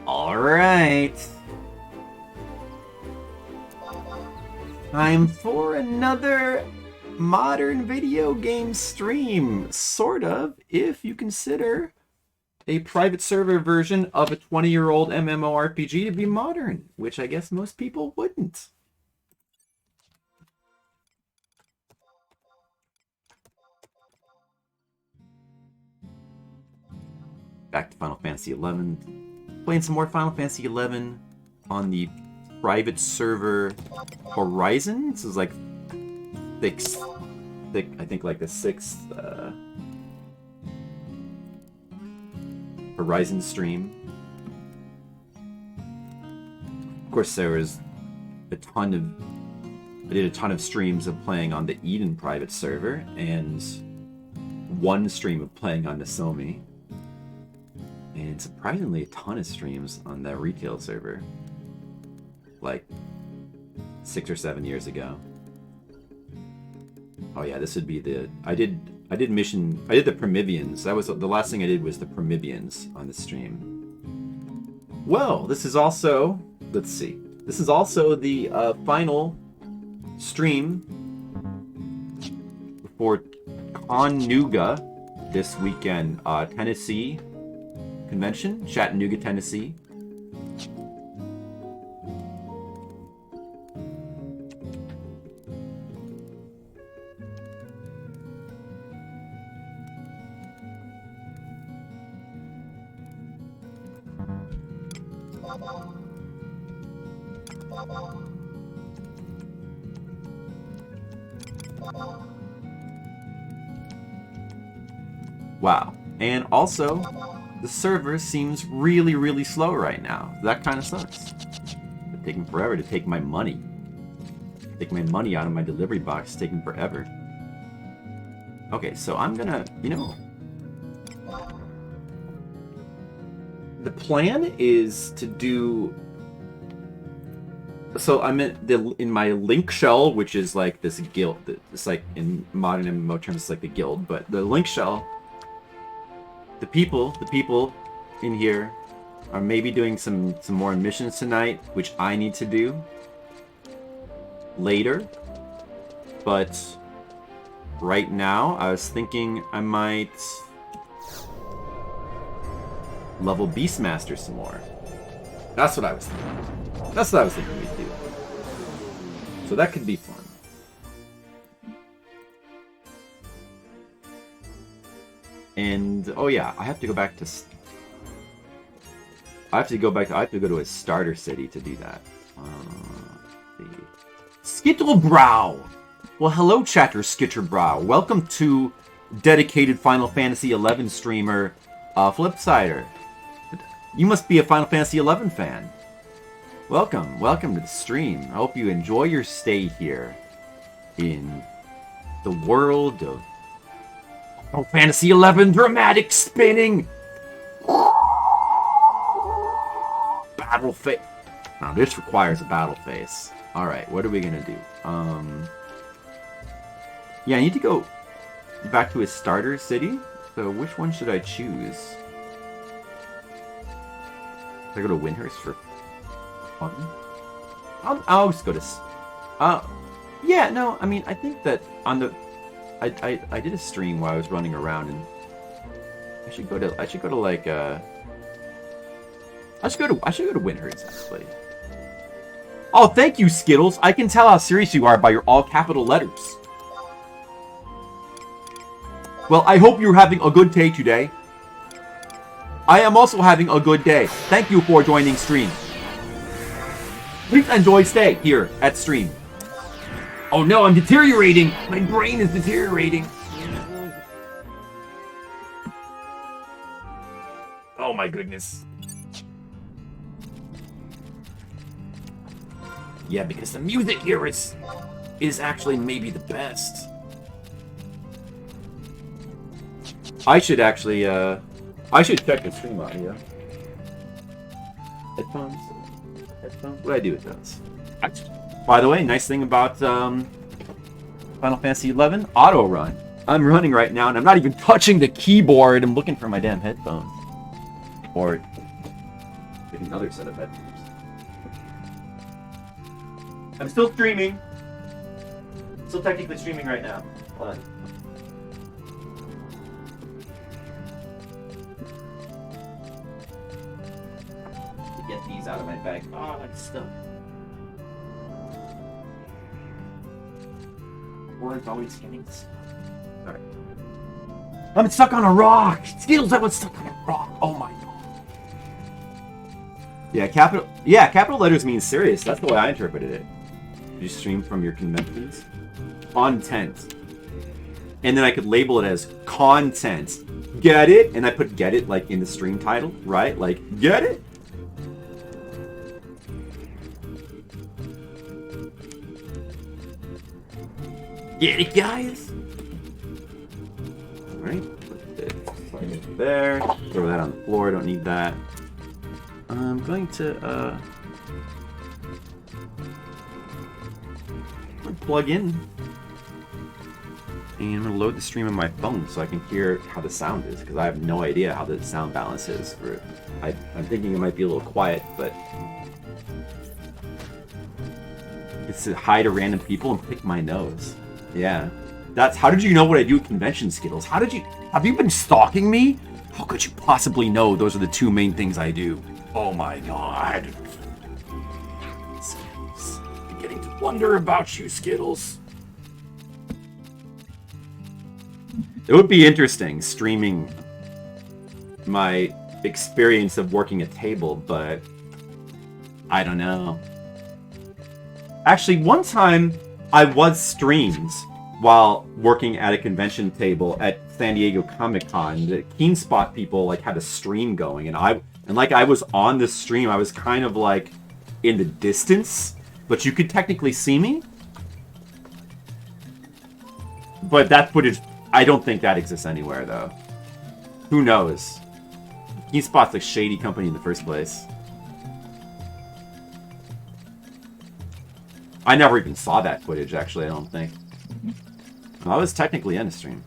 All right. Time for another modern video game stream, sort of, if you consider a private server version of a 20-year-old MMORPG to be modern, which I guess most people wouldn't. Back to Final Fantasy XI. Playing some more Final Fantasy XI on the private server Horizon. This is like I think like the 6th Horizon stream. Of course, there was I did a ton of streams of playing on the Eden private server, and one stream of playing on Nasomi. And surprisingly, a ton of streams on that retail server. Like 6 or 7 years ago. Oh yeah, this would be the... I did the Prometheans. That was the last thing I did was the Prometheans on the stream. Well, this is also... Let's see. This is also the final stream for Connooga this weekend. Tennessee Convention, Chattanooga, Tennessee. Wow. And also, the server seems really, really slow right now. That kind of sucks. It's taking forever to take my money. Take my money out of my delivery box. It's taking forever. Okay, so I'm gonna, the plan is to do... So I'm in my link shell, which is like this guild. It's like in modern MMO terms, it's like the guild. But the link shell, the people in here are maybe doing some more missions tonight, which I need to do later. But right now, I was thinking I might level Beastmaster some more. That's what I was thinking. That's what I was thinking we'd do. So that could be fun. And oh yeah, I have to go back to. I have to go to a starter city to do that. Skittlebrow. Well, hello, chatter Skittlebrow. Welcome to dedicated Final Fantasy XI streamer, Flipsider. You must be a Final Fantasy XI fan. Welcome to the stream. I hope you enjoy your stay here in the world of Final Fantasy XI dramatic spinning. Battle face. Now this requires a battle face. All right, what are we gonna do? Yeah, I need to go back to a starter city. So which one should I choose? Should I go to Windhurst for fun? I'll just go to... yeah, no, I mean, I think that on the... I did a stream while I was running around, and I should go to like, I should go to Windhurst, actually. Oh, thank you, Skittles. I can tell how serious you are by your all capital letters. Well, I hope you're having a good day today. I am also having a good day. Thank you for joining stream. Please enjoy stay here at stream. Oh no, I'm deteriorating. My brain is deteriorating. Oh my goodness. Yeah, because the music here is actually maybe the best. I should actually, I should check the stream out, yeah. Headphones? Headphones? What do I do with those? By the way, nice thing about Final Fantasy XI, auto run. I'm running right now, and I'm not even touching the keyboard. I'm looking for my damn headphones. Or get another set of headphones. I'm still streaming. Still technically streaming right now. Hold on. Get these out of my bag. Oh, that's stuff. Words always getting stuck. Alright. I'm stuck on a rock! Skittles, I was stuck on a rock! Oh my god. Yeah, capital letters mean serious. That's the way I interpreted it. You stream from your conventions. Content. And then I could label it as content. Get it? And I put get it like in the stream title, right? Like, get it? Get it, guys? Alright, put this right there. Throw that on the floor, don't need that. I'm going to, plug in. And I'm going to load the stream on my phone so I can hear how the sound is, because I have no idea how the sound balance is. I'm thinking it might be a little quiet, but it's to hi to random people and pick my nose. Yeah. That's how did you know what I do at convention, Skittles? Have you been stalking me? How could you possibly know those are the two main things I do? Oh my god. Skittles. I'm beginning to wonder about you, Skittles. It would be interesting streaming my experience of working a table, but I don't know. Actually, one time I was streamed while working at a convention table at San Diego Comic-Con. The KeenSpot people like had a stream going, and I was on the stream. I was kind of like in the distance, but you could technically see me. But that footage, I don't think that exists anywhere though. Who knows? KeenSpot's a shady company in the first place. I never even saw that footage, actually, I don't think. I was technically in a stream.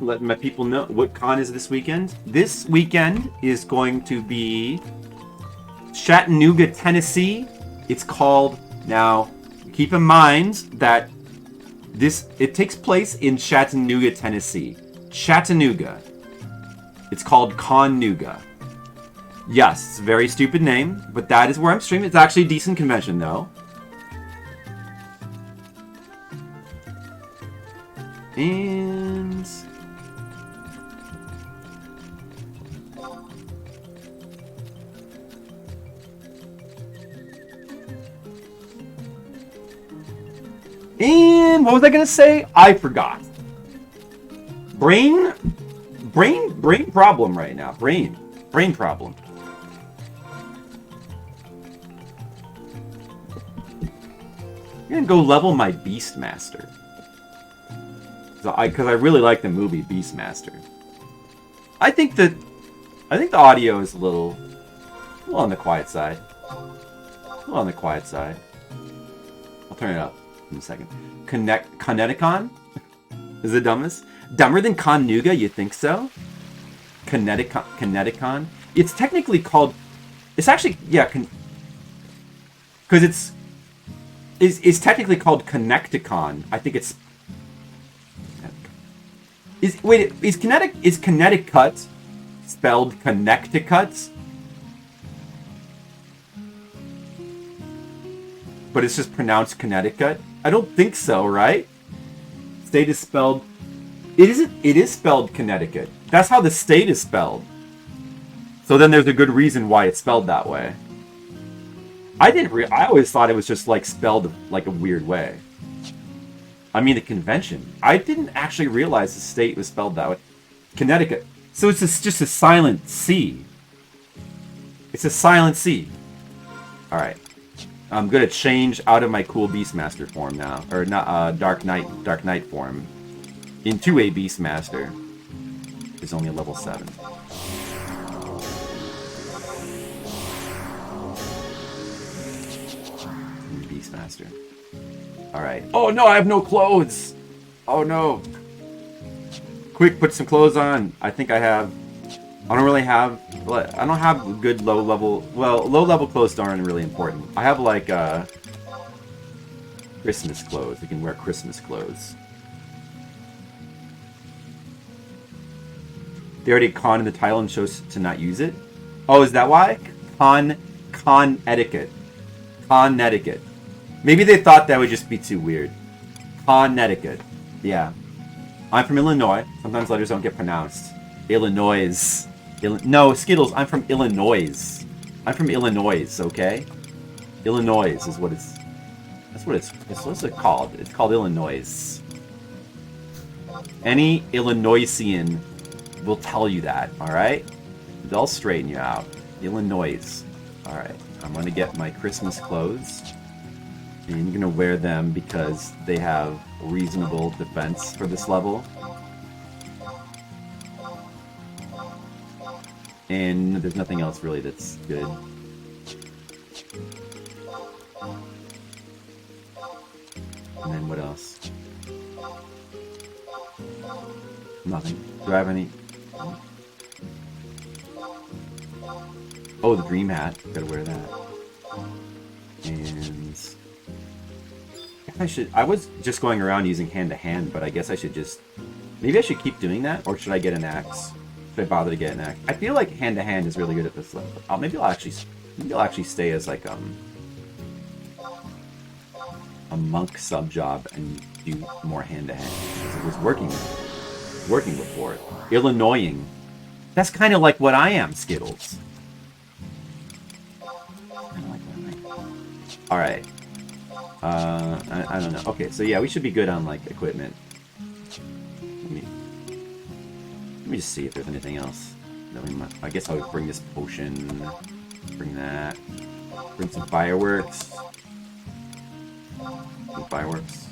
Let my people know what con is this weekend. This weekend is going to be Chattanooga, Tennessee. It's called, now keep in mind that it takes place in Chattanooga, Tennessee. Chattanooga. It's called Con-Nooga. Yes, it's a very stupid name, but that is where I'm streaming. It's actually a decent convention though. And what was I gonna say? I forgot. Brain problem right now. Brain problem. I'm gonna go level my Beastmaster. Because I really like the movie Beastmaster. I think the audio is a little on the quiet side. A little on the quiet side. I'll turn it up in a second. Kineticon? Is it dumbest? Dumber than Con-Nooga? You think so? Kineticon? It's technically called... It's actually... Yeah, because it's technically called Connecticon. I think it's... Is Connecticut spelled Connecticut? But it's just pronounced Connecticut? I don't think so, right? State is spelled... It is spelled Connecticut. That's how the state is spelled. So then there's a good reason why it's spelled that way. I always thought it was just like spelled like a weird way. I mean, the convention. I didn't actually realize the state was spelled that way. Connecticut. So it's just a silent C. It's a silent C. Alright. I'm gonna change out of my cool Beastmaster form now. Or not Dark Knight form. Into a Beastmaster. It's only a level 7. Beastmaster. Alright. Oh no, I have no clothes! Oh no. Quick, put some clothes on. I think I have... I don't really have... I don't have good low-level... Well, low-level clothes aren't really important. I have, like, Christmas clothes. You can wear Christmas clothes. They already con in the title and chose to not use it? Oh, is that why? Con etiquette. Con etiquette. Maybe they thought that would just be too weird. Con etiquette. Yeah. I'm from Illinois. Sometimes letters don't get pronounced. Illinois. No, Skittles, I'm from Illinois. I'm from Illinois, okay? Illinois is what it's... That's what it's... What's it called? It's called Illinois. Any Illinoisian will tell you that, alright? They'll straighten you out. Illinois. Alright, I'm gonna get my Christmas clothes. And I'm gonna wear them because they have reasonable defense for this level. And there's nothing else really that's good. And then what else? Nothing. Do I have any? Oh, the dream hat. Gotta wear that. And I was just going around using hand to hand, but I guess I should just... Maybe I should keep doing that, or should I get an axe? Should I bother to get an axe? I feel like hand to hand is really good at this level. Maybe I'll actually stay as like a monk sub job and do more hand to hand. It was working before. Illinoising. That's kind of like what I am, Skittles. All right. I don't know. Okay, so yeah, we should be good on like equipment. Let me just see if there's anything else that we might... I guess I would bring this potion. Bring that. Bring some fireworks. Some fireworks.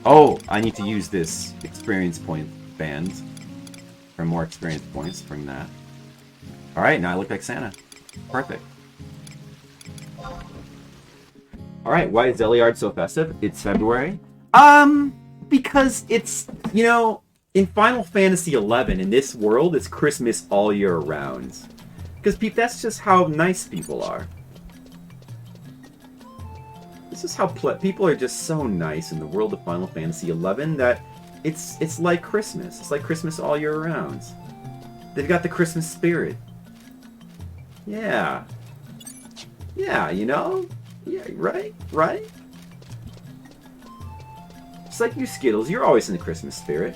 Oh, I need to use this experience point band for more experience points. Bring that. All right, now I look like Santa. Perfect. All right, why is Zeliard so festive? It's February. Because it's, you know, in Final Fantasy XI, in this world, it's Christmas all year round. Because that's just how nice people are. This is how people are just so nice in the world of Final Fantasy XI that it's like Christmas. It's like Christmas all year round. They've got the Christmas spirit. Yeah. Yeah, you know? Yeah, right? Right? Just like you, Skittles, you're always in the Christmas spirit.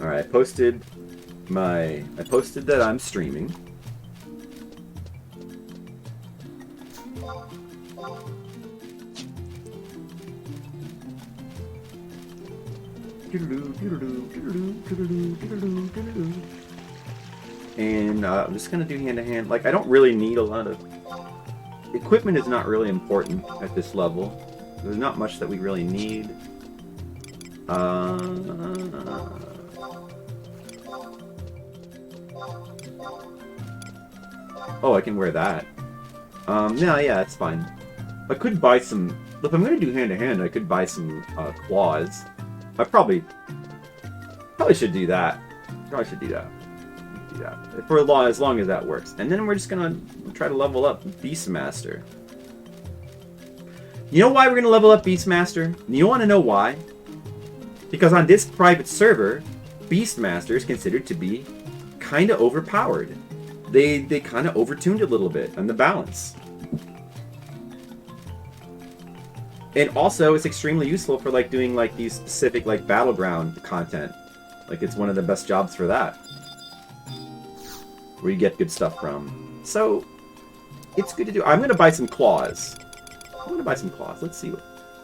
Alright, I posted that I'm streaming. And I'm just gonna do hand-to-hand. Like, I don't really need a lot of... Equipment is not really important at this level. There's not much that we really need. Oh, I can wear that. No, yeah, it's fine. I could buy some... If I'm gonna do hand-to-hand, I could buy some claws. I probably should do that. Probably should do that. For as long as that works. And then we're just gonna try to level up Beastmaster. You know why we're gonna level up Beastmaster? You want to know why? Because on this private server, Beastmaster is considered to be kind of overpowered. They kind of overtuned it a little bit on the balance. And also, it's extremely useful for like doing like these specific like battleground content. Like it's one of the best jobs for that, where you get good stuff from. So it's good to do. I'm gonna buy some claws. Let's see.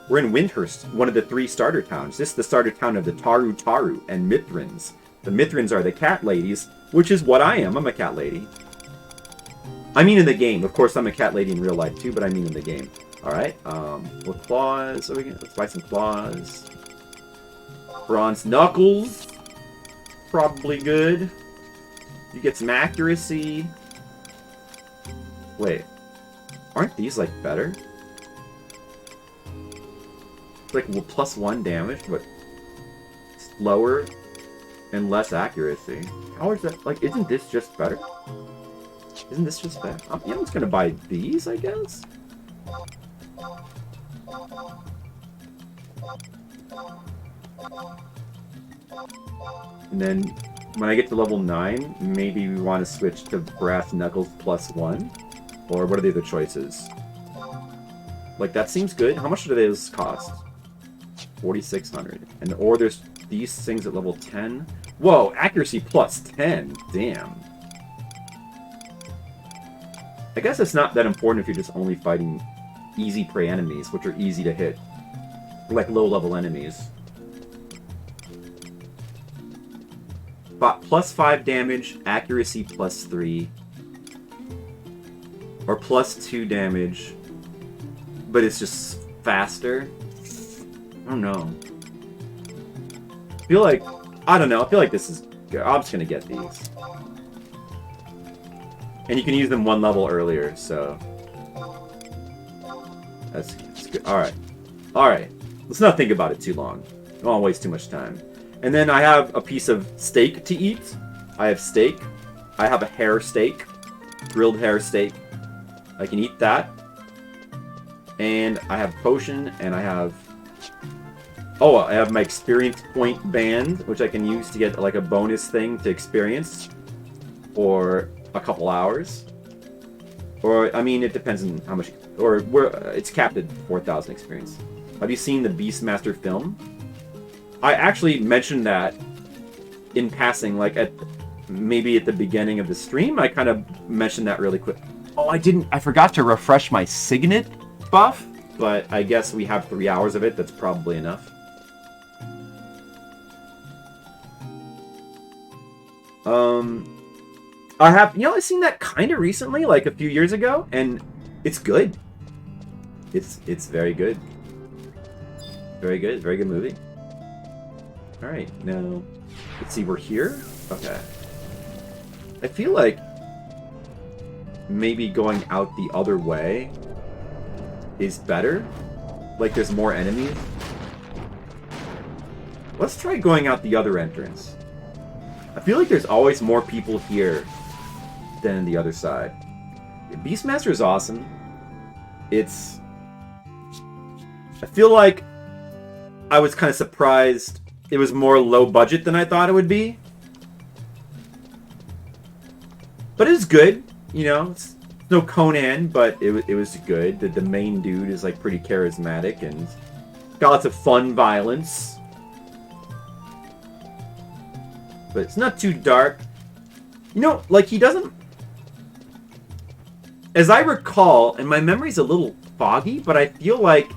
We're in Windhurst, one of the 3 starter towns. This is the starter town of the Taru Taru and Mithrins. The Mithrins are the cat ladies, which is what I am. I'm a cat lady. I mean in the game. Of course, I'm a cat lady in real life too, but I mean in the game. Alright, what claws? Let's buy some claws. Bronze knuckles. Probably good. You get some accuracy. Wait. Aren't these, like, better? It's like +1 damage, but slower and less accuracy. How is that? Like, isn't this just better? Isn't this just better? Yeah, I'm just gonna buy these, I guess. And then when I get to level 9, maybe we want to switch to Brass Knuckles +1. Or what are the other choices? Like, that seems good. How much do those cost? 4,600. And or there's these things at level 10. Whoa, accuracy +10. Damn. I guess it's not that important if you're just only fighting easy prey enemies, which are easy to hit. Like low-level enemies. But +5 damage, accuracy +3. Or +2 damage. But it's just faster. I don't know. I don't know. I feel like this is good. I'm just gonna get these. And you can use them 1 level earlier, so... That's good. Alright. Alright. Let's not think about it too long. I don't want to waste too much time. And then I have a piece of steak to eat. I have steak. I have a hair steak. Grilled hair steak. I can eat that. And I have potion, and I have... Oh, I have my experience point band, which I can use to get like a bonus thing to experience for a couple hours. Or, I mean, it depends on how much... Or, it's capped at 4,000 experience. Have you seen the Beastmaster film? I actually mentioned that in passing, like maybe at the beginning of the stream. I kind of mentioned that really quick. Oh, I forgot to refresh my Signet buff, but I guess we have 3 hours of it. That's probably enough. I've seen that kind of recently, like a few years ago, and it's good. It's very good. Very good movie. Alright, now, let's see, we're here? Okay. I feel like maybe going out the other way is better. Like, there's more enemies. Let's try going out the other entrance. I feel like there's always more people here than the other side. Beastmaster is awesome. I feel like I was kind of surprised it was more low budget than I thought it would be. But it's good, you know. It's no Conan, but it was good. The main dude is like pretty charismatic and got lots of fun violence. But it's not too dark. You know, like he doesn't... As I recall, and my memory's a little foggy, but I feel like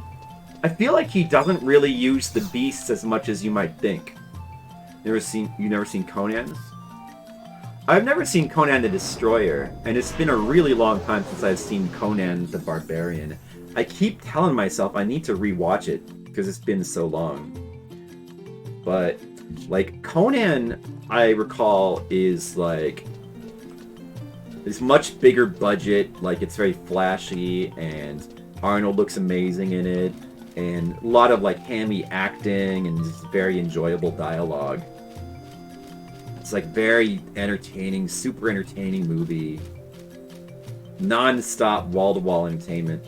he doesn't really use the beasts as much as you might think. You've never seen Conan's? I've never seen Conan the Destroyer, and it's been a really long time since I've seen Conan the Barbarian. I keep telling myself I need to rewatch it, because it's been so long. But, like, Conan, I recall, is, like... It's much bigger budget, like, it's very flashy, and Arnold looks amazing in it. And a lot of like hammy acting and just very enjoyable dialogue. It's like very entertaining, super entertaining movie. Non-stop wall-to-wall entertainment.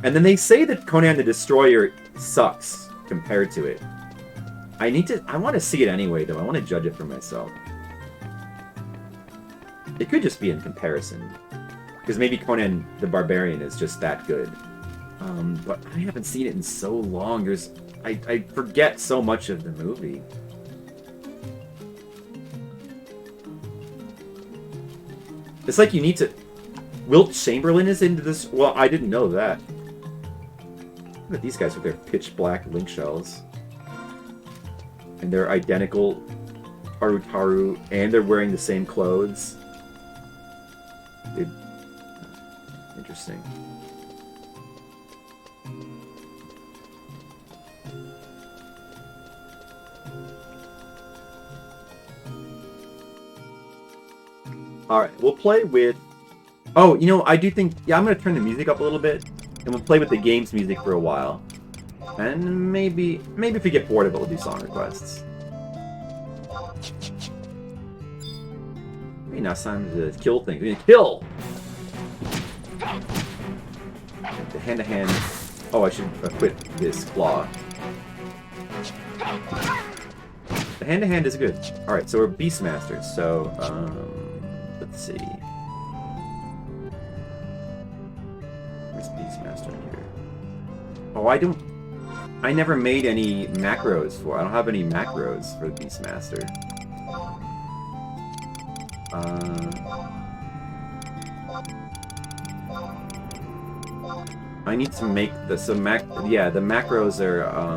And then they say that Conan the Destroyer sucks compared to it. I want to see it anyway though. I want to judge it for myself. It could just be in comparison. Because maybe Conan the Barbarian is just that good. But I haven't seen it in so long. I forget so much of the movie. It's like you need to... Wilt Chamberlain is into this... Well, I didn't know that. Look at these guys with their pitch black link shells. And they're identical Tarutaru, and they're wearing the same clothes. Interesting. Alright, we'll play with... Oh, you know, I do think... Yeah, I'm going to turn the music up a little bit, and we'll play with the game's music for a while. And maybe if we get bored of it, we'll do song requests. Hey, now it's time to kill things. We're gonna kill! The hand-to-hand... Oh, I should equip this claw. The hand-to-hand is good. Alright, so we're Beastmasters, so, let's see. Where's Beastmaster here? Oh, I never made any macros for... I don't have any macros for the Beastmaster. I need to make the... So yeah, the macros are,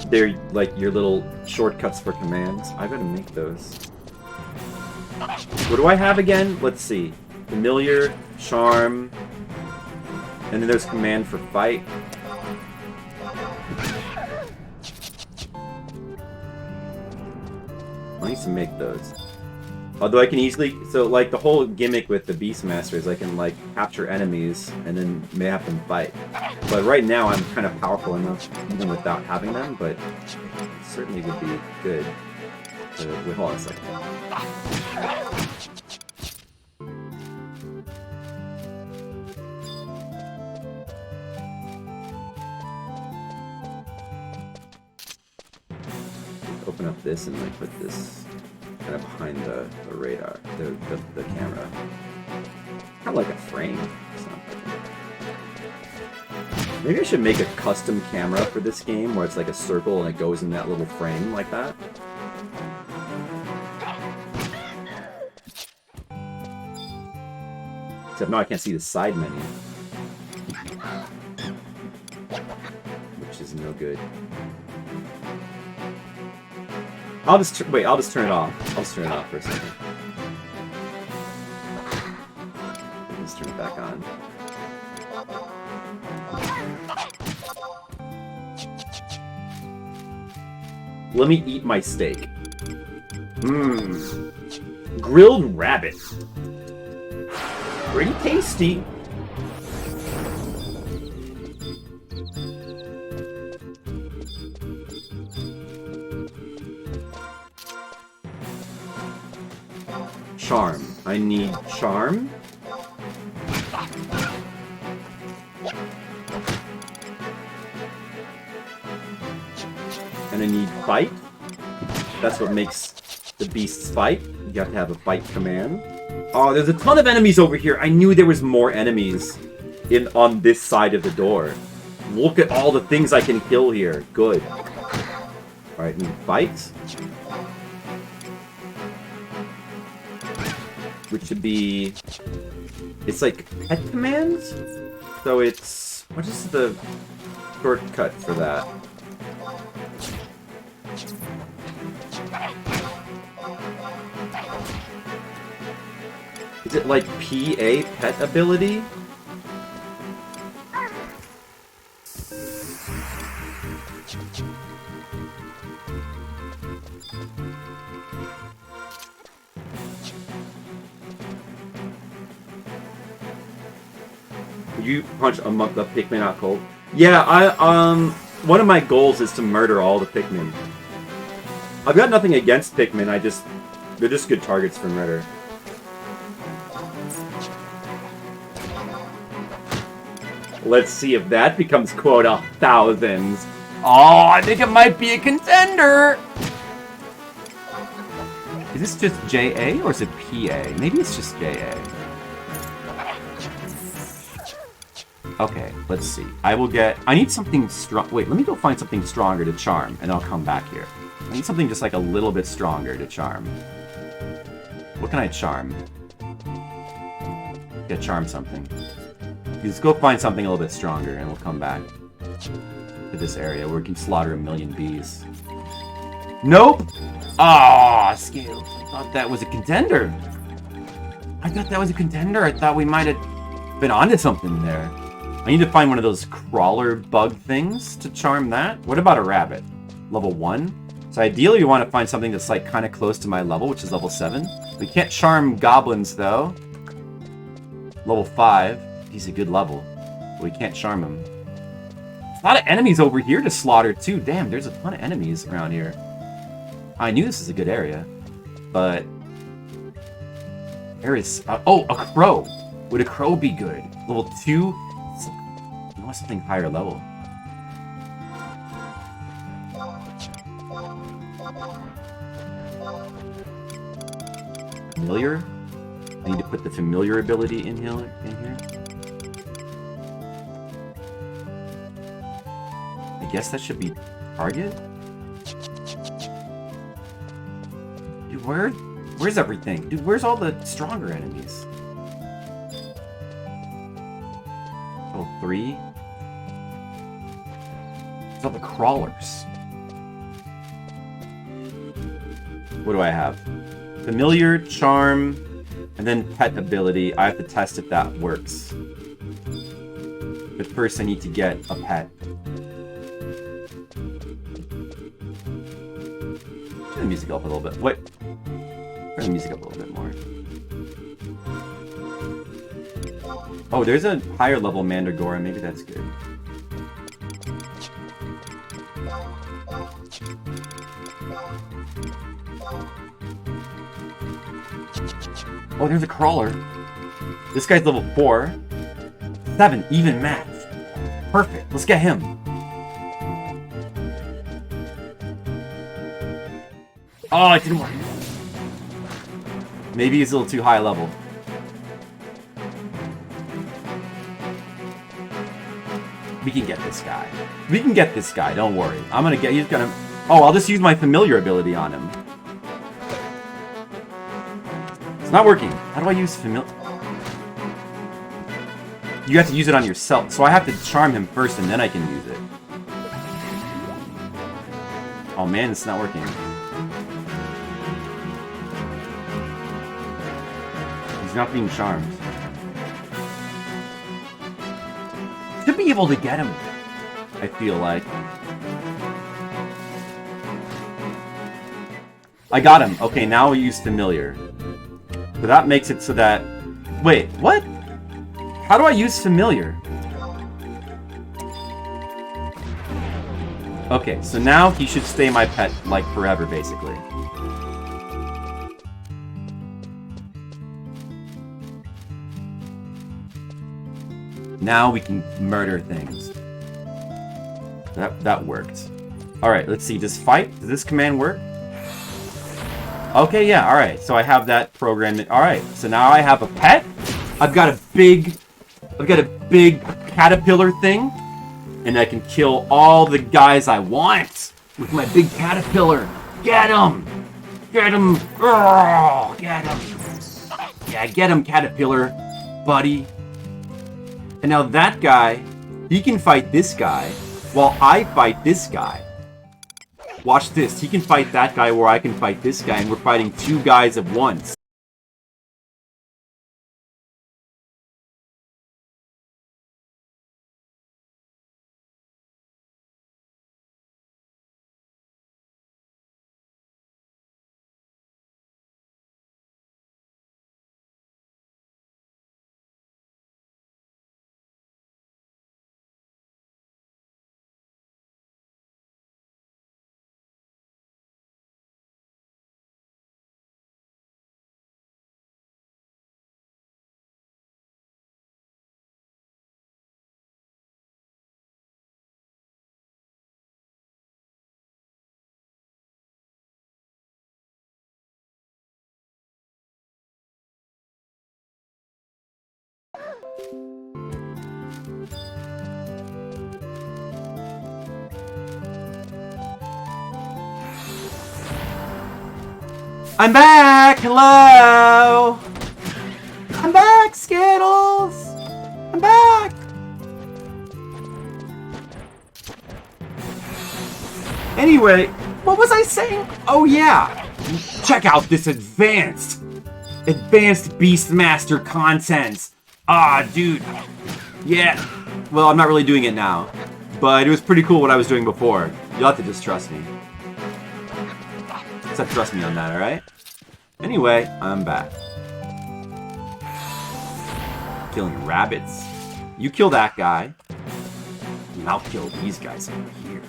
they're like your little shortcuts for commands. I gotta make those. What do I have again? Let's see. Familiar, Charm, and then there's command for fight. I need to make those. Although I can easily... So, like, the whole gimmick with the Beastmaster is I can, like, capture enemies and then may have them fight. But right now I'm kind of powerful enough, even without having them, but it certainly would be good to... Wait, hold on a second. Open up this and, like, put this... kind of behind the radar, the camera. Kind of like a frame. Maybe I should make a custom camera for this game where it's like a circle and it goes in that little frame like that. Except now I can't see the side menu. Which is no good. I'll just turn it off. I'll just turn it off for a second. Let's turn it back on. Let me eat my steak. Mmm. Grilled rabbit. Pretty tasty. Charm. I need charm. And I need fight. That's what makes the beasts fight. You have to have a fight command. Oh, there's a ton of enemies over here. I knew there was more enemies on this side of the door. Look at all the things I can kill here. Good. Alright, need fight. Which should be... It's like pet commands? So it's... What is the shortcut for that? Is it like PA, pet ability? You punch a Pikmin out cold. Yeah, one of my goals is to murder all the Pikmin. I've got nothing against Pikmin, they're just good targets for murder. Let's see if that becomes quota thousands. Oh, I think it might be a contender! Is this just JA or is it PA? Maybe it's just JA. Okay, let's see. I need something strong. Wait, let me go find something stronger to charm, and I'll come back here. I need something just like a little bit stronger to charm. What can I charm? Yeah, charm something. Let's go find something a little bit stronger, and we'll come back to this area where we can slaughter 1,000,000 bees. Nope! Ah, Scales. I thought that was a contender. I thought we might have been onto something there. I need to find one of those crawler bug things to charm that. What about a rabbit? Level 1? So ideally you want to find something that's like kind of close to my level, which is level 7. We can't charm goblins though. Level 5. He's a good level. But we can't charm him. There's a lot of enemies over here to slaughter too. Damn, there's a ton of enemies around here. I knew this is a good area. But... there is... oh, a crow! Would a crow be good? Level 2? I want something higher level. Familiar? I need to put the familiar ability in here. I guess that should be target? Dude, where's everything? Dude, where's all the stronger enemies? Oh, 3? Where's all the crawlers? What do I have? Familiar, charm, and then pet ability. I have to test if that works. But first I need to get a pet. Turn the music up a little bit. Wait. Turn the music up a little bit more. Oh, there's a higher level Mandragora. Maybe that's good. Oh, there's a crawler. This guy's level 4. 7, even match. Perfect. Let's get him. Oh, it didn't work. Maybe he's a little too high level. We can get this guy. We can get this guy. Don't worry. He's gonna... oh, I'll just use my familiar ability on him. It's not working. How do I use familiar? You have to use it on yourself. So I have to charm him first and then I can use it. Oh man, it's not working. He's not being charmed. Should be able to get him, I feel like. I got him. Okay, now we use familiar. So that makes it so that... wait, what? How do I use familiar? Okay, so now he should stay my pet, like, forever, basically. Now we can murder things. That worked. Alright, let's see. Does this command work? Okay, yeah, alright. So I have that programmed. Alright, so now I have a pet. I've got a big caterpillar thing. And I can kill all the guys I want with my big caterpillar. Get him! Get him! Oh, get him! Yeah, get him, caterpillar, buddy. And now that guy, he can fight this guy while I fight this guy. Watch this. He can fight that guy where I can fight this guy, and we're fighting 2 guys at once. I'm back! Hello! I'm back, Skittles! I'm back! Anyway, what was I saying? Oh yeah! Check out this advanced Beastmaster content! Ah, dude. Yeah. Well, I'm not really doing it now. But it was pretty cool what I was doing before. You'll have to just trust me. Just have to trust me on that, alright? Anyway, I'm back. Killing rabbits. You kill that guy. And I'll kill these guys over here.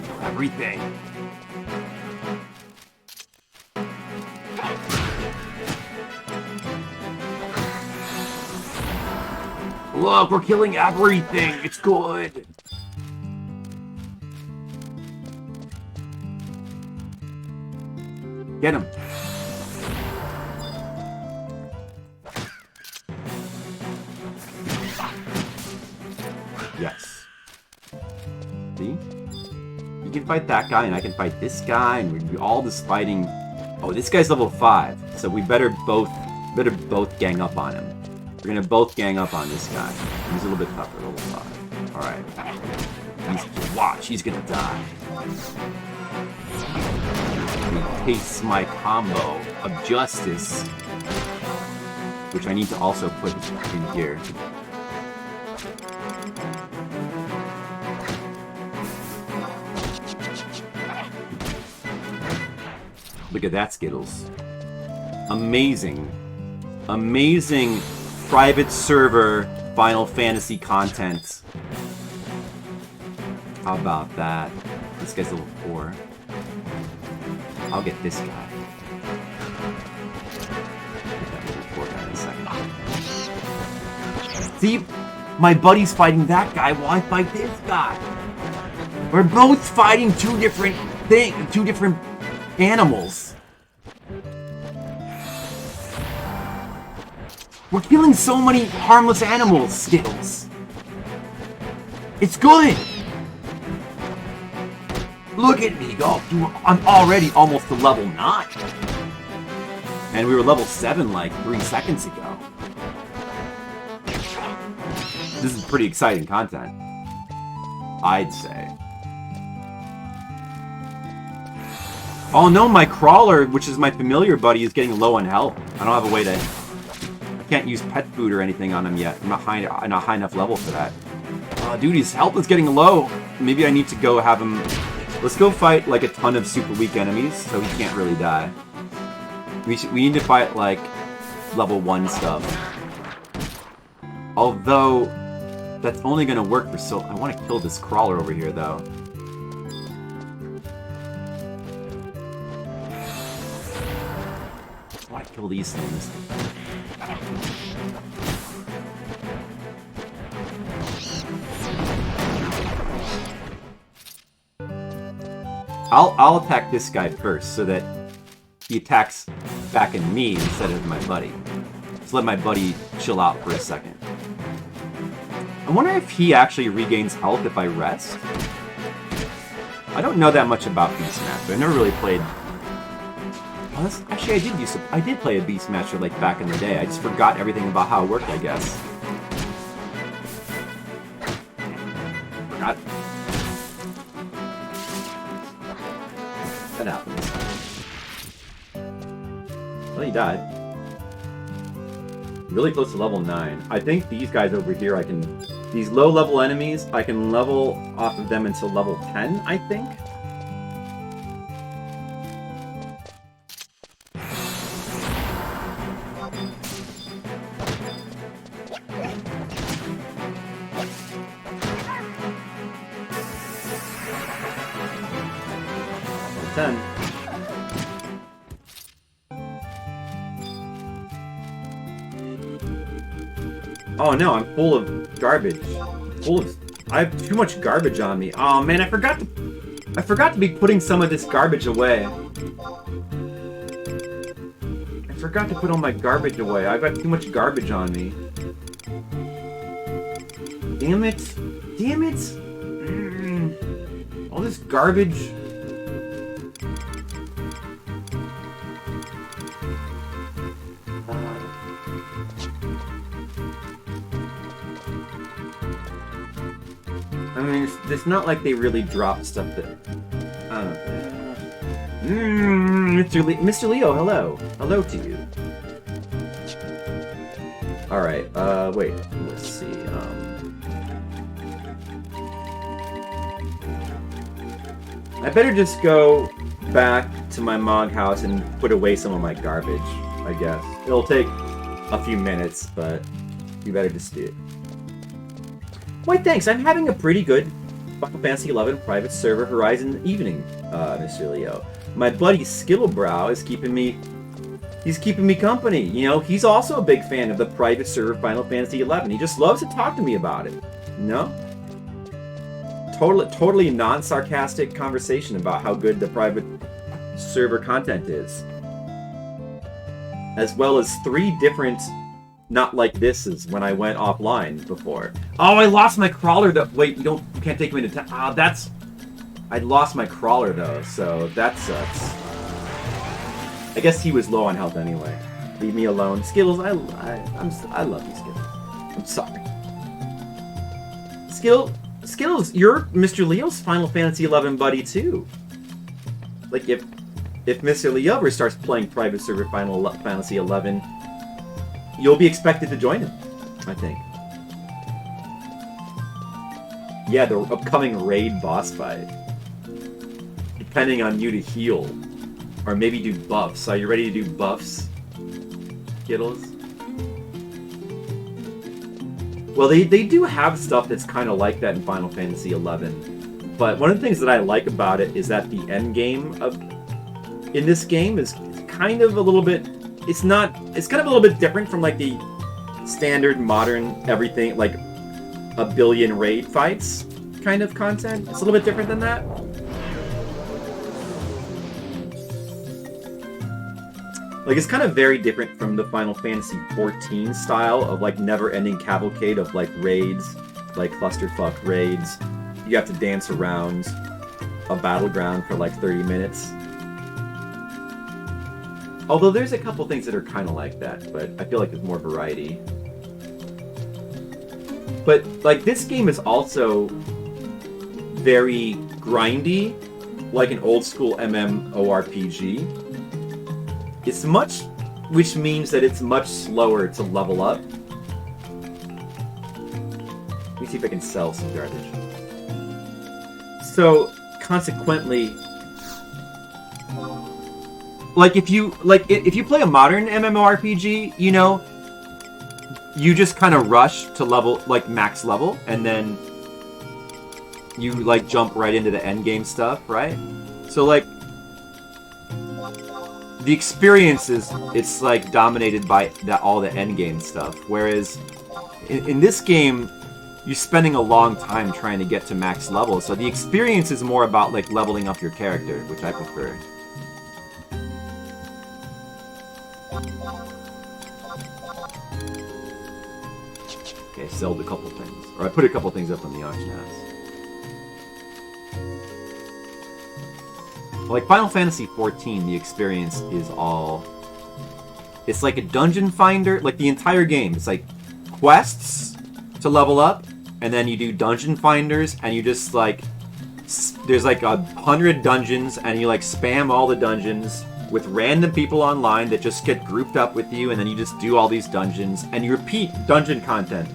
Kill everything. Look, we're killing everything. It's good. Get him. Yes. See? You can fight that guy, and I can fight this guy, and we'd be all just fighting. Oh, this guy's level 5, so we better both gang up on him. We're gonna both gang up on this guy. He's a little bit tougher, level 5. Alright. Watch, he's gonna die. He tastes my combo of justice, which I need to also put in here. Look at that, Skittles. Amazing. Amazing private server Final Fantasy content. How about that? This guy's level 4. I'll get this guy. Get that level 4 guy in a second. See? My buddy's fighting that guy while I fight this guy. We're both fighting two different animals. We're killing so many harmless animals, Skittles. It's good. Look at me go. I'm already almost to level 9. And we were level 7 like 3 seconds ago. This is pretty exciting content, I'd say. Oh no, my crawler, which is my familiar buddy, is getting low on health. I don't have a way to... I can't use pet food or anything on him yet. I'm not high enough level for that. Dude, his health is getting low. Maybe I need to go have him... Let's go fight like a ton of super weak enemies so he can't really die. We need to fight like level 1 stuff. Although that's only gonna work for so... I want to kill this crawler over here though. I want to kill these things. I'll attack this guy first so that he attacks back at me instead of my buddy. Just let my buddy chill out for a second. I wonder if he actually regains health if I rest. I don't know that much about Beastmaster. I never really played... Well, actually, I did play a Beastmaster like back in the day. I just forgot everything about how it worked, I guess. Forgot. That happens. Well, he died. Really close to level 9. I think these guys over here, these low-level enemies, I can level off of them until level 10, I think? Level 10. Oh no, I'm full of garbage. I have too much garbage on me. Oh man, I forgot to be putting some of this garbage away. I forgot to put all my garbage away. I've got too much garbage on me. Damn it. Damn it. All this garbage. I mean, it's not like they really drop stuff that... I don't know. Mr. Leo, hello. Hello to you. Alright, wait. Let's see. I better just go back to my Mog house and put away some of my garbage, I guess. It'll take a few minutes, but you better just do it. Why, thanks. I'm having a pretty good Final Fantasy XI private server Horizon evening, Mr. Leo. My buddy Skittlebrow is keeping me... He's keeping me company. You know, he's also a big fan of the private server Final Fantasy XI. He just loves to talk to me about it. You know? Totally non-sarcastic conversation about how good the private server content is. As well as 3 different not like thises when I went offline before. Oh, I lost my crawler though. Wait, you can't take me into town. Ah, that's... I lost my crawler though, so that sucks. I guess he was low on health anyway. Leave me alone. Skittles, I love you, Skittles. I'm sorry. Skittles, you're Mr. Leo's Final Fantasy XI buddy too. Like if Mr. Leo ever starts playing private server Final Fantasy XI, you'll be expected to join him, I think. Yeah, the upcoming raid boss fight. Depending on you to heal. Or maybe do buffs. Are you ready to do buffs, Skittles? Well, they do have stuff that's kind of like that in Final Fantasy XI. But one of the things that I like about it is that the end game in this game is kind of a little bit... It's kind of a little bit different from like the standard modern everything, like a billion raid fights kind of content. It's a little bit different than that. Like, it's kind of very different from the Final Fantasy XIV style of, like, never-ending cavalcade of, like, raids, like clusterfuck raids. You have to dance around a battleground for, like, 30 minutes. Although there's a couple things that are kind of like that, but I feel like there's more variety. But, like, this game is also very grindy, like an old-school MMORPG. It's which means that it's much slower to level up. Let me see if I can sell some garbage. So, consequently, like if you play a modern MMORPG, you know, you just kind of rush to level, like max level, and then you like jump right into the end game stuff, right? So like the experience it's like dominated by all the end game stuff, whereas in this game you're spending a long time trying to get to max level, so the experience is more about like leveling up your character, which I prefer. Okay, I sold a couple things, or I put a couple things up on the auction house. Like Final Fantasy XIV, the experience is all... It's like a dungeon finder, like the entire game. It's like quests to level up, and then you do dungeon finders, and you just like... There's like 100 dungeons, and you like spam all the dungeons with random people online that just get grouped up with you, and then you just do all these dungeons, and you repeat dungeon content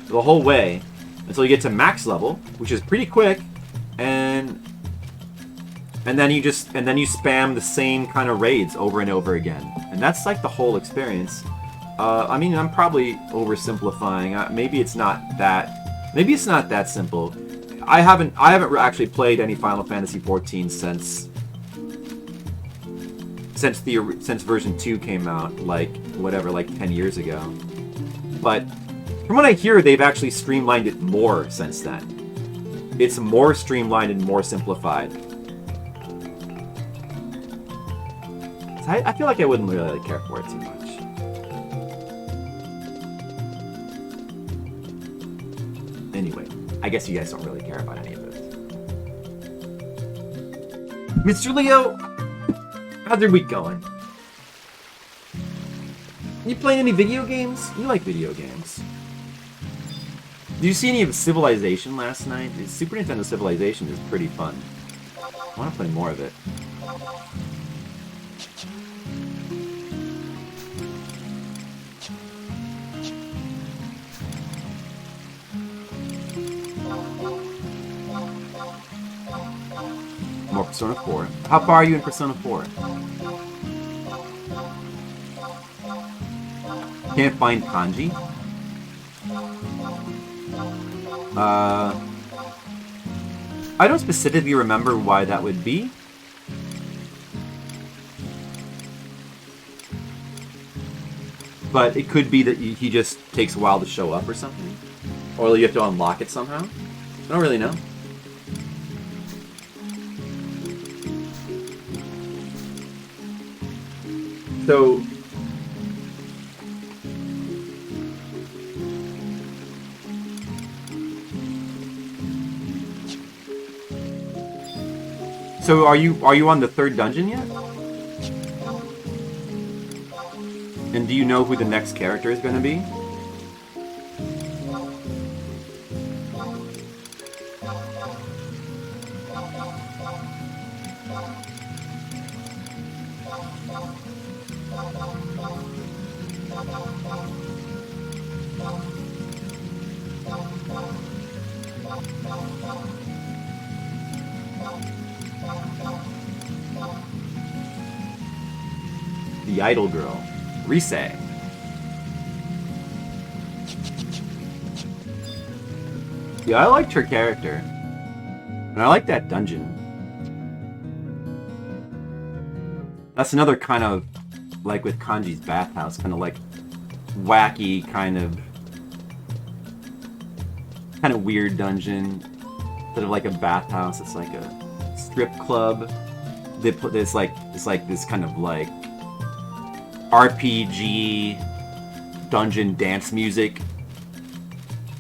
the whole way until you get to max level, which is pretty quick, and then you spam the same kind of raids over and over again, and that's like the whole experience. I mean, I'm probably oversimplifying. Maybe it's not that simple. I haven't actually played any Final Fantasy XIV since version 2 came out, like 10 years ago. But from what I hear, they've actually streamlined it more since then. It's more streamlined and more simplified. I feel like I wouldn't really care for it too much. Anyway, I guess you guys don't really care about any of this. Mr. Leo, how's your week going? You playing any video games? You like video games. Did you see any of Civilization last night? Super Nintendo Civilization is pretty fun. I want to play more of it. More Persona 4. How far are you in Persona 4? Can't find kanji? I don't specifically remember why that would be. But it could be that he just takes a while to show up or something. Or you have to unlock it somehow. I don't really know. So are you on the 3rd dungeon yet? And do you know who the next character is going to be? The Idol Girl, Rise. Yeah, I liked her character. And I like that dungeon. That's another kind of, like with Kanji's bathhouse, kind of like wacky, kind of weird dungeon. Instead of like a bathhouse, it's like a strip club. They put this it's like this kind of like RPG dungeon dance music.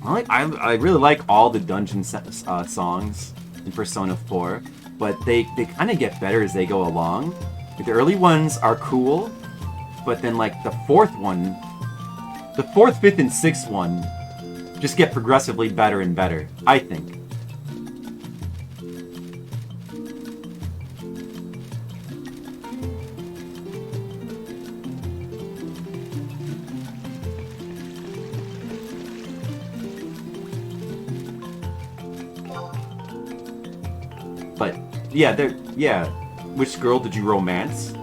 I really like all the dungeon songs in Persona 4, but they kind of get better as they go along. The early ones are cool, but then like the 4th, 5th, and 6th one just get progressively better and better, I think. Yeah, which girl did you romance?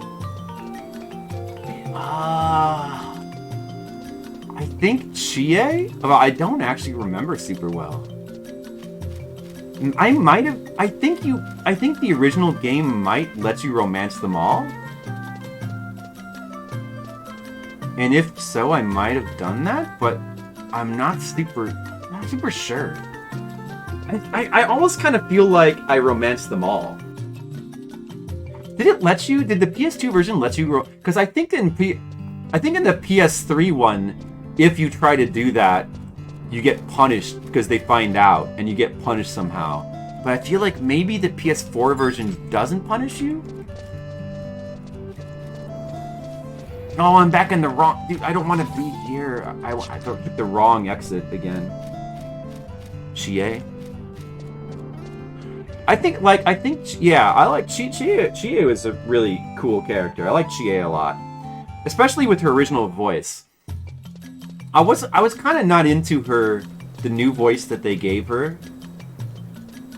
I think Chie? Well, I don't actually remember super well. I might have. I think the original game might let you romance them all. And if so, I might have done that, but I'm not super sure. I almost kind of feel like I romanced them all. Did it let you? Did the PS2 version let you? Because I think in the PS3 one, if you try to do that, you get punished because they find out, and you get punished somehow. But I feel like maybe the PS4 version doesn't punish you. Oh, I'm back in the wrong. Dude, I don't want to be here. I took the wrong exit again. Chie. I like Chie was a really cool character. I like Chie a lot, especially with her original voice. I was kind of not into the new voice that they gave her,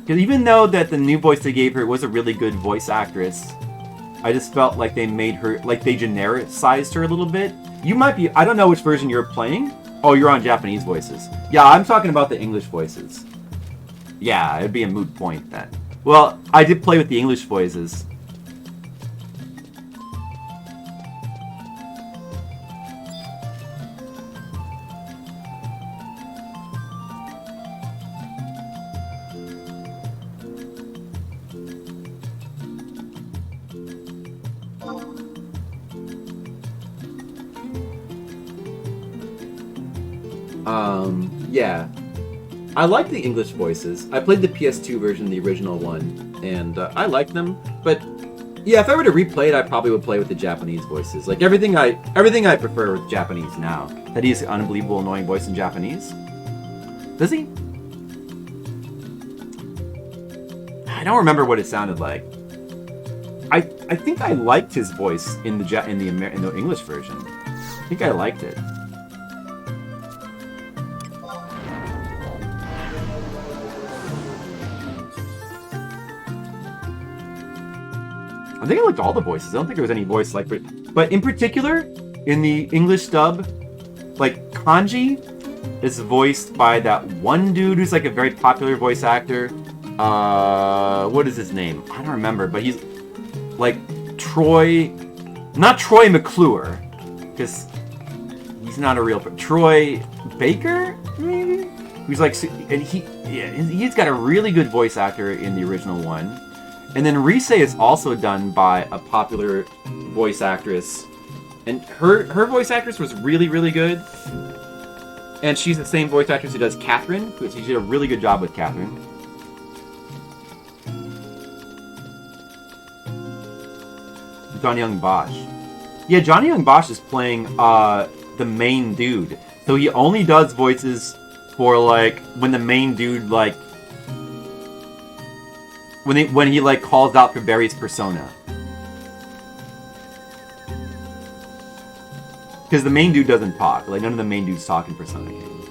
because even though that the new voice they gave her was a really good voice actress, I just felt like they made her, like they genericized her a little bit. You might be, I don't know which version you're playing. Oh, you're on Japanese voices. Yeah, I'm talking about the English voices. Yeah, it'd be a moot point then. Well, I did play with the English voices. Yeah. I like the English voices. I played the PS2 version, the original one, and I like them. But yeah, if I were to replay it, I probably would play with the Japanese voices. Like everything I prefer with Japanese now. That he's an unbelievable annoying voice in Japanese. Does he? I don't remember what it sounded like. I think I liked his voice in the English version. I think I liked it. I think I liked all the voices. I don't think there was any voice like it. But in particular, in the English dub, like Kanji is voiced by that one dude who's like a very popular voice actor. What is his name? I don't remember, but he's like Troy, not Troy McClure, because he's not a real, Troy Baker, maybe? Who's like, and he's got a really good voice actor in the original one. And then Rise is also done by a popular voice actress. And her voice actress was really, really good. And she's the same voice actress who does Catherine. She did a really good job with Catherine. Johnny Young Bosch. Yeah, Johnny Young Bosch is playing the main dude. So he only does voices for, like, when the main dude, like, when he like calls out for Barry's persona. Because the main dude doesn't talk. Like, none of the main dudes talk in Persona games.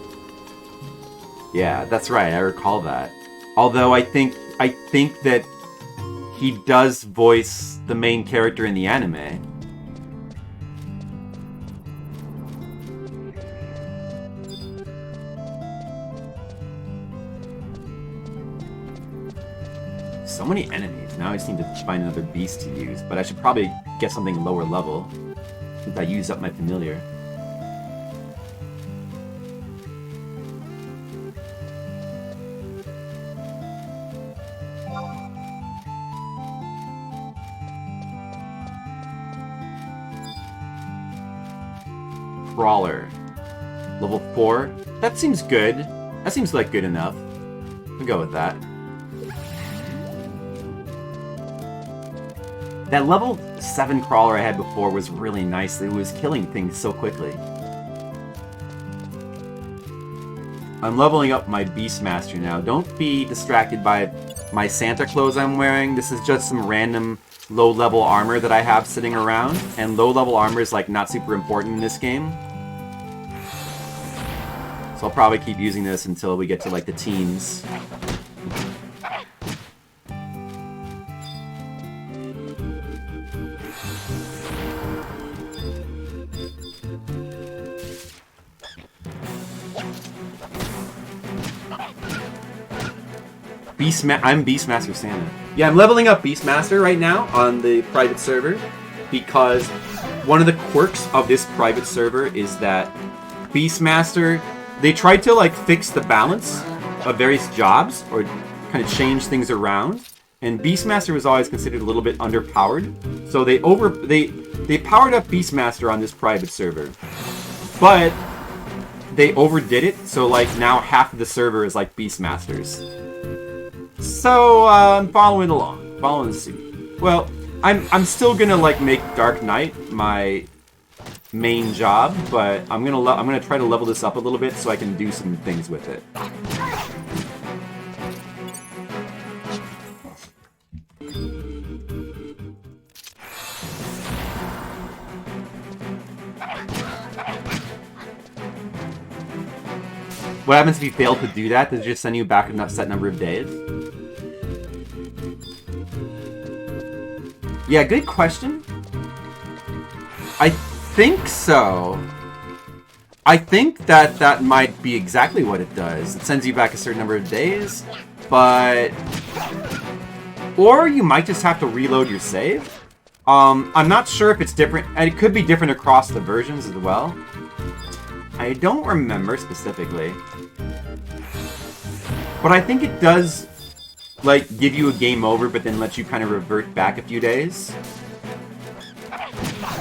Yeah, that's right. I recall that. Although I think that he does voice the main character in the anime. So many enemies. Now I just need to find another beast to use, but I should probably get something lower level since I used up my familiar. Crawler. Level 4. That seems good. That seems like good enough. We'll go with that. That level 7 crawler I had before was really nice. It was killing things so quickly. I'm leveling up my Beastmaster now. Don't be distracted by my Santa clothes I'm wearing. This is just some random low-level armor that I have sitting around. And low-level armor is like not super important in this game. So I'll probably keep using this until we get to like the teens. I'm Beastmaster Santa. Yeah, I'm leveling up Beastmaster right now on the private server because one of the quirks of this private server is that Beastmaster, they tried to like fix the balance of various jobs or kind of change things around, and Beastmaster was always considered a little bit underpowered. So they powered up Beastmaster on this private server, but they overdid it. So like now half of the server is like Beastmasters. So, I'm following along. Following the suit. Well, I'm still gonna, like, make Dark Knight my main job, but I'm gonna try to level this up a little bit so I can do some things with it. What happens if you fail to do that? Does it just send you back a set number of days? Yeah, good question. I think so. I think that might be exactly what it does. It sends you back a certain number of days, but... Or you might just have to reload your save. I'm not sure if it's different, and it could be different across the versions as well. I don't remember specifically. But I think it does, like, give you a game over, but then let you kind of revert back a few days.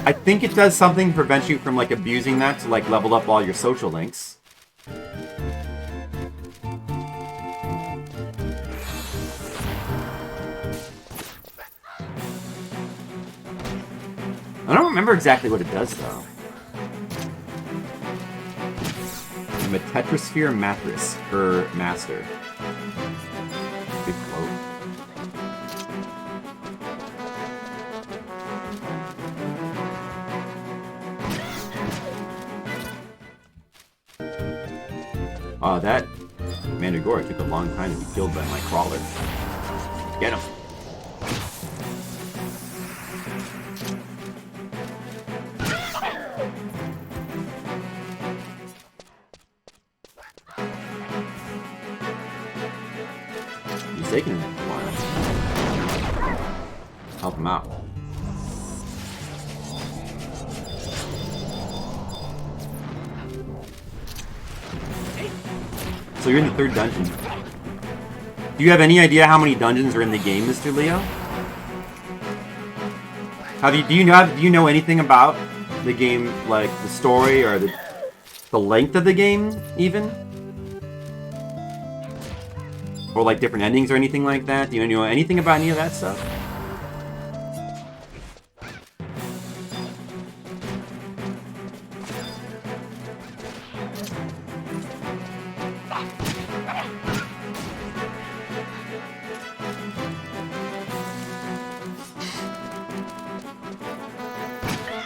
I think it does something to prevent you from, like, abusing that to, like, level up all your social links. I don't remember exactly what it does, though. I'm a Tetrasphere Mattress per Master. Big quote. That Mandragora took a long time to be killed by my crawler. Get him! He's taking him a while. Help him out. So you're in the 3rd dungeon. Do you have any idea how many dungeons are in the game, Mr. Leo? Do you know anything about the game, like the story or the length of the game, even? Or like different endings or anything like that? Do you know anything about any of that stuff?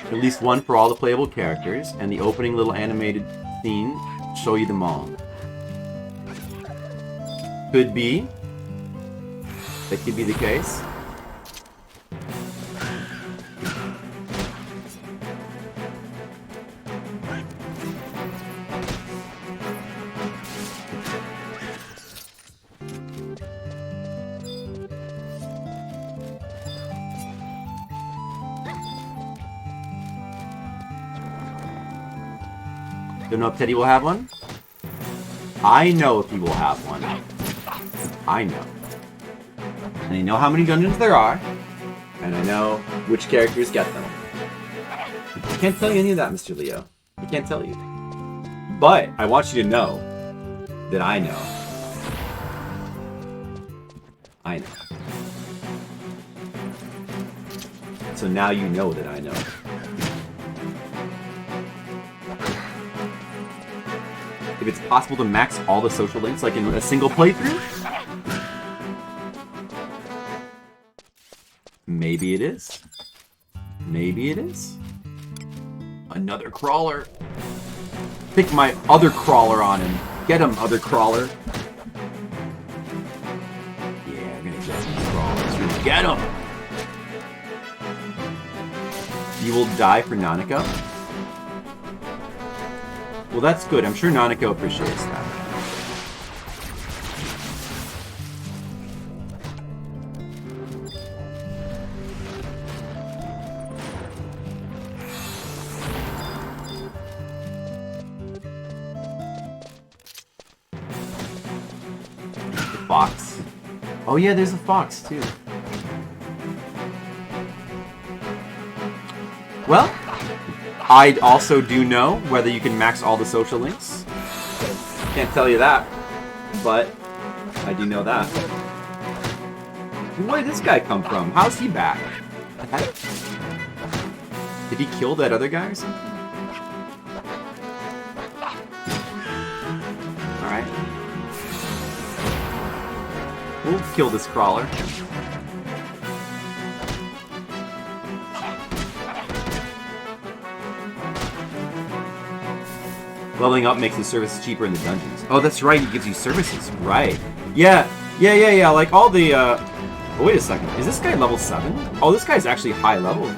At least one for all the playable characters, and the opening little animated scene show you them all. Could be. That could be the case. Don't know if Teddy will have one. I know if he will have one. I know. And I know how many dungeons there are. And I know which characters get them. I can't tell you any of that, Mr. Leo. I can't tell you. But I want you to know that I know. I know. So now you know that I know. If it's possible to max all the social links like in a single playthrough? Maybe it is. Maybe it is. Another crawler. Pick my other crawler on him. Get him, other crawler. Yeah, I'm gonna get these crawlers. We're gonna get him! You will die for Nanako? Well, that's good. I'm sure Nanako appreciates that. The fox. Oh yeah, there's a fox too. Well, I also do know whether you can max all the social links. Can't tell you that, but I do know that. Where did this guy come from? How's he back? Did he kill that other guy or something? Alright. We'll kill this crawler. Leveling up makes his services cheaper in the dungeons. Oh, that's right, he gives you services. Right. Yeah. Like all the, Oh, wait a second. Is this guy level 7? Oh, this guy's actually high level.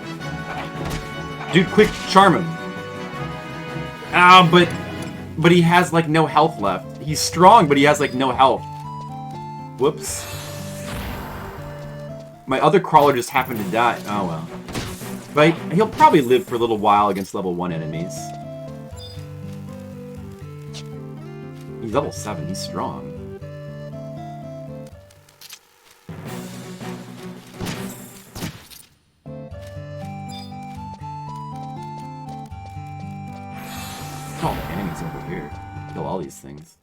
Dude, quick, charm him. But he has, like, no health left. He's strong, but he has, like, no health. Whoops. My other crawler just happened to die. Oh, well. But he'll probably live for a little while against level 1 enemies. He's level 7, he's strong. Oh, the enemies over here. Kill all these things.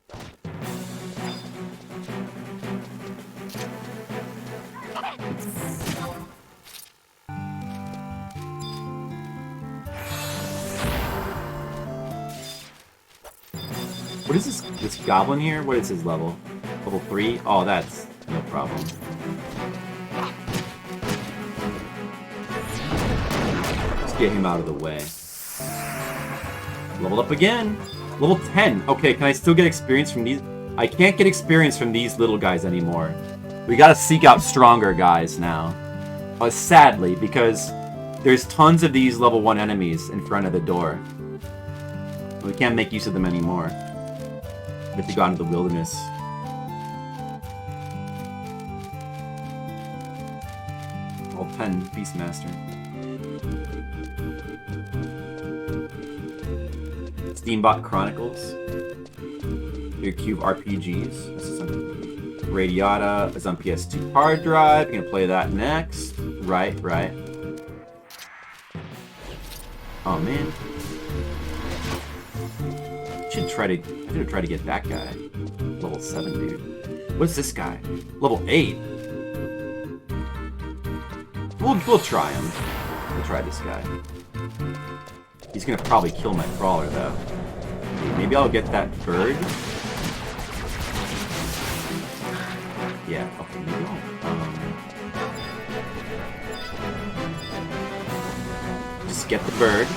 What is this goblin here? What is his level? Level 3? Oh, that's no problem. Let's get him out of the way. Leveled up again! Level 10! Okay, can I still get experience from these? I can't get experience from these little guys anymore. We gotta seek out stronger guys now. Sadly, because there's tons of these level 1 enemies in front of the door. We can't make use of them anymore. We have to go out into the wilderness. Level 10, Beastmaster. Steambot Chronicles. Your Cube RPGs. This is on Radiata is on PS2 hard drive. You're gonna play that next. Right. Oh man. I should try to get that guy. Level 7, dude. What's this guy? Level 8. We'll try him. We'll try this guy. He's gonna probably kill my crawler though. Maybe I'll get that bird. Yeah, okay, maybe I'll just get the bird.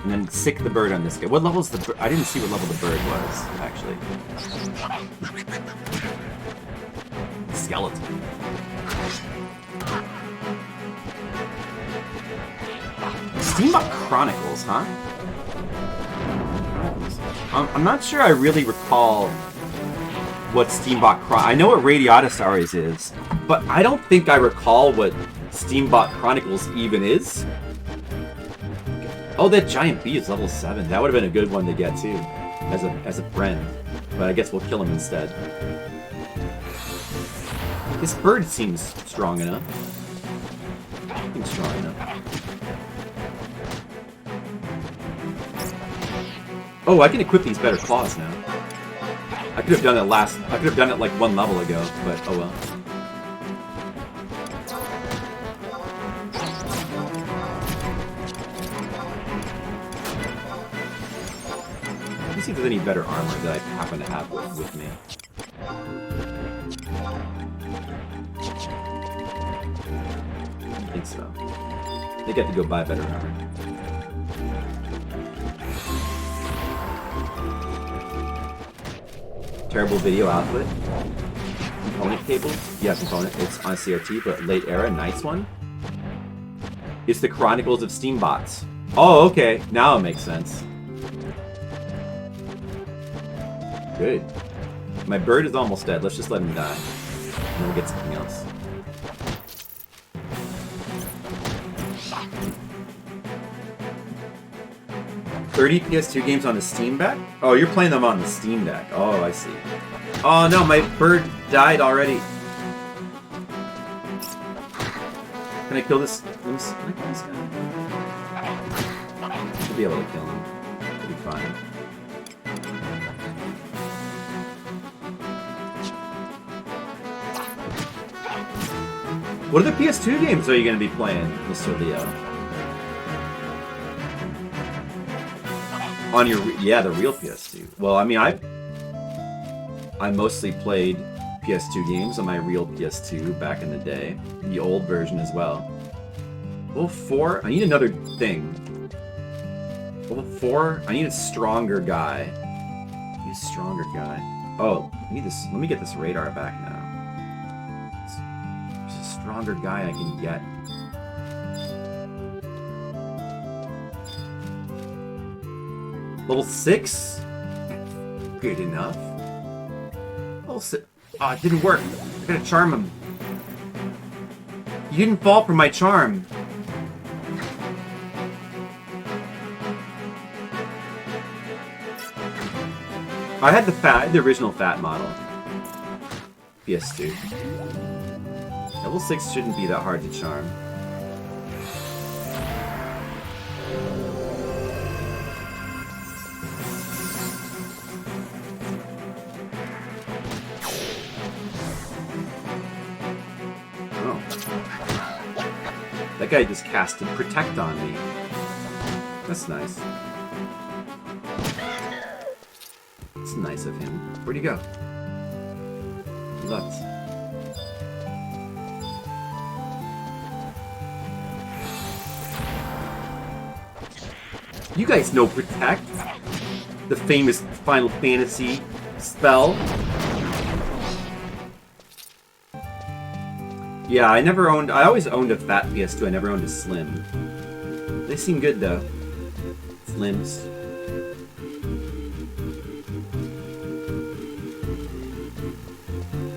And then sick the bird on this guy. What level is the bird? I didn't see what level the bird was, actually. Skeleton. Steambot Chronicles, huh? I'm not sure I really recall what Steambot Chronicles... I know what Radiata Stars is, but I don't think I recall what Steambot Chronicles even is. Oh, that giant bee is level 7. That would have been a good one to get, too, as a friend. But I guess we'll kill him instead. This bird seems strong enough. Seems strong enough. Oh, I can equip these better claws now. I could have done it like 1 level ago, but oh well. Let me see if there's any better armor that I happen to have with me. I think so. I think I have to go buy better armor. Terrible video output. Component cable? Yeah, component. It's on CRT, but late era, nice one. It's the Chronicles of Steambots. Oh, okay. Now it makes sense. Good. My bird is almost dead. Let's just let him die. And then we'll get something else. $30 PS2 games on the Steam Deck? Oh, you're playing them on the Steam Deck. Oh, I see. Oh no, my bird died already. Can I kill this? Can I kill this guy? Should be able to kill him. It'll be fine. What other PS2 games are you going to be playing, Mr. Leo? On your, yeah, the real PS2. Well, I mean, I mostly played PS2 games on my real PS2 back in the day. The old version as well. Level 4? I need another thing. Level 4? I need a stronger guy. I need a stronger guy. Oh, I need this. Let me get this radar back now. There's a stronger guy I can get. Level 6? Good enough. Level 6. Oh, it didn't work. I gotta charm him. You didn't fall for my charm. I had the original fat model. PS2. Level 6 shouldn't be that hard to charm. That guy just casted Protect on me. That's nice. It's nice of him. Where'd he go? He left. You guys know Protect? The famous Final Fantasy spell. Yeah, I always owned a fat PS2, I never owned a slim. They seem good though. Slims.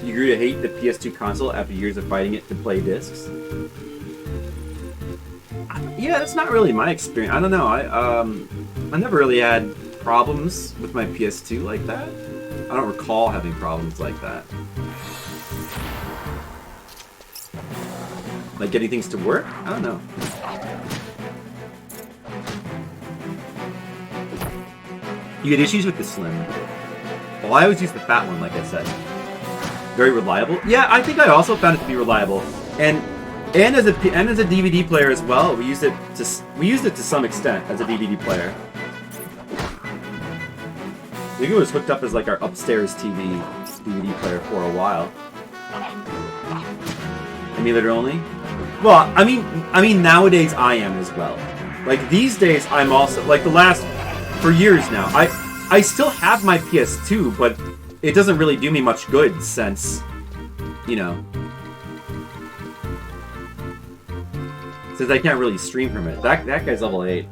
You grew to hate the PS2 console after years of fighting it to play discs? Yeah, that's not really my experience. I don't know. I never really had problems with my PS2 like that. I don't recall having problems like that. Like getting things to work? I don't know. You get issues with the Slim. Well, I always use the fat one, like I said. Very reliable. Yeah, I think I also found it to be reliable. And as a DVD player as well, we used it to some extent as a DVD player. I think it was hooked up as like our upstairs DVD player for a while. Emulator only? Well, I mean nowadays I am as well. Like these days I'm also like for years now. I still have my PS2, but it doesn't really do me much good since, you know, since I can't really stream from it. That guy's level 8.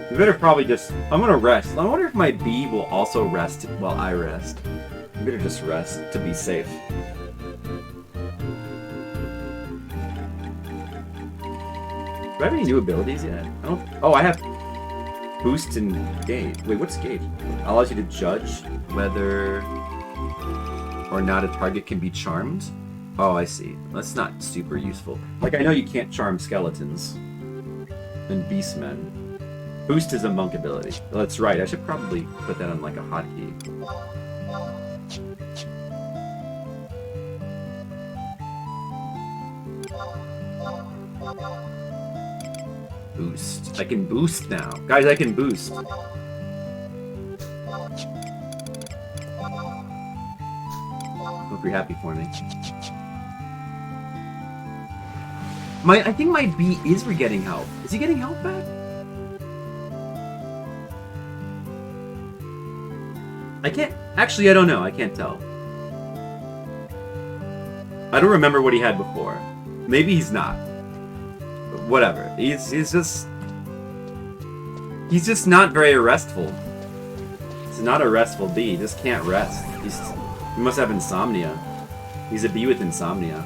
We better probably just... I'm gonna rest. I wonder if my B will also rest while I rest. We better just rest to be safe. Do I have any new abilities yet? I don't... Oh, I have Boost and Gauge. Wait, what's Gauge? It allows you to judge whether or not a target can be charmed. Oh, I see. That's not super useful. Like, I know you can't charm skeletons and beastmen. Boost is a monk ability. Well, that's right. I should probably put that on like a hotkey. Boost. I can boost now. Guys, I can boost. Hope you're happy for me. I think my B is getting health. Is he getting health back? I can't... Actually, I don't know. I can't tell. I don't remember what he had before. Maybe he's not. But whatever. He's just... He's just not very restful. It's not a restful B. He just can't rest. He must have insomnia. He's a B with insomnia.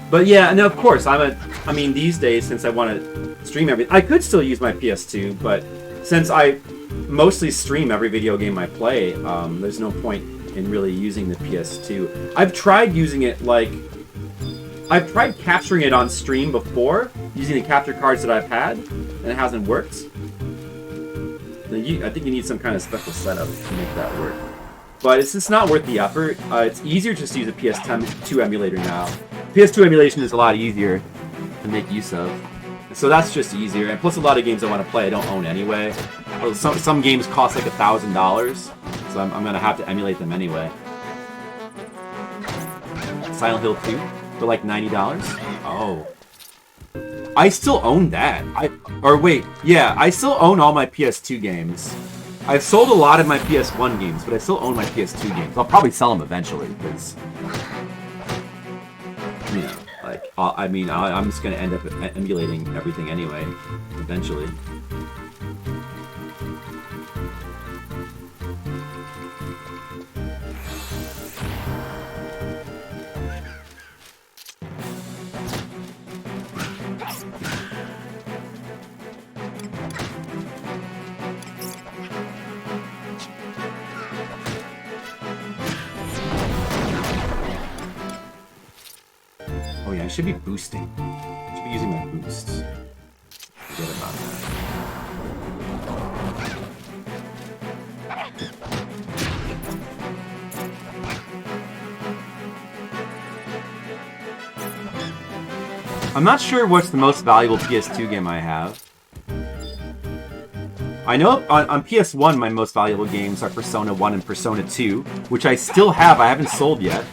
But yeah, and of course, I mean, these days, since I want to stream everything, I could still use my PS2, but since I mostly stream every video game I play, there's no point in really using the PS2. I've tried using it, like... I've tried capturing it on stream before, using the capture cards that I've had, and it hasn't worked. I think you need some kind of special setup to make that work. But it's just not worth the effort. It's easier just to use a PS2 emulator now. PS2 emulation is a lot easier to make use of. So that's just easier. And plus a lot of games I want to play I don't own anyway. Some games cost like $1,000, so I'm going to have to emulate them anyway. Silent Hill 2 for like $90? Oh. I still own that. I still own all my PS2 games. I've sold a lot of my PS1 games, but I still own my PS2 games. I'll probably sell them eventually, because... You know, like, I'm just going to end up emulating everything anyway, eventually. Oh yeah, I should be boosting. I should be using my boosts. Forget about that. I'm not sure what's the most valuable PS2 game I have. I know on PS1 my most valuable games are Persona 1 and Persona 2, which I still have. I haven't sold yet.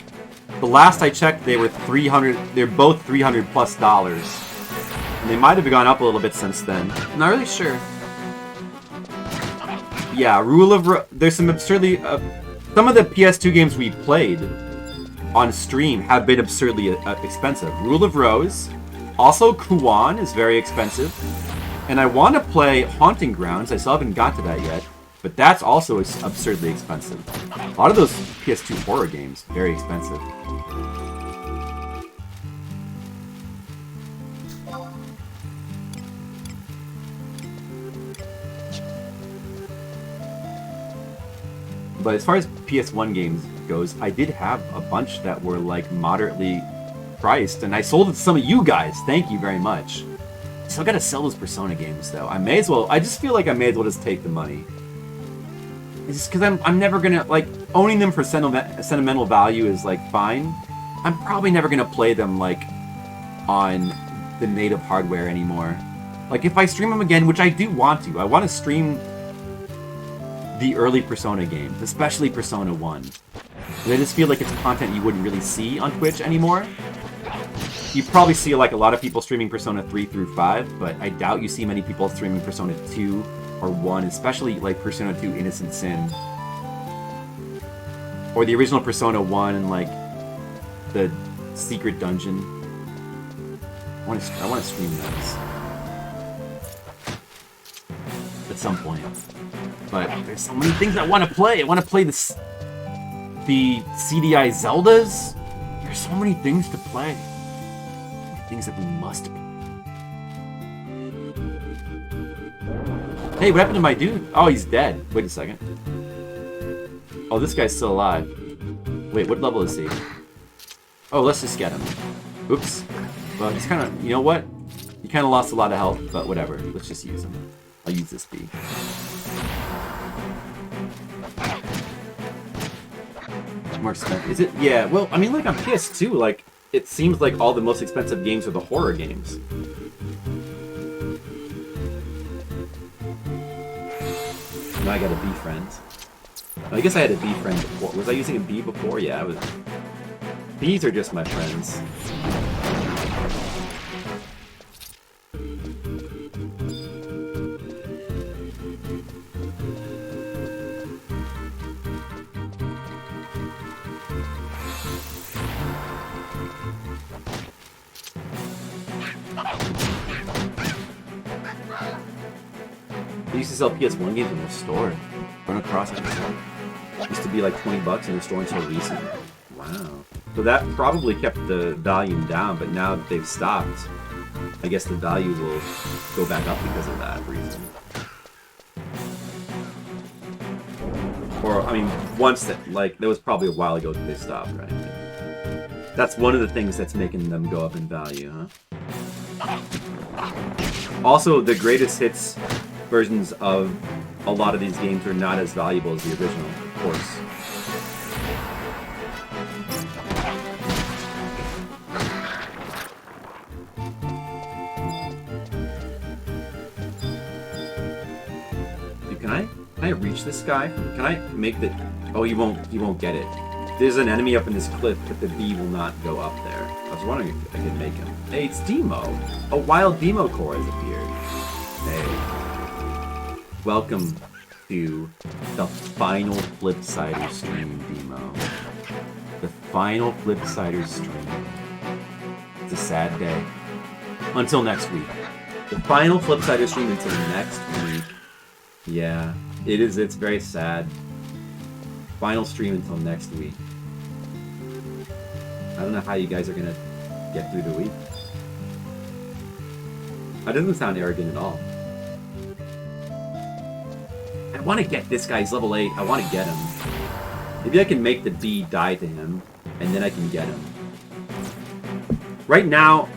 The last I checked, they were they're both $300 plus. And they might have gone up a little bit since then. I'm not really sure. Yeah, there's some absurdly... some of the PS2 games we played on stream have been absurdly expensive. Rule of Rose. Also, Kuan is very expensive. And I want to play Haunting Grounds. I still haven't got to that yet. But that's also absurdly expensive. A lot of those PS2 horror games, very expensive. But as far as PS1 games goes, I did have a bunch that were like moderately priced, and I sold it to some of you guys. Thank you very much. Still gotta sell those Persona games though. I just feel like I may as well just take the money. It's just because I'm never gonna, like, owning them for sentimental value is like fine. I'm probably never gonna play them like on the native hardware anymore. Like if I stream them again, which I do want to, I want to stream the early Persona games, especially Persona 1. And I just feel like it's content you wouldn't really see on Twitch anymore. You probably see like a lot of people streaming Persona 3 through 5, but I doubt you see many people streaming Persona 2 or 1, especially like Persona 2 Innocent Sin. Or the original Persona 1 and like the secret dungeon. I want to stream those at some point. But there's so many things I want to play. I want to play the CDI Zeldas. There's so many things to play. Things that we must play. Hey, what happened to my dude? Oh, he's dead. Wait a second. Oh, this guy's still alive. Wait, what level is he? Oh, let's just get him. Oops. Well, he's kind of... You know what? He kind of lost a lot of health, but whatever. Let's just use him. I'll use this bee. More expensive. Is it? Yeah, well, I mean, like on PS2, like, it seems like all the most expensive games are the horror games. Now I got a bee friend. I guess I had a bee friend before. Was I using a bee before? Yeah, I was. Bees are just my friends. They used to sell PS1 games in the store. Run across it. Used to be like $20 in the store until recent. Wow. So that probably kept the volume down, but now that they've stopped, I guess the value will go back up because of that reason. Or, I mean, once that, like, that was probably a while ago that they stopped, right? That's one of the things that's making them go up in value, huh? Also, the greatest hits versions of a lot of these games are not as valuable as the original, of course. Dude, can I reach this guy? Can I make the... Oh, you won't get it. There's an enemy up in this cliff, but the bee will not go up there. I was wondering if I could make him. Hey, it's Demo. A wild Demo core has appeared. Hey. Welcome to the final Flipsider stream, Demo. The final Flipsider stream. It's a sad day. Until next week. The final Flipsider stream until next week. Yeah, it is. It's very sad. Final stream until next week. I don't know how you guys are gonna get through the week. That doesn't sound arrogant at all. I want to get this guy. He's level 8. I want to get him. Maybe I can make the bee die to him, and then I can get him. Right now,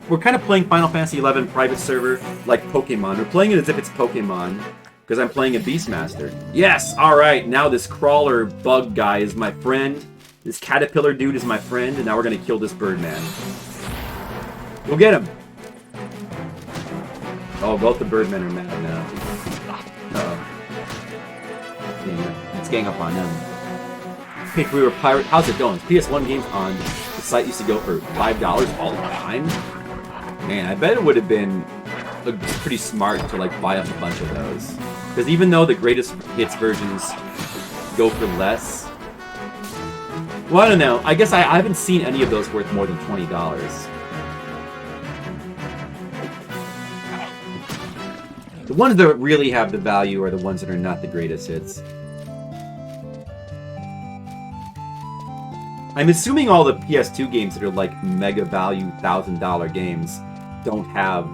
we're kind of playing Final Fantasy XI private server like Pokemon. We're playing it as if it's Pokemon, because I'm playing a Beastmaster. Yes! Alright, now this crawler bug guy is my friend. This caterpillar dude is my friend, and now we're going to kill this Birdman. Go get him! Oh, both the Birdmen are mad now. Uh-oh. Yeah, let's gang up on them. Hey, we were pirate. How's it going? PS1 games on the site used to go for $5 all the time. Man, I bet it would have been pretty smart to like buy up a bunch of those. Because even though the greatest hits versions go for less, well, I don't know. I guess I haven't seen any of those worth more than $20. The ones that really have the value are the ones that are not the greatest hits. I'm assuming all the PS2 games that are like mega value $1,000 games don't have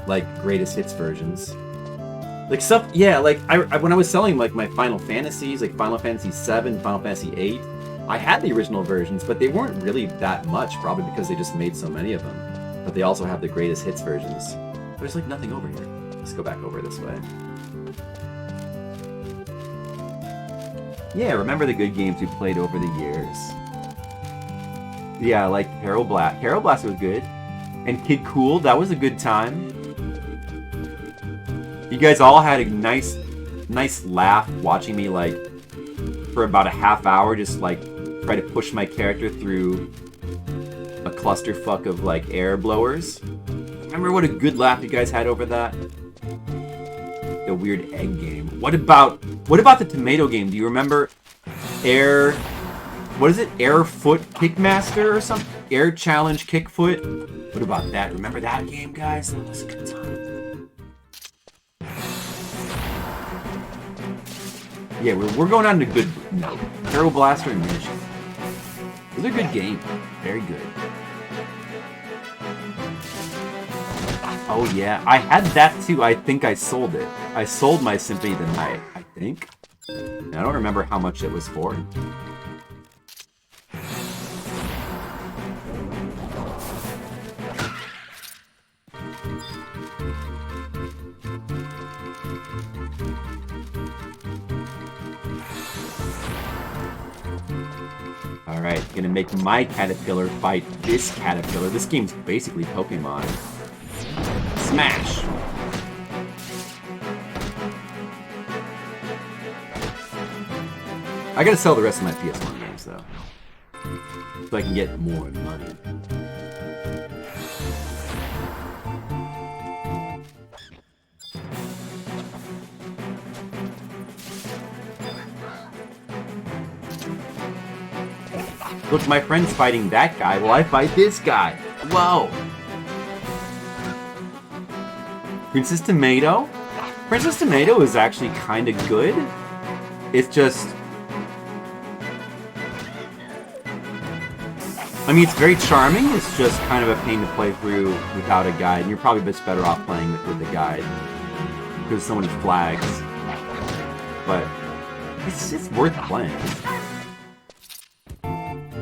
like greatest hits versions. Like stuff, yeah. Like I when I was selling like my Final Fantasies, like Final Fantasy VII, Final Fantasy VIII, I had the original versions, but they weren't really that much, probably because they just made so many of them. But they also have the greatest hits versions. There's like nothing over here. Let's go back over this way. Yeah, remember the good games we played over the years. Yeah, like Harold Blast. Harold Blast was good. And Kid Cool, that was a good time. You guys all had a nice laugh watching me, like, for about a half hour, just, like, try to push my character through a clusterfuck of, like, air blowers. Remember what a good laugh you guys had over that? The weird egg game. What about the tomato game? Do you remember Air... What is it? Air Foot Kickmaster or something? Air Challenge Kickfoot? What about that? Remember that game, guys? That was a good time. Yeah, we're going on to good note. Turbo Blaster and Munitions. It was a good game. Very good. Oh yeah, I had that too. I think I sold it. I sold my Symphony of the Night, I think. And I don't remember how much it was for. Alright, gonna make my caterpillar fight this caterpillar. This game's basically Pokemon. Smash! I gotta sell the rest of my PS1 games, though. So I can get more money. Look, my friend's fighting that guy. Well, I fight this guy. Whoa! Princess Tomato? Princess Tomato is actually kind of good. It's just... I mean, it's very charming. It's just kind of a pain to play through without a guide. And you're probably a bit better off playing with the guide. Because so many flags. But it's worth playing.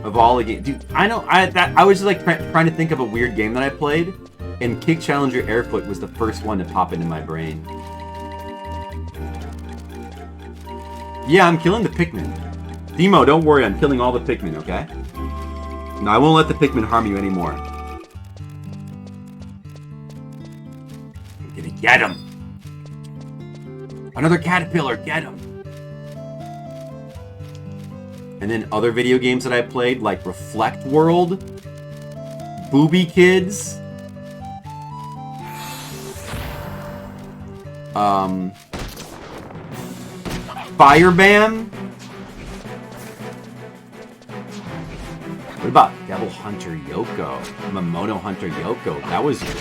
Of all the games, dude, I know. I was just like trying to think of a weird game that I played, and Kick Challenger Airfoot was the first one to pop into my brain. Yeah, I'm killing the Pikmin. Demo, don't worry, I'm killing all the Pikmin, okay? No, I won't let the Pikmin harm you anymore. I'm gonna get him. Another caterpillar, get him. And then other video games that I played, like Reflect World, Booby Kids, Firebam. What about Devil Hunter Yoko? Momono Hunter Yoko. That was good.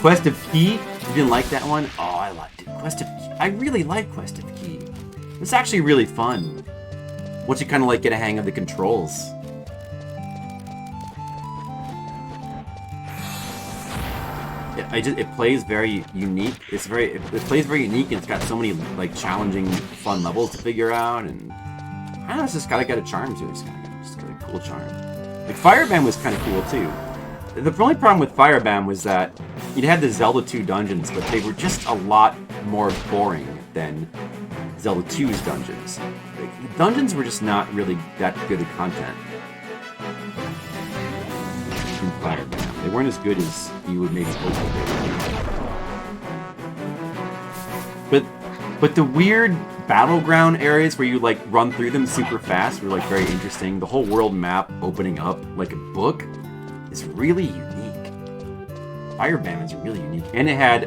Quest of Key. You didn't like that one? Oh, I liked it. Quest of Key. I really like Quest of Key. It's actually really fun. Once you kind of like get a hang of the controls. It plays very unique. It plays very unique, and it's got so many like challenging, fun levels to figure out, and I don't know, it's just got a charm to it. It's got a cool charm. Like Firebam was kind of cool too. The only problem with Firebam was that you had the Zelda 2 dungeons, but they were just a lot more boring than Zelda 2's dungeons. Like, the dungeons were just not really that good of content. Firebam. They weren't as good as you would maybe hope they would be. But the weird battleground areas where you like run through them super fast were like very interesting. The whole world map opening up like a book is really unique. Fireband is really unique, and it had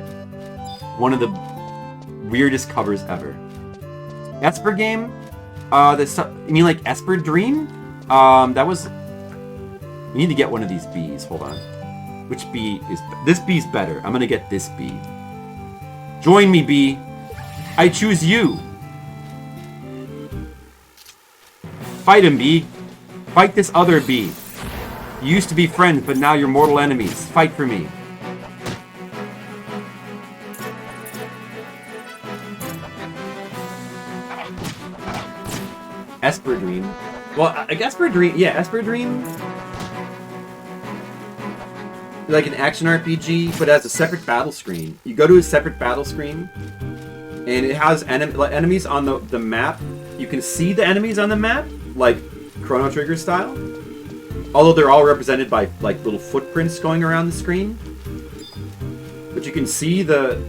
one of the weirdest covers ever. Esper game, you mean like Esper Dream? That was. We need to get one of these bees. Hold on. Which bee is this bee's better? I'm gonna get this bee. Join me, bee. I choose you. Fight him, bee. Fight this other bee. You used to be friends, but now you're mortal enemies. Fight for me. Esper Dream. Well, Esper Dream. Yeah, Esper Dream. Like an action RPG, but it has a separate battle screen. You go to a separate battle screen, and it has enemies on the map. You can see the enemies on the map, like Chrono Trigger style. Although they're all represented by like little footprints going around the screen. But you can see the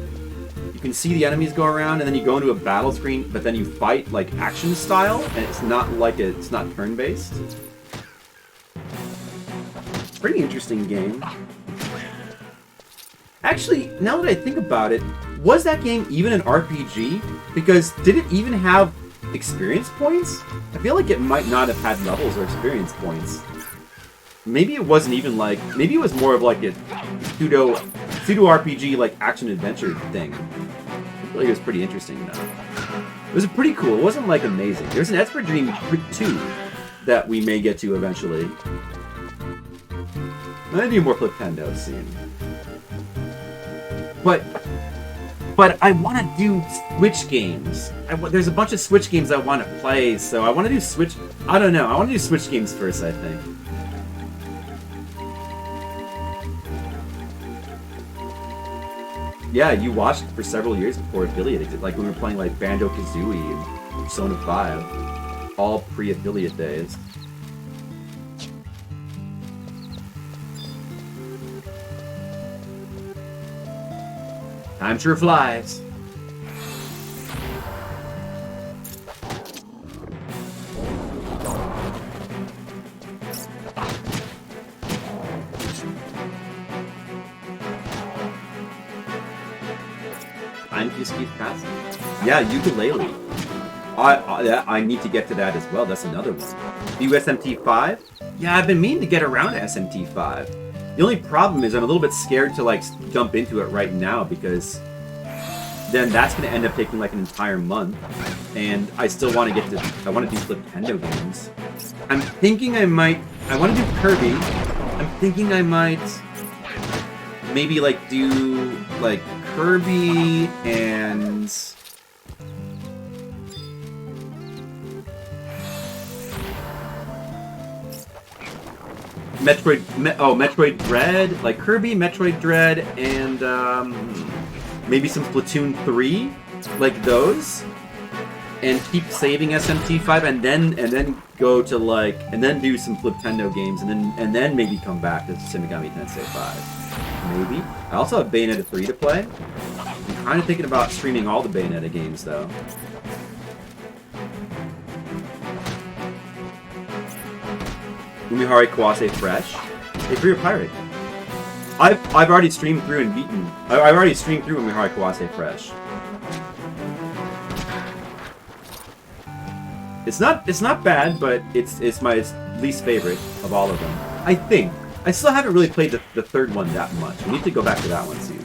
enemies go around, and then you go into a battle screen, but then you fight like action style, and it's not turn-based. Pretty interesting game. Actually, now that I think about it, was that game even an RPG? Because did it even have experience points? I feel like it might not have had levels or experience points. Maybe it wasn't even like... Maybe it was more of like a pseudo RPG like action adventure thing. I feel like it was pretty interesting though. It was pretty cool. It wasn't like amazing. There's an Esper Dream 2 that we may get to eventually. I'm gonna do more Flipendo soon. But I want to do Switch games. There's a bunch of Switch games I want to play, so I want to do Switch... I don't know. I want to do Switch games first, I think. Yeah, you watched for several years before Affiliate existed. Like when we were playing like Banjo-Kazooie and Persona 5. All pre-Affiliate days. Time sure flies. Time just keeps passing. Yeah, ukulele. I need to get to that as well. That's another one. Do SMT5? Yeah, I've been meaning to get around to SMT5. The only problem is I'm a little bit scared to like jump into it right now because then that's going to end up taking like an entire month, and I still want to I want to do Flipendo games. I'm thinking I want to do Kirby. I'm thinking I might maybe like do like Kirby and Metroid Dread, like Kirby, Metroid Dread, and maybe some Splatoon 3, like those, and keep saving SMT5, and then go to like, and then do some Flipendo games, and then maybe come back to Shin Megami Tensei 5. Maybe. I also have Bayonetta 3 to play. I'm kind of thinking about streaming all the Bayonetta games though. Umihari Kawase Fresh. Hey, Free Pirate. I've already streamed through and beaten. I've already streamed through Umihari Kawase Fresh. It's not bad, but it's my least favorite of all of them. I think. I still haven't really played the third one that much. We need to go back to that one soon.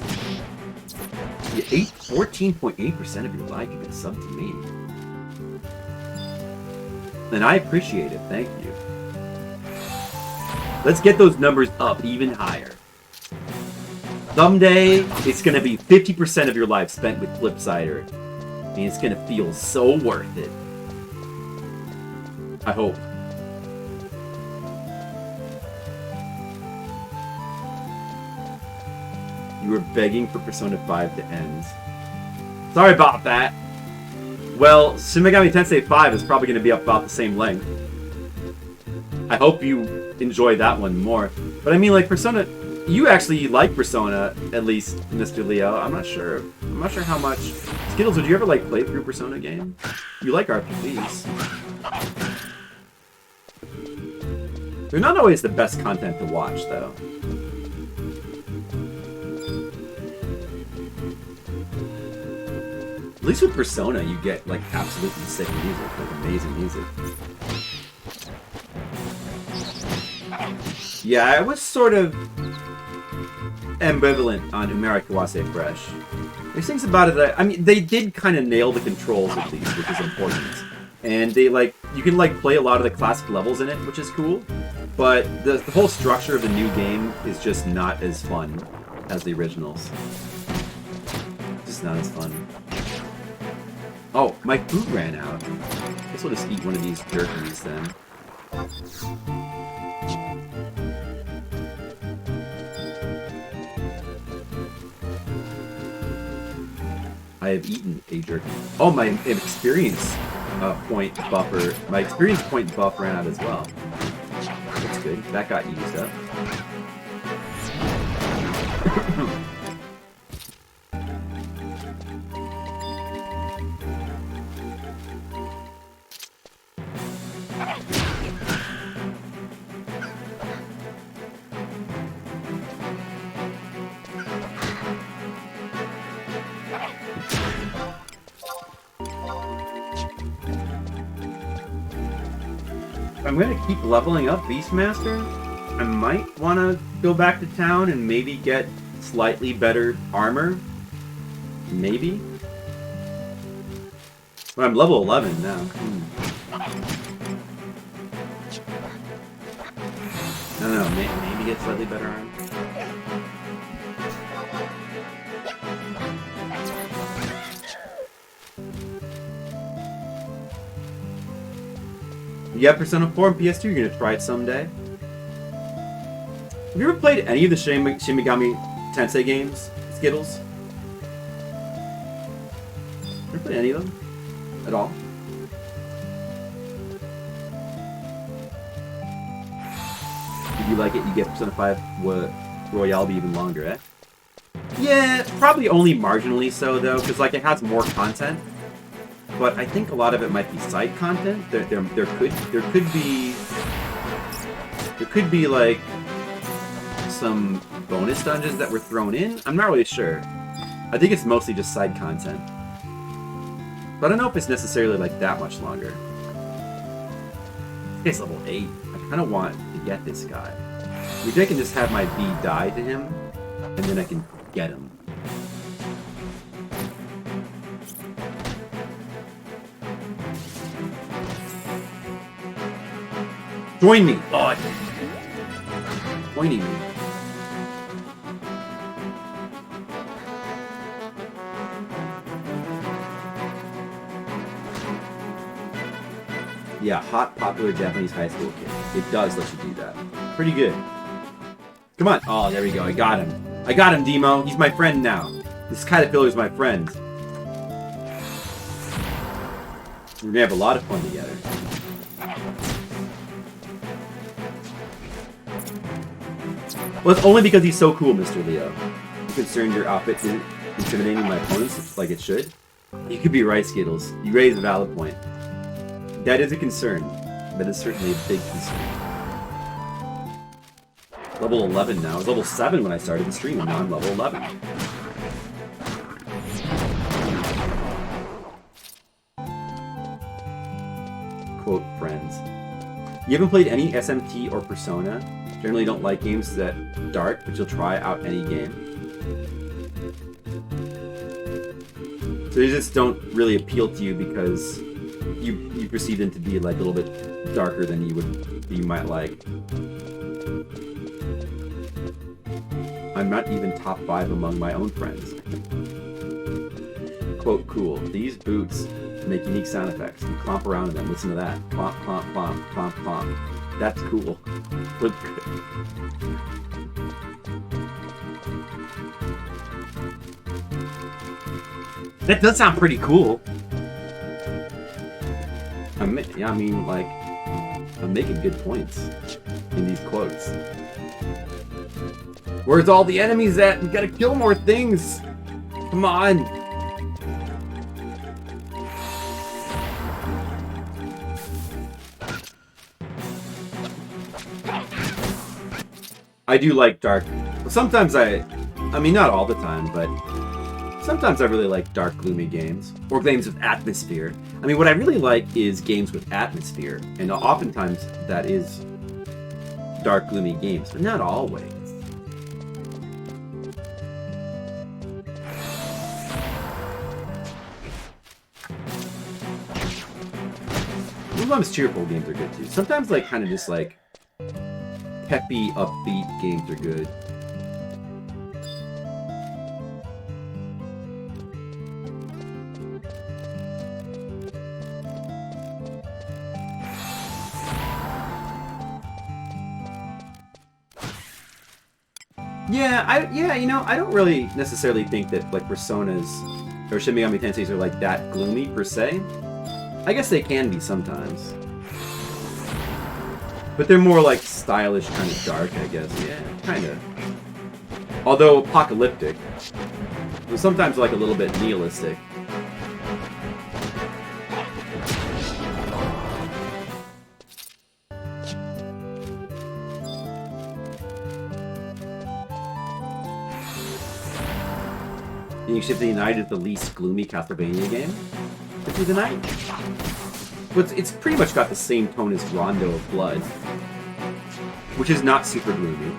14.8% of your life you can sub to me. And I appreciate it, thank you. Let's get those numbers up even higher. Someday, it's going to be 50% of your life spent with Flipsider. And it's going to feel so worth it. I hope. You were begging for Persona 5 to end. Sorry about that. Well, Shin Megami Tensei 5 is probably going to be about the same length. I hope you enjoy that one more. But I mean, like, Persona... you actually like Persona, at least, Mr. Leo. I'm not sure. I'm not sure how much. Skittles, would you ever like play through Persona game? You like RPGs. They're not always the best content to watch, though. At least with Persona, you get like absolutely sick music, like amazing music. Yeah, I was sort of ambivalent on Umera Kawase Fresh. There's things about it that I mean, they did kind of nail the controls at least, which is important. And they like you can like play a lot of the classic levels in it, which is cool. But the whole structure of the new game is just not as fun as the originals. Just not as fun. Oh, my food ran out. I guess we'll just eat one of these jerkies then. I have eaten a jerky. Oh, my experience point buffer. My experience point buff ran out as well. That's good. That got used up. I'm gonna keep leveling up Beastmaster. I might want to go back to town and maybe get slightly better armor. Maybe. But I'm level 11 now. I don't know, maybe get slightly better armor. You have Persona 4 and PS2, you're gonna try it someday. Have you ever played any of the Shin Megami Tensei games, Skittles? Ever played any of them? At all? If you like it, you get Persona 5 Royale be even longer, eh? Yeah, probably only marginally so, though, because like it has more content. But I think a lot of it might be side content. There could be like some bonus dungeons that were thrown in. I'm not really sure. I think it's mostly just side content. But I don't know if it's necessarily like that much longer. It's level 8. I kind of want to get this guy. Maybe I can just have my bee die to him, and then I can get him. Join me! Oh, joining me. Yeah, hot, popular Japanese high school kid. It does let you do that. Pretty good. Come on. Oh, there we go. I got him. I got him, Demo. He's my friend now. This caterpillar is my friend. We're gonna have a lot of fun together. Well, it's only because he's so cool, Mr. Leo. I'm concerned your outfit isn't intimidating my opponents like it should. You could be right, Skittles. You raise a valid point. That is a concern. That is certainly a big concern. Level 11 now. I was level 7 when I started the stream, and now I'm level 11. Quote, friends. You haven't played any SMT or Persona? Generally don't like games that dark, but you'll try out any game. So they just don't really appeal to you because you perceive them to be like a little bit darker than you might like. I'm not even top 5 among my own friends. Quote, cool. These boots make unique sound effects. You clomp around in them. Listen to that. Clomp, clomp, clomp, clomp, clomp. That's cool. Look good. That does sound pretty cool. I mean, like, I'm making good points in these quotes. Where's all the enemies at? We gotta kill more things! Come on! I do like dark... Sometimes I mean, not all the time, but... Sometimes I really like dark, gloomy games. Or games with atmosphere. I mean, what I really like is games with atmosphere. And oftentimes, that is dark, gloomy games. But not always. Sometimes cheerful games are good, too. Sometimes, like, kind of just, like... peppy, upbeat games are good. Yeah, you know, I don't really necessarily think that, like, Personas or Shin Megami Tenseis are, like, that gloomy, per se. I guess they can be sometimes. But they're more, like, stylish, kind of dark, I guess. Yeah, kind of. Although apocalyptic. So sometimes, like, a little bit nihilistic. Ship the Night is the least gloomy Castlevania game. Symphony of the Night? But it's pretty much got the same tone as Rondo of Blood, which is not super gloomy.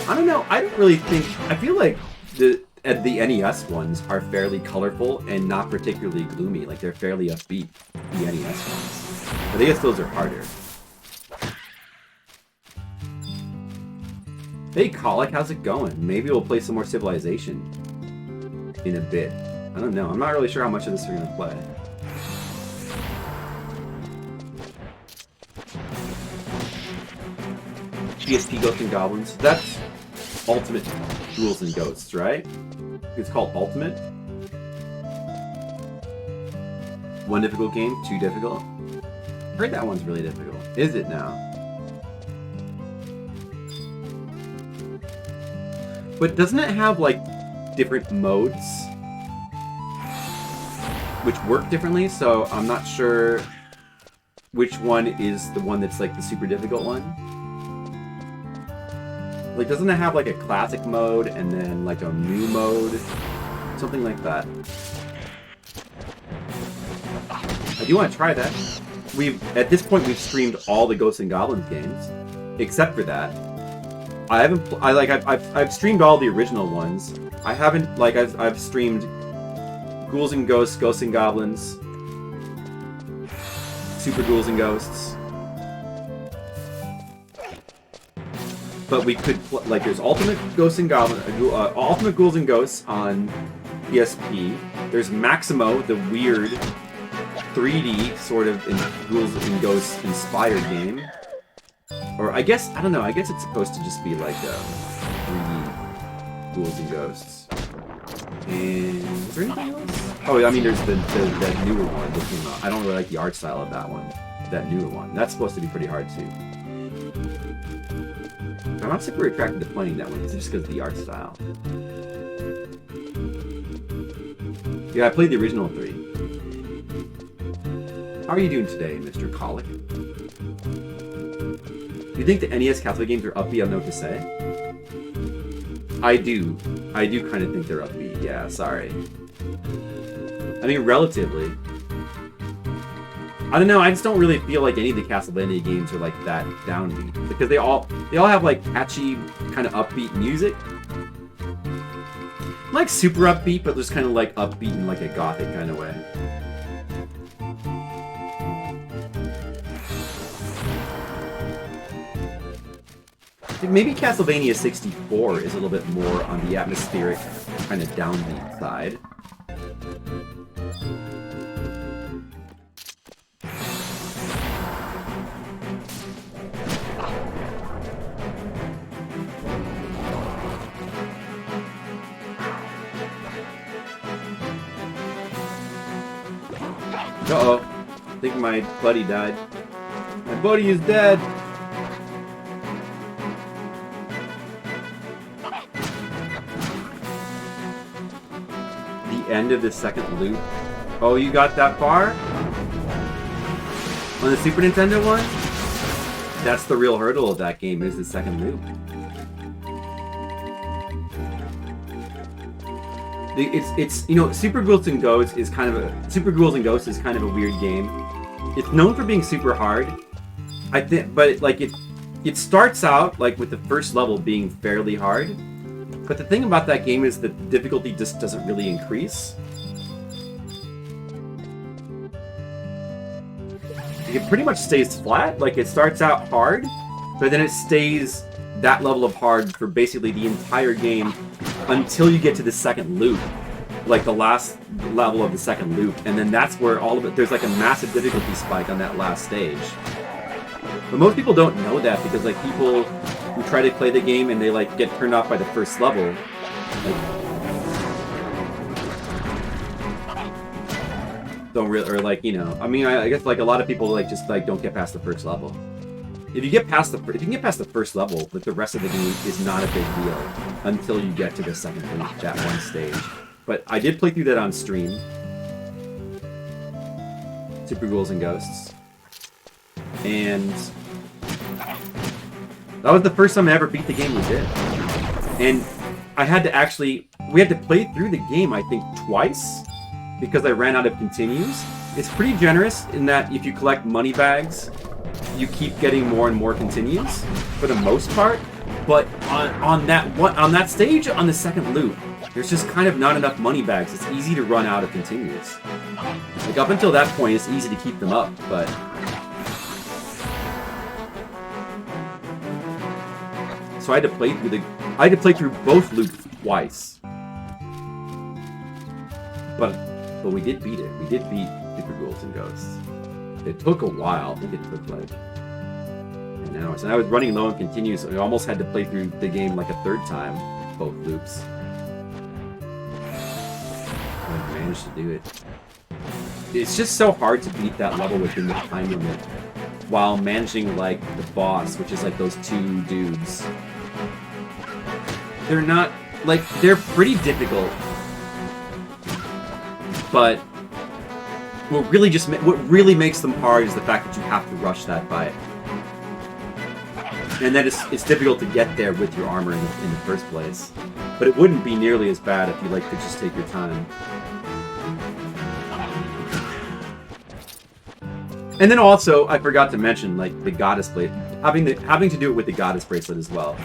I don't know, I don't really think... I feel like the NES ones are fairly colorful and not particularly gloomy. Like, they're fairly upbeat, the NES ones. But I guess those are harder. Hey, Colic, how's it going? Maybe we'll play some more Civilization in a bit. I don't know. I'm not really sure how much of this we're going to play. PSP Ghosts and Goblins. That's Ultimate Ghouls and Ghosts, right? It's called Ultimate. 1 difficult game, 2 difficult. I heard that one's really difficult. Is it now? But doesn't it have, like, different modes which work differently, so I'm not sure which one is the one that's like the super difficult one. Like, doesn't it have like a classic mode and then like a new mode? Something like that. I do want to try that. At this point we've streamed all the Ghosts and Goblins games, except for that. I've streamed all the original ones. I haven't, like, I've streamed Ghouls and Ghosts, Ghosts and Goblins, Super Ghouls and Ghosts. But we could, like, there's Ultimate Ghosts and Goblins, Ultimate Ghouls and Ghosts on PSP. There's Maximo, the weird 3D sort of Ghouls and Ghosts inspired game. Or I guess, I don't know, I guess it's supposed to just be like a 3D Ghouls and Ghosts. And is there anything else? Oh, I mean, there's that newer one that came out. I don't really like the art style of that one. That newer one. That's supposed to be pretty hard too. I'm not super attracted to playing that one. It's just because of the art style. Yeah, I played the original 3. How are you doing today, Mr. Colic? Do you think the NES Castlevania games are upbeat? I don't know what to say. I do kind of think they're upbeat. Yeah, sorry. I mean, relatively. I don't know. I just don't really feel like any of the Castlevania games are like that downbeat because they all have like catchy, kind of upbeat music. Like super upbeat, but just kind of like upbeat in like a gothic kind of way. Maybe Castlevania 64 is a little bit more on the atmospheric, kind of downbeat side. Uh-oh. I think my buddy died. My buddy is dead! the end of the second loop. Oh, you got that far? On the Super Nintendo one? That's the real hurdle of that game, is the second loop. It's you know, Super Ghouls and Ghosts is kind of a weird game. It's known for being super hard. I think, but it starts out like with the first level being fairly hard. But the thing about that game is that the difficulty just doesn't really increase. It pretty much stays flat. Like, it starts out hard, but then it stays that level of hard for basically the entire game until you get to the second loop, like the last level of the second loop, and then that's where all of it, there's like a massive difficulty spike on that last stage. But most people don't know that, because like people who try to play the game and they like get turned off by the first level, like, don't really, or like, you know, I mean, I guess like a lot of people like just like don't get past the first level. If you can get past the first level, like the rest of the game is not a big deal until you get to the second loop, that one stage. But I did play through that on stream. Super Ghouls and Ghosts. And that was the first time I ever beat the game we did. And I had to actually, we had to play through the game, I think, twice, because I ran out of continues. It's pretty generous in that if you collect money bags, you keep getting more and more continues for the most part. But on that stage, on the second loop, there's just kind of not enough money bags. It's easy to run out of continues. Like, up until that point, it's easy to keep them up, but so I had to play through both loops twice. But we did beat it. We did beat Super Ghouls and Ghosts. It took a while. I think it took like an hour. And I was running low on continues, so I almost had to play through the game like a third time, both loops. I managed to do it. It's just so hard to beat that level within the time limit while managing like the boss, which is like those two dudes. They're not, like, they're pretty difficult, but what really makes them hard is the fact that you have to rush that fight. And that it's difficult to get there with your armor in the first place. But it wouldn't be nearly as bad if you like could just take your time. And then also, I forgot to mention, like, the goddess blade. Having to do it with the goddess bracelet as well.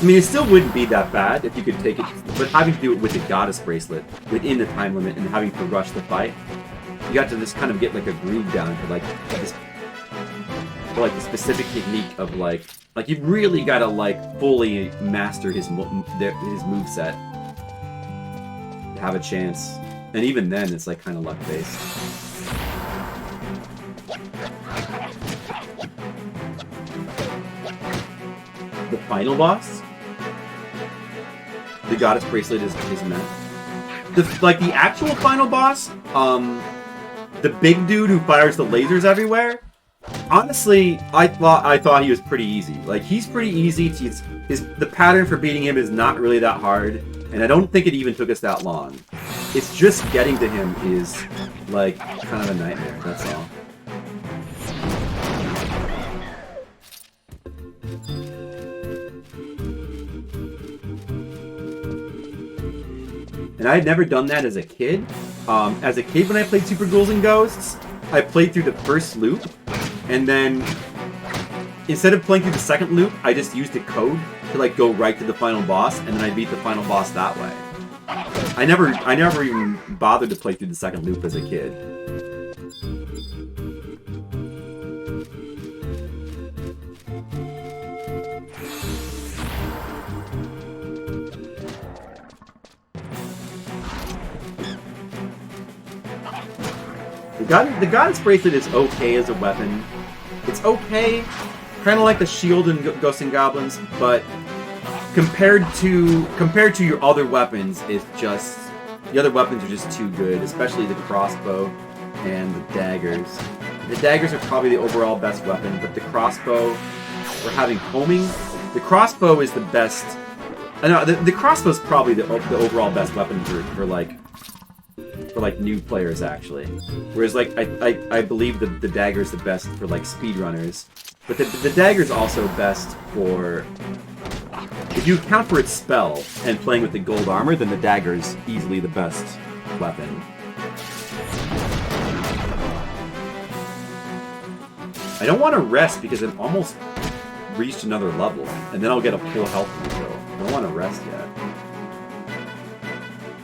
I mean, it still wouldn't be that bad if you could take it, but having to do it with the goddess bracelet within the time limit and having to rush the fight, you got to just kind of get like a groove down for like this, for like the specific technique of like you've really got to like fully master his moveset to have a chance. And even then, it's like kind of luck based. The final boss, the goddess bracelet is meant. The actual final boss, the big dude who fires the lasers everywhere. Honestly, I thought he was pretty easy. Like, he's pretty easy. The pattern for beating him is not really that hard, and I don't think it even took us that long. It's just getting to him is like kind of a nightmare. That's all. And I had never done that as a kid. As a kid, when I played Super Ghouls and Ghosts, I played through the first loop, and then instead of playing through the second loop, I just used a code to like go right to the final boss, and then I beat the final boss that way. I never even bothered to play through the second loop as a kid. The goddess bracelet is okay as a weapon. It's okay, kind of like the shield in Ghosts and Goblins, but compared to your other weapons, it's just the other weapons are just too good, especially the crossbow and the daggers. The daggers are probably the overall best weapon, but the crossbow, for having homing, the crossbow is the best. I know the crossbow is probably the overall best weapon for like for like new players actually. Whereas like I believe the dagger is the best for like speedrunners, but the dagger is also best for if you account for its spell and playing with the gold armor, then the dagger is easily the best weapon. I don't want to rest because I've almost reached another level, and then I'll get a full health refill. I don't want to rest yet.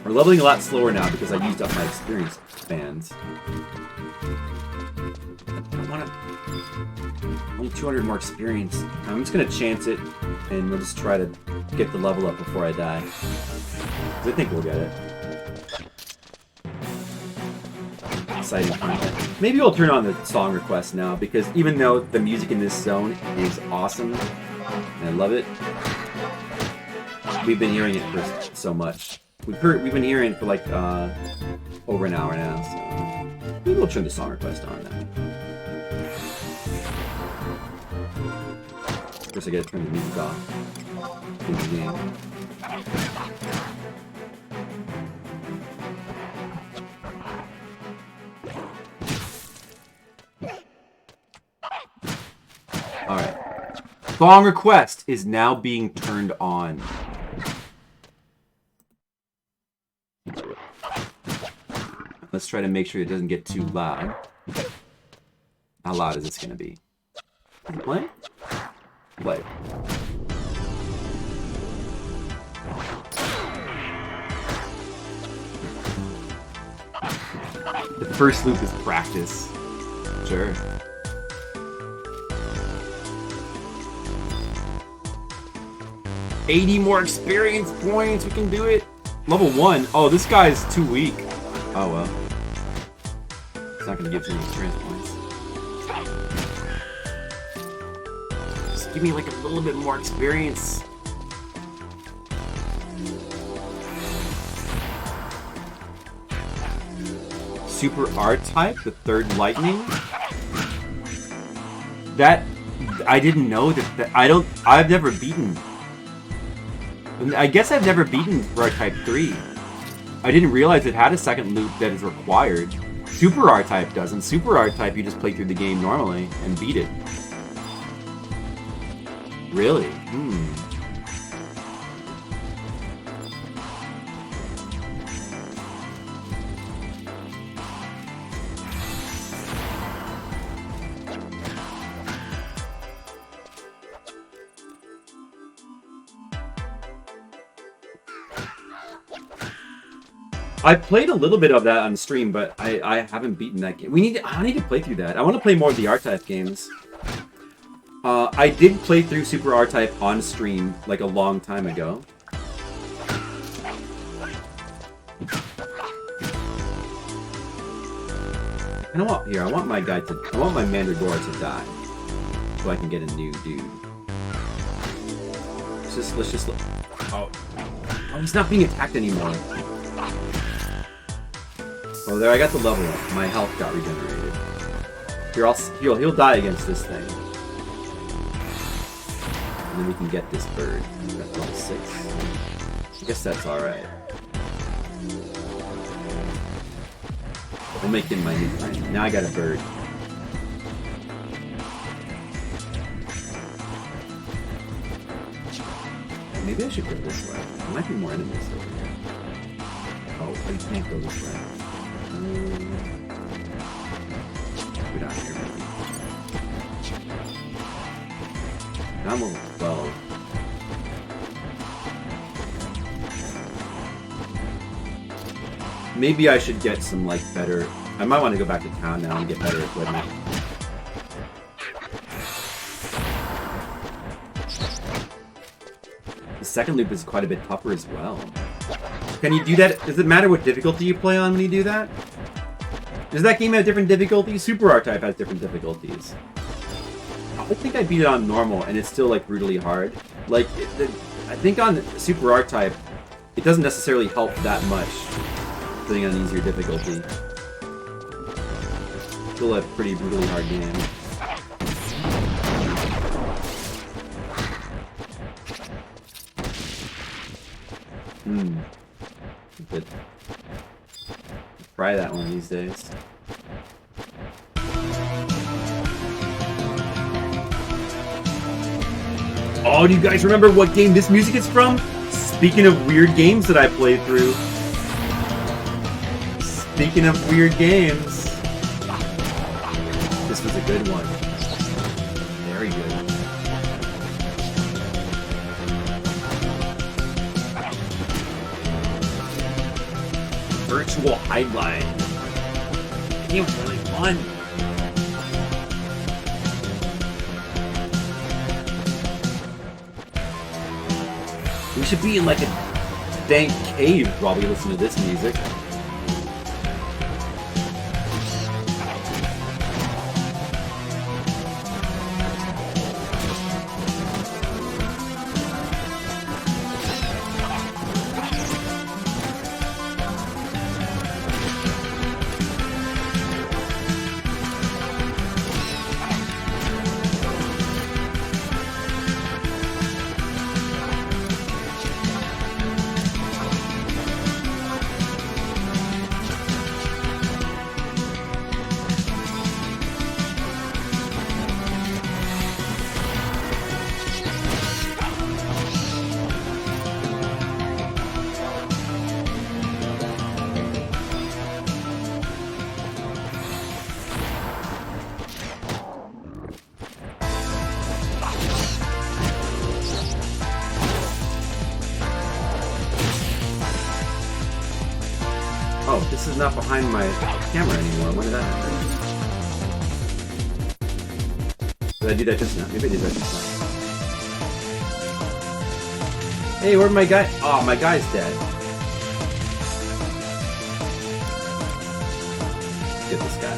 We're leveling a lot slower now because I used up my experience bands. I want to... Only 200 more experience. I'm just going to chance it, and we'll just try to get the level up before I die. 'Cause I think we'll get it. Exciting content. Maybe we'll turn on the song request now, because even though the music in this zone is awesome, and I love it, we've been hearing it for so much. We've been hearing it for like over an hour now, so maybe we'll turn the song request on now. First I gotta turn the music off in the game. Alright. Song request is now being turned on. Let's try to make sure it doesn't get too loud. How loud is this gonna be? Is it playing? Play. The first loop is practice. Sure. $80 more experience points, we can do it. Level 1. Oh, this guy's too weak. Oh well. It's not gonna give us any experience points. Just give me like a little bit more experience. Super R-type, the third lightning. That I didn't know that I've never beaten. I guess I've never beaten R-type 3. I didn't realize it had a second loop that is required. Super R-type doesn't. Super R-type you just play through the game normally and beat it. Really? I played a little bit of that on stream, but I haven't beaten that game. I need to play through that. I want to play more of the R-type games. I did play through Super R-type on stream like a long time ago. And I want my Mandragora to die, so I can get a new dude. Let's just look. Oh, he's not being attacked anymore. Oh, there, I got the level up. My health got regenerated. Here, he'll die against this thing. And then we can get this bird. That's level 6. I guess that's alright. We'll make him my new friend. Now I got a bird. Maybe I should go this way. There might be more enemies over here. Oh, I can't go this way. Go down here, maybe. Now I'm level 12. Maybe I should get some, like, better... I might want to go back to town now and get better equipment. The second loop is quite a bit tougher as well. Can you do that? Does it matter what difficulty you play on when you do that? Does that game have different difficulties? Super R-type has different difficulties. I think I beat it on normal, and it's still, like, brutally hard. Like, I think on Super R-type, it doesn't necessarily help that much putting on an easier difficulty. Still a pretty brutally hard game. Good. try that one these days. Oh, do you guys remember what game this music is from? Speaking of weird games that I played through. Speaking of weird games. This was a good one. Very good. Virtual Highline. The game was really fun. We should be in like a dank cave while we listen to this music. Oh, this is not behind my camera anymore. When did that happen? Did I do that just now? Maybe I did that just now. Hey, where'd my guy? Oh, my guy's dead. Get this guy.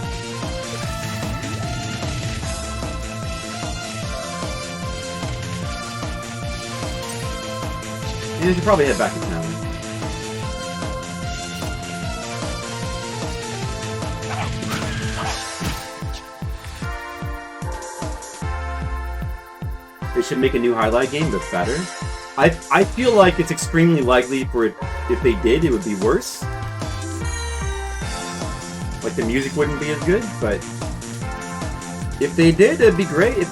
And you should probably head back to town. They should make a new highlight game, but better. I feel like it's extremely likely for it, if they did, it would be worse. Like the music wouldn't be as good, but if they did, it'd be great. If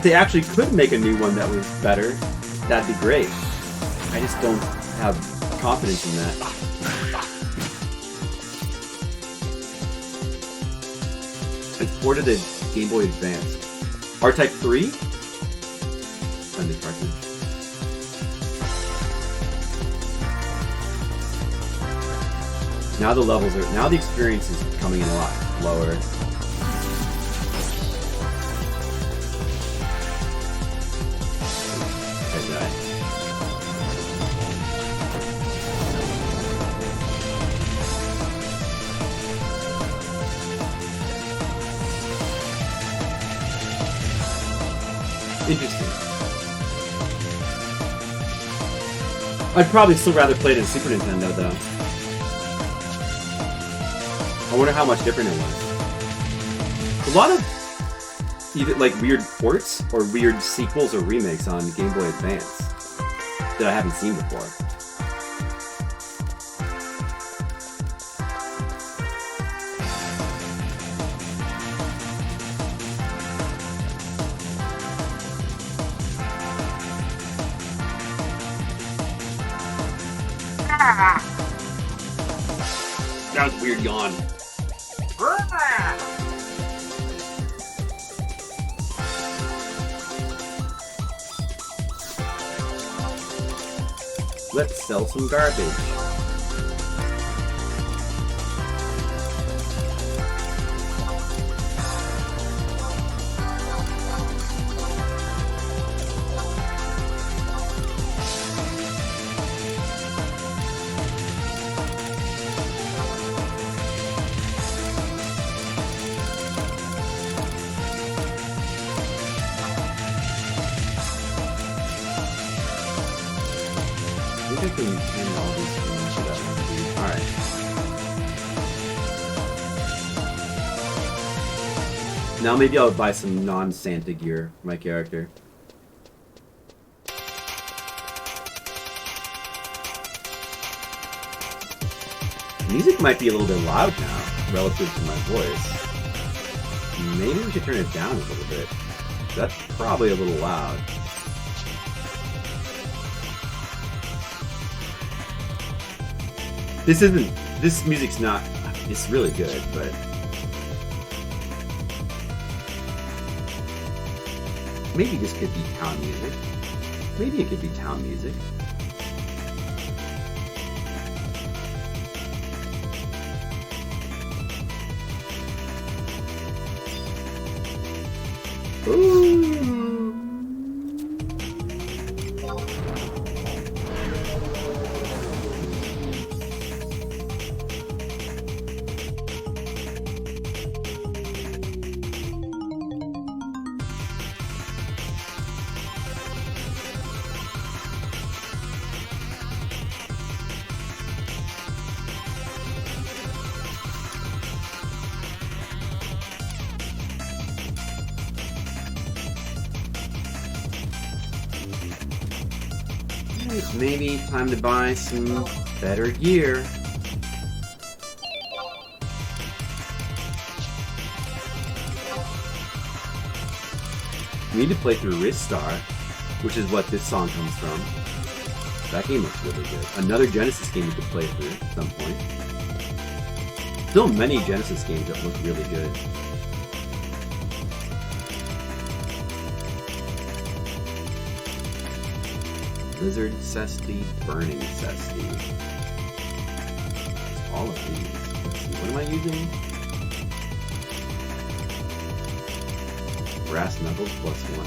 they actually could make a new one that was better, that'd be great. I just don't have confidence in that. It's ported to Game Boy Advance. R-Type 3? Splendid cartridge. Now the experience is coming in a lot lower. Interesting. I'd probably still rather play it in Super Nintendo, though. I wonder how much different it was. A lot of either like weird ports or weird sequels or remakes on Game Boy Advance that I haven't seen before. That was a weird yawn. Let's sell some garbage. Now maybe I'll buy some non-Santa gear for my character. Music might be a little bit loud now, relative to my voice. Maybe we should turn it down a little bit. That's probably a little loud. This music's not, it's really good, but... Maybe this could be town music. Maybe it could be town music. Ooh. Maybe time to buy some better gear. We need to play through Ristar, which is what this song comes from. That game looks really good. Another Genesis game we could play through at some point. Still many Genesis games that look really good. Lizard Cesti, Burning Cesti. All of these. Let's see, what am I using? Brass Knuckles plus 1.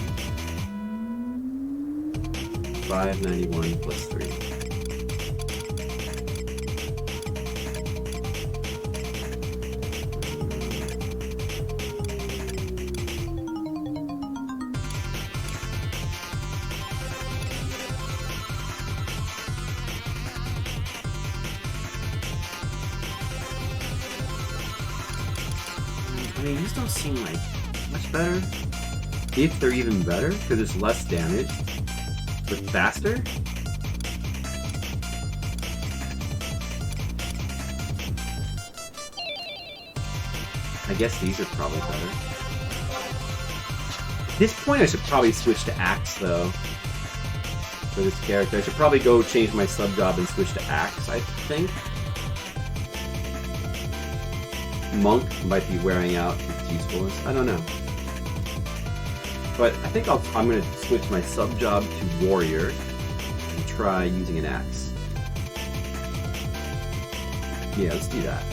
591 plus 3. I mean, these don't seem like much better. If they're even better, because it's less damage, but faster. I guess these are probably better. At this point, I should probably switch to Axe, though. For this character, I should probably go change my sub job and switch to Axe, I think. Monk might be wearing out its usefulness. I don't know. But I think I'm going to switch my sub job to Warrior and try using an Axe. Yeah, let's do that.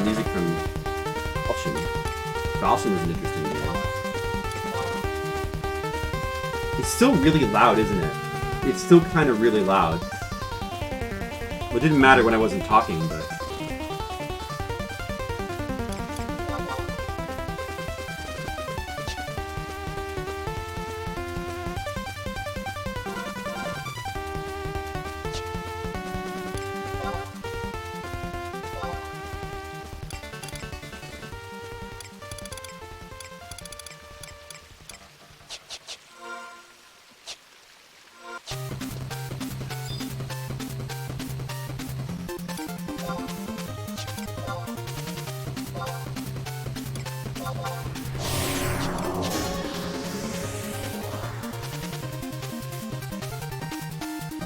Music from Falchion. Falchion is an interesting game. It's still really loud, isn't it? It's still kind of really loud. Well, it didn't matter when I wasn't talking, but...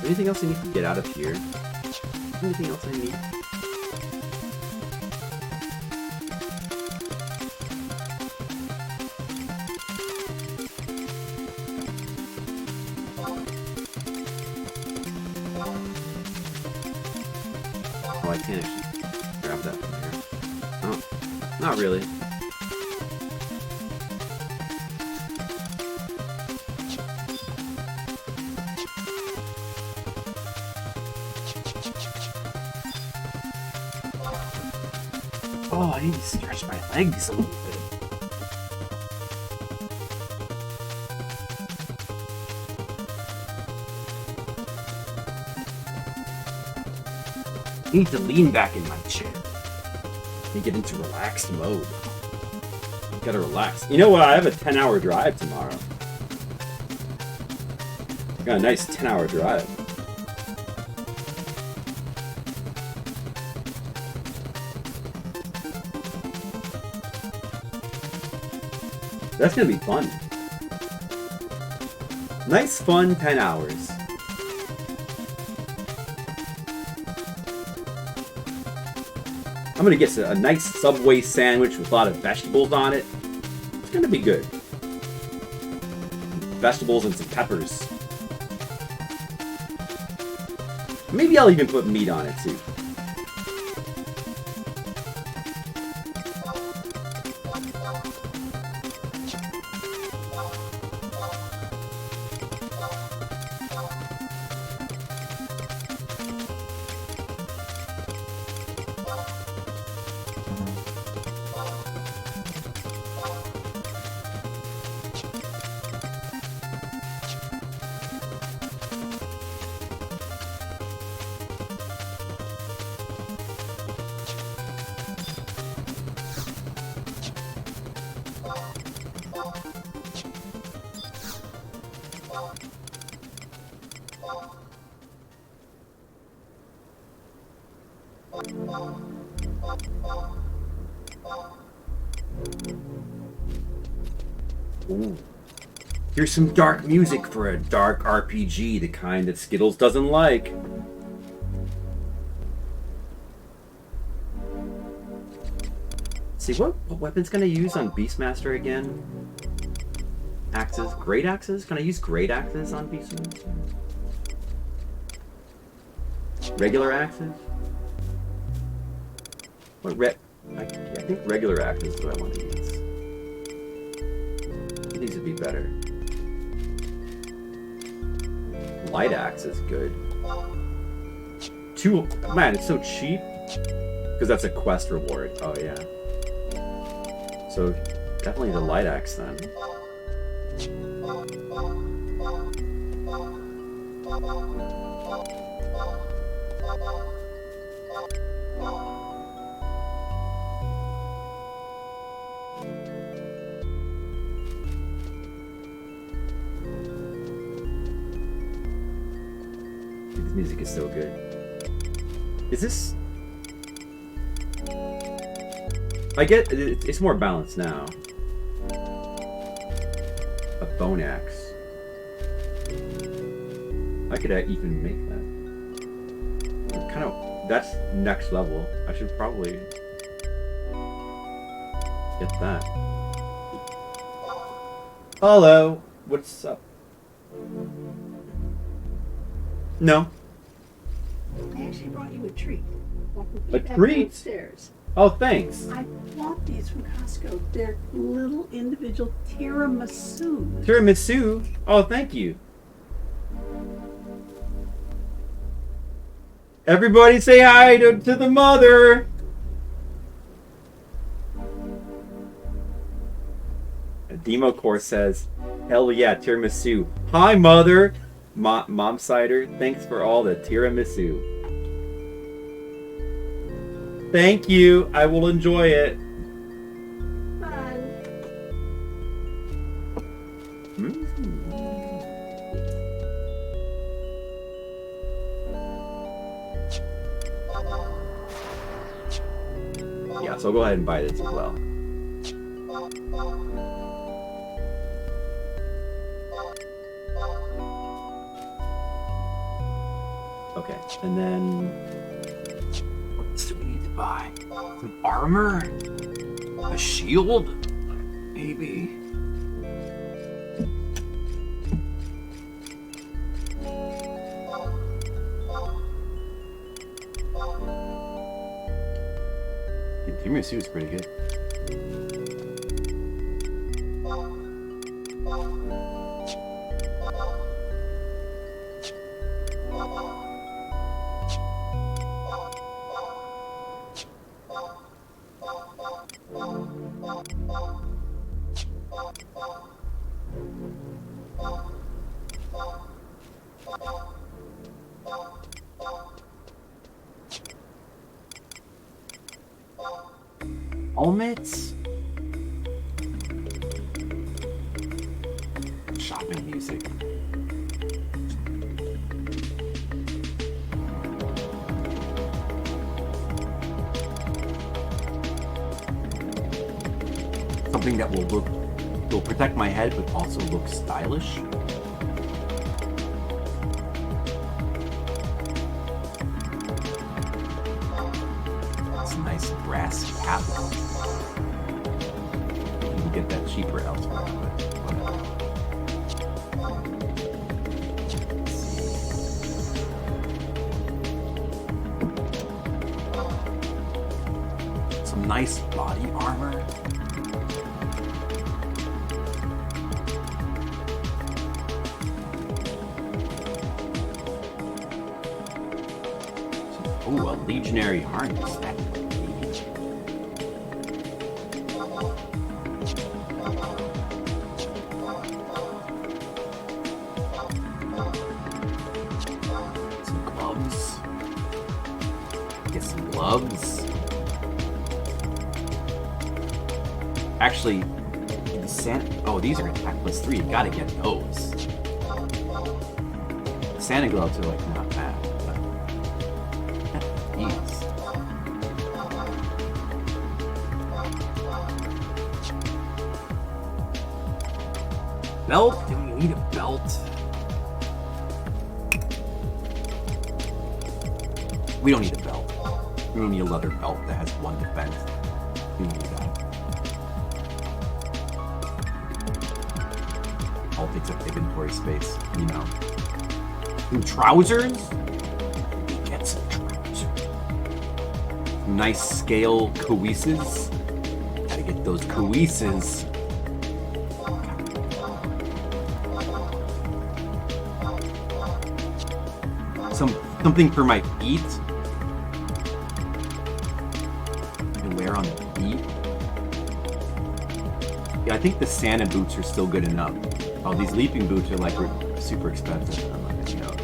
Anything else I need to get out of here? Anything else I need? Oh, I can't actually grab that from here. Oh, not really. Oh, I need to stretch my legs a little bit. I need to lean back in my chair and get into relaxed mode. Gotta relax. You know what? I have a 10-hour drive tomorrow. Got a nice 10-hour drive. That's gonna be fun. Nice, fun 10 hours. I'm gonna get a nice Subway sandwich with a lot of vegetables on it. It's gonna be good. Vegetables and some peppers. Maybe I'll even put meat on it too. Ooh. Here's some dark music for a dark RPG, the kind that Skittles doesn't like. See, what weapon's gonna use on Beastmaster again? Axes? Great axes? Can I use great axes on Beastmaster? Regular axes? What I think regular axes is what I want to use. These would be better. Light axe is good. Man, it's so cheap. Because that's a quest reward. Oh yeah. So definitely the light axe then. This music is so good. Is this... I get it's more balanced now. A bone axe. I could even make that. Kind of, that's next level. I should probably get that. Hello, what's up? No. I actually brought you a treat. A treat? Upstairs. Oh, thanks. I bought these from Costco. They're little individual tiramisu. Tiramisu? Oh, thank you. Everybody say hi to the mother. Demo Core says, hell yeah, tiramisu. Hi, mother. Mom Cider, thanks for all the tiramisu. Thank you. I will enjoy it. Fun. Yeah, so I'll go ahead and buy this as well. Okay, and then What do we need to buy? Some armor? A shield? Maybe. Tiramisu is pretty good. Helmets? Shopping music. Something that will protect my head but also look stylish. It's a nice brass cap. You can get that cheaper elsewhere, but whatever. Some nice body armor. Ooh, a legionary harness. That some gloves. Get some gloves. Actually, the Santa. Oh, these are attack +3. You gotta get those. The Santa gloves are like not bad. These. Belt? Do we need a belt? We don't need a belt. We don't need a leather belt that has 1 defense. We don't need that. All takes up inventory space, you know. Ooh, trousers? We get some trousers. Nice scale cuisses. Gotta get those cuisses. Something for my feet. I can wear on the feet. Yeah, I think the Santa boots are still good enough. Oh, these leaping boots are like super expensive. I'm not gonna know.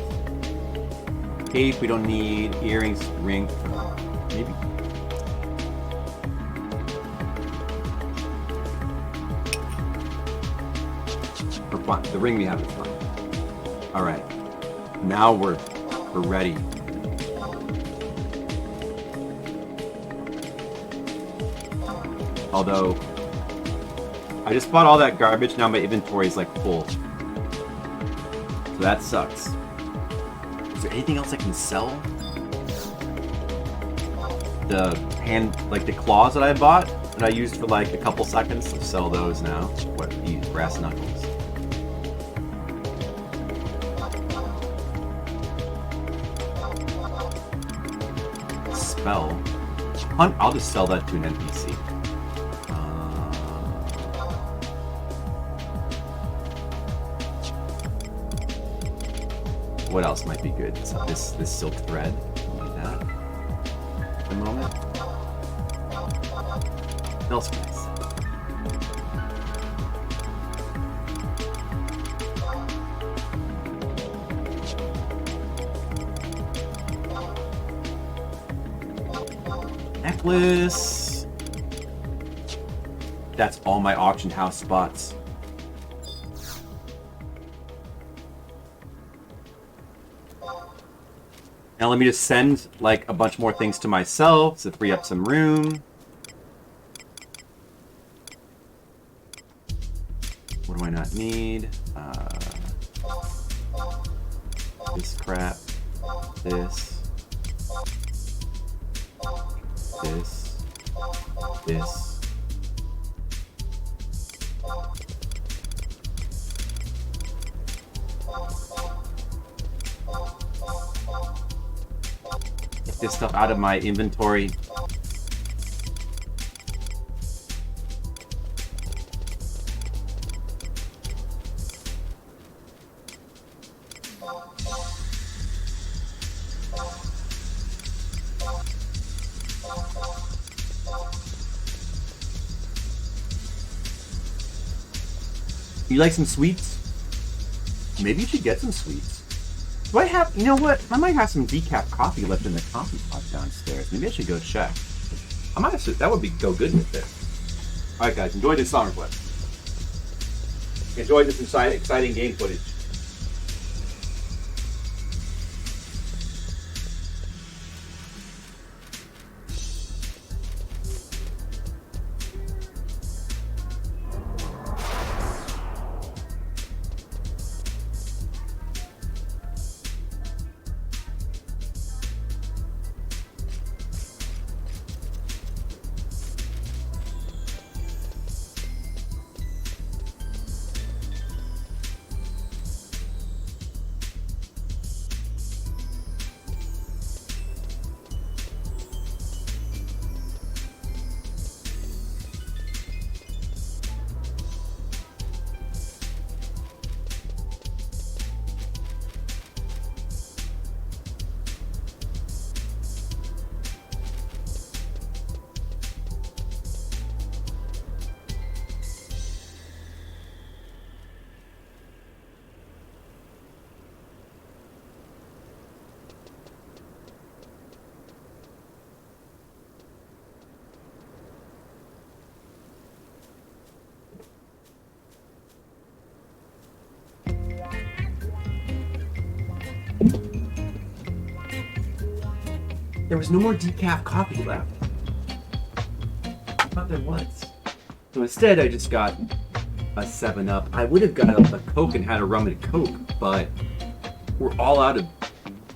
Cape, we don't need. Earrings, ring, maybe. For fun. The ring we have is fun. All right, now we're ready. Although I just bought all that garbage, now my inventory is like full. So that sucks. Is there anything else I can sell? The the claws that I bought that I used for like a couple seconds, I'll sell those now. What, these brass knuckles? Spell. I'll just sell that to an NPC. What else might be good? So this silk thread. Like that. At the moment. What else can I sell? Necklace. That's all my auction house spots. Now let me just send like a bunch more things to myself to free up some room. What do I not need? This crap. This. This. Get this stuff out of my inventory. You like some sweets? Maybe you should get some sweets. Do I have, you know what? I might have some decaf coffee left in the coffee pot downstairs. Maybe I should go check. I might have to, that would go good with it. Alright guys, enjoy this summer clip. Enjoy this exciting game footage. There was no more decaf coffee left. I thought there was. So instead, I just got a 7-Up. I would have got a Coke and had a rum and Coke, but we're all out of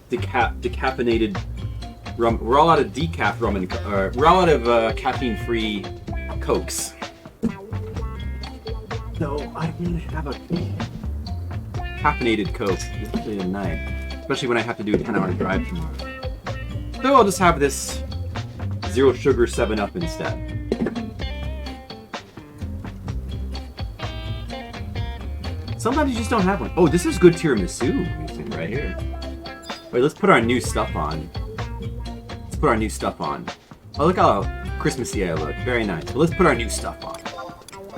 decaffeinated rum. We're all out of decaf rum and we're all out of caffeine-free Cokes. So I didn't have a caffeinated Coke, especially at night. Especially when I have to do a 10-hour drive tomorrow. So I'll just have this zero sugar 7-Up instead. Sometimes you just don't have one. Oh, this is good tiramisu right here. Wait, let's put our new stuff on. Let's put our new stuff on. Oh, look how Christmassy I look. Very nice. But let's put our new stuff on.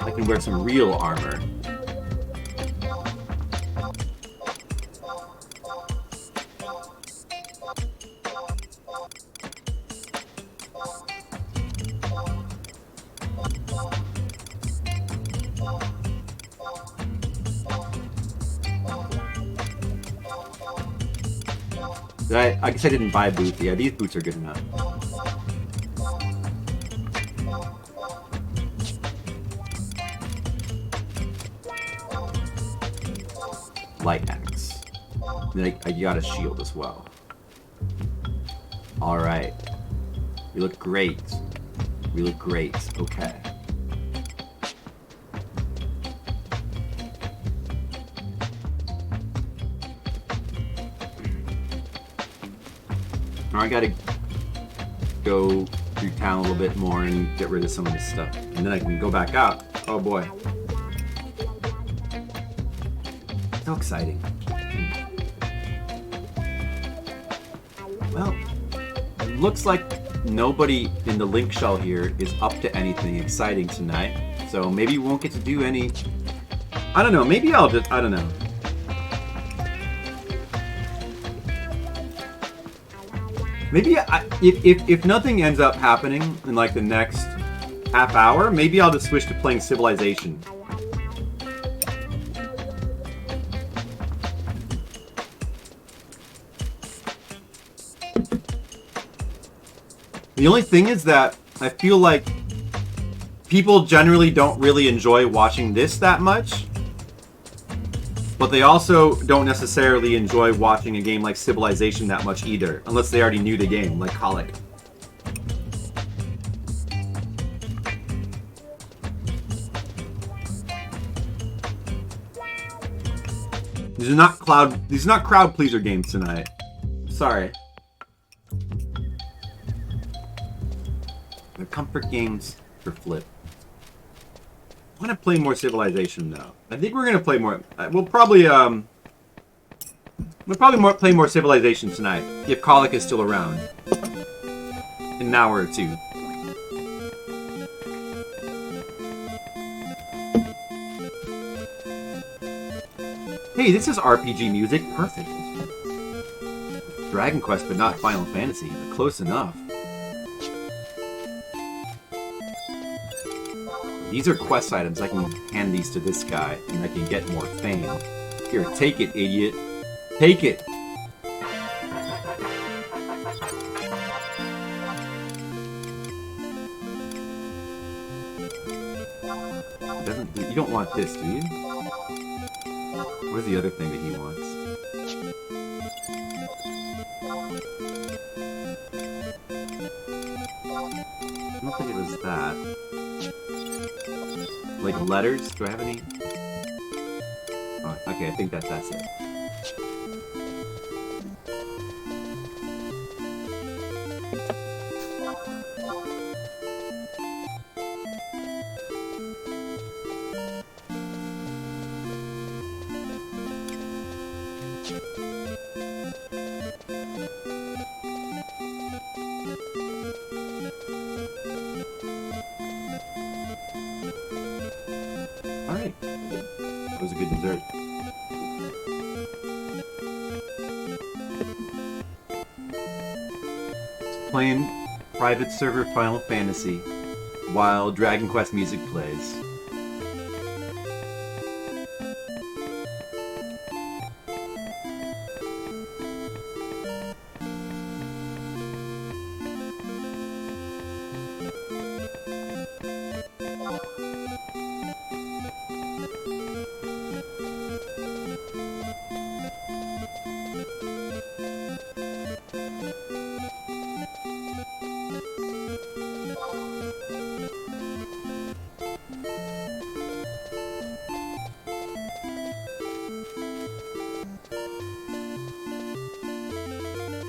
I can wear some real armor. I guess I didn't buy boots. Yeah, these boots are good enough. Light axe. Then I got a shield as well. Alright. We look great. We look great. Okay. Now I gotta go through town a little bit more and get rid of some of this stuff. And then I can go back out. Oh boy. So exciting. Well, it looks like nobody in the link shell here is up to anything exciting tonight. So maybe we won't get to do any... I don't know, maybe I'll just... I don't know. Maybe if nothing ends up happening in like the next half hour, maybe I'll just switch to playing Civilization. The only thing is that I feel like people generally don't really enjoy watching this that much. But they also don't necessarily enjoy watching a game like Civilization that much either, unless they already knew the game, like Colic. These are not crowd pleaser games tonight. Sorry. They're comfort games for Flip. I want to play more Civilization though. I think we're gonna play more. We'll probably play more Civilization tonight if Colic is still around in an hour or two. Hey, this is RPG music. Perfect. Dragon Quest, but not Final Fantasy. But close enough. These are quest items. I can hand these to this guy, and I can get more fame. Here, take it, idiot. Take it. You don't want this, do you? Where's the other thing that he wants? I don't think it was that. Like letters? Do I have any? Oh, okay, I think that's it. Alright. That was a good dessert. Playing private server Final Fantasy while Dragon Quest music plays.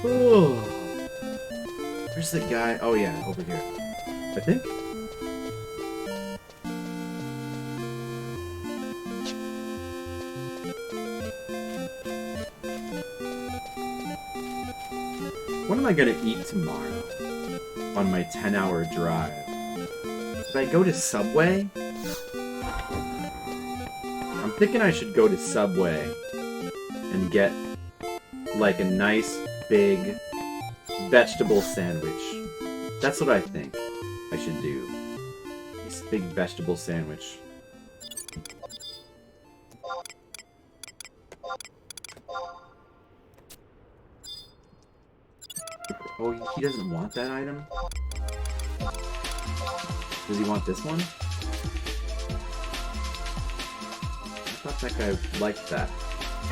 Oh, where's the guy? Oh yeah, over here. I think. What am I gonna eat tomorrow on my 10-hour drive? Should I go to Subway? I'm thinking I should go to Subway and get like a nice big vegetable sandwich. That's what I think I should do. This big vegetable sandwich. Oh, he doesn't want that item? Does he want this one? I thought that guy liked that.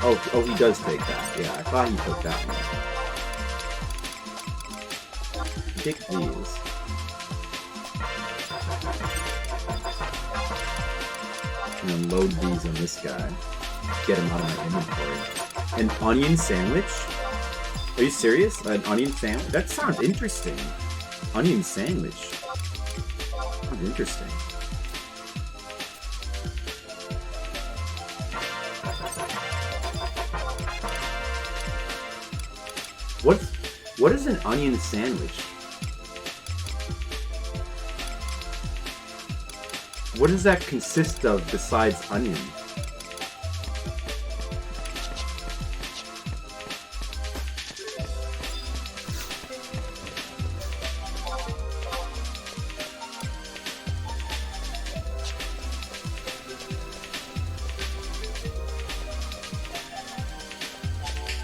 Oh, he does take that. Yeah, I thought he took that one. Take these. And then load these on this guy. Get him out of my inventory. An onion sandwich? Are you serious? An onion sandwich? That sounds interesting. Onion sandwich. Sounds interesting. What is an onion sandwich? What does that consist of besides onion?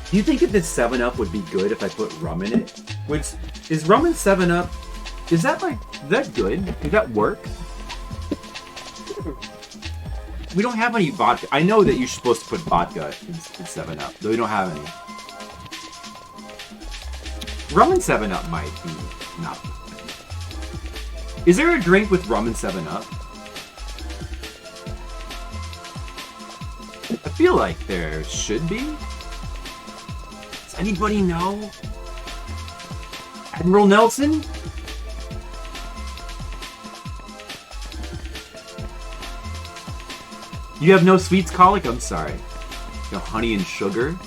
Do you think if this 7-Up would be good if I put rum in it? Is rum in 7-Up? Is that good? Does that work? We don't have any vodka. I know that you're supposed to put vodka in 7-Up, though we don't have any. Rum and 7-Up might be not. Is there a drink with rum and 7-Up? I feel like there should be. Does anybody know? Admiral Nelson? You have no sweets colic? I'm sorry. No honey and sugar?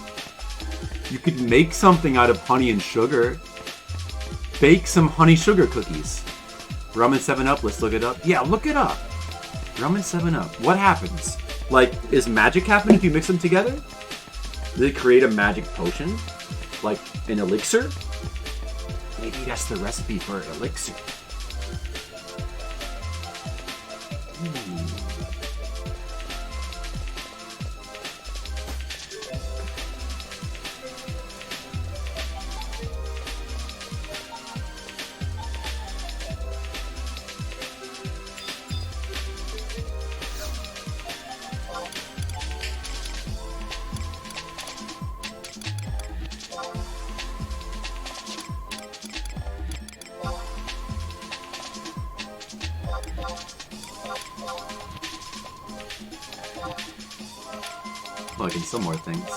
You could make something out of honey and sugar. Bake some honey sugar cookies. Rum and 7-Up, let's look it up. Yeah, look it up. Rum and 7-Up. What happens? Like, is magic happen if you mix them together? Does it create a magic potion? Like an elixir? Maybe that's the recipe for elixir. Plug in some more things.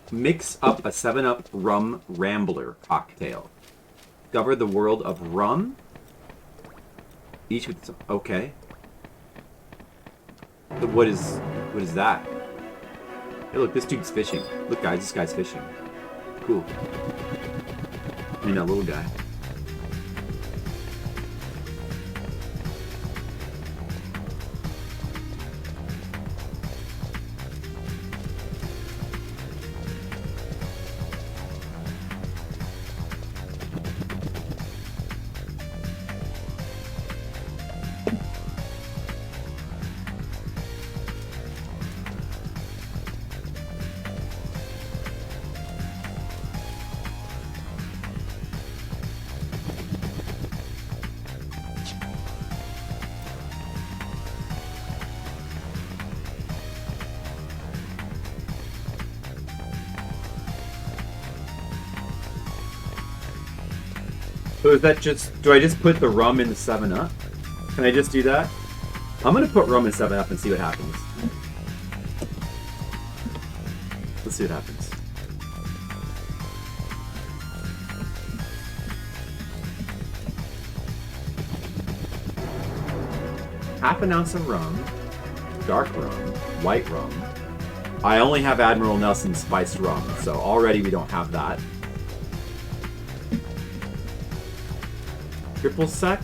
Mix up a 7-Up rum rambler cocktail. Discover the world of rum. Each with some. Okay. What is that? Hey, look, this dude's fishing. Look, guys, this guy's fishing. Cool. I mean, that little guy. So is that just, do I just put the rum in the 7-Up? Can I just do that? I'm gonna put rum in 7-Up and see what happens. Let's see what happens. Half an ounce of rum, dark rum, white rum. I only have Admiral Nelson spiced rum, so already we don't have that. Triple sec.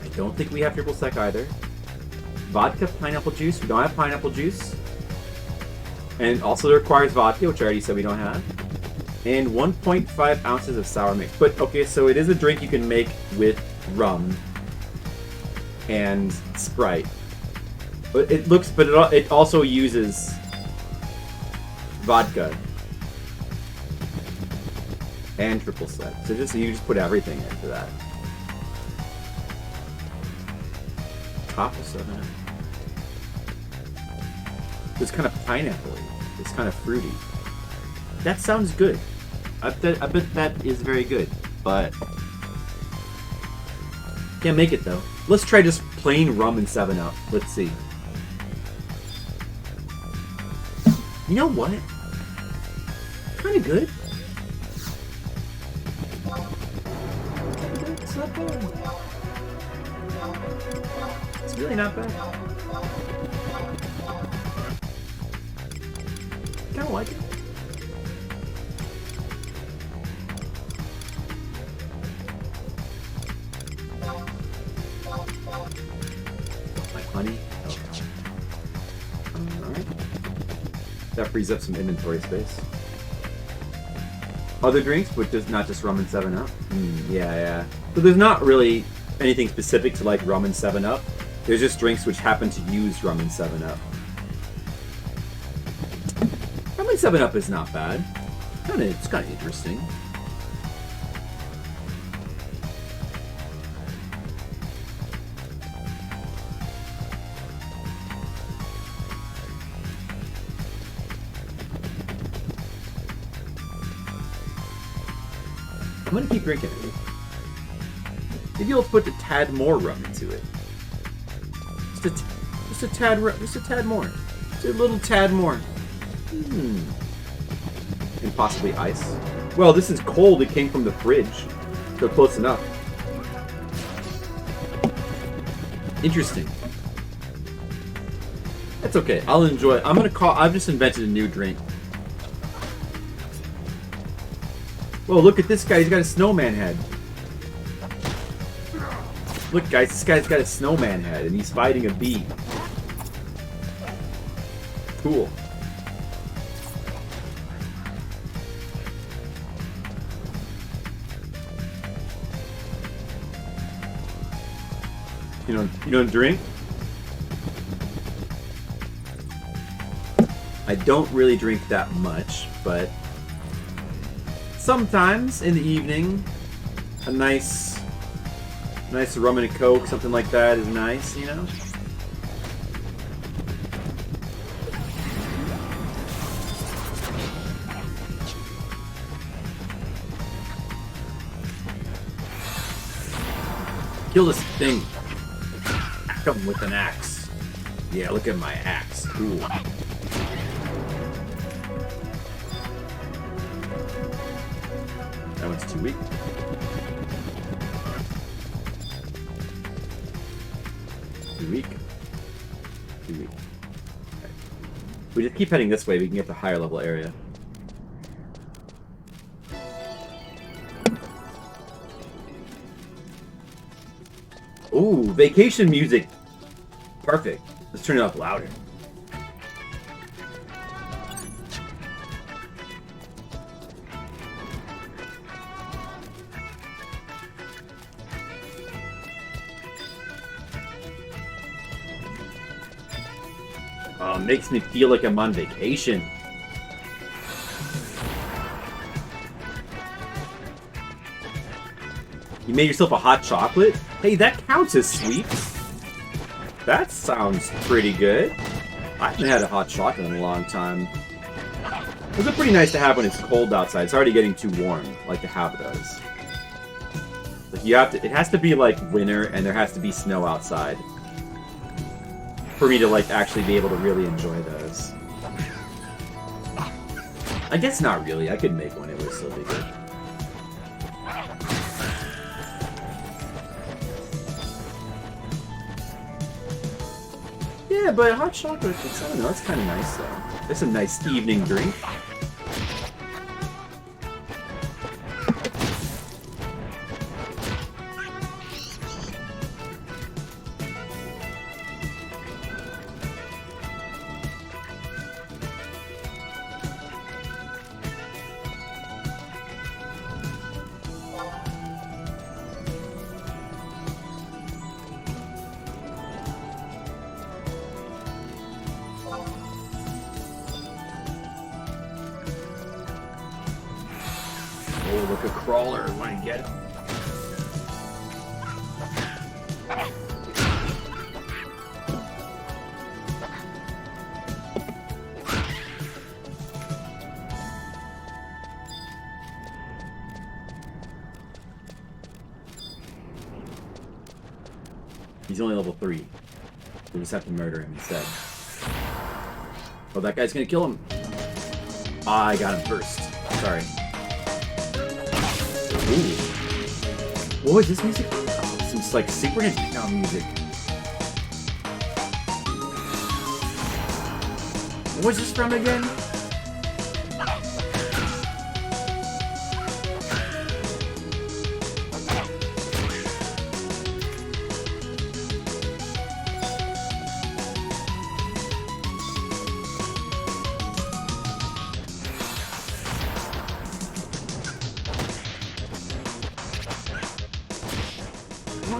I don't think we have triple sec either. Vodka, pineapple juice. We don't have pineapple juice. And also it requires vodka, which I already said we don't have. And 1.5 ounces of sour mix. But okay, so it is a drink you can make with rum and Sprite. But it also uses vodka and triple sec. So you just put everything into that. Top of 7-Up. It's kind of pineapple-y. It's kind of fruity. That sounds good. I bet that is very good, but can't make it though. Let's try just plain rum and 7-Up. Let's see. You know what? Kind of good. It's not bad. It's really not bad. Kind of like it. Like honey. Alright. That frees up some inventory space. Other drinks, but just not just rum and 7-Up. Yeah. So there's not really anything specific to like rum and 7-Up. There's just drinks which happen to use rum and 7-Up. Rum and 7-Up is not bad. It's kind of interesting. I'm gonna keep drinking it. Maybe you'll put a tad more rum into it. Just a tad more. Just a little tad more. And possibly ice. Well, this is cold. It came from the fridge, so close enough. Interesting. That's okay. I'll enjoy it. I've just invented a new drink. Whoa, look at this guy. He's got a snowman head. Look, guys. This guy's got a snowman head, and he's fighting a bee. Cool. You don't drink? I don't really drink that much, but sometimes in the evening, a nice rum and a Coke, something like that is nice, you know? Kill this thing. Come with an axe. Yeah, look at my axe. Cool. That one's too weak. Too weak. Too weak. Okay. We just keep heading this way, we can get to higher level area. Ooh, vacation music. Perfect. Let's turn it up louder. Oh, it makes me feel like I'm on vacation. You made yourself a hot chocolate? Hey, that counts as sweets. That sounds pretty good. I haven't had a hot chocolate in a long time. Those are pretty nice to have when it's cold outside. It's already getting too warm, like the Hab does. Like it has to be like winter, and there has to be snow outside for me to like actually be able to really enjoy those. I guess not really. I could make one. It would still be good. Yeah, but hot chocolate, I don't know, that's kind of nice though. It's a nice evening drink. Oh, look, a crawler. I want to get him. He's only level 3. We just have to murder him instead. Oh, that guy's gonna kill him. Ah, I got him first. Sorry. Ooh. What was this music? Oh, some like Super Nintendo music. What was this from again?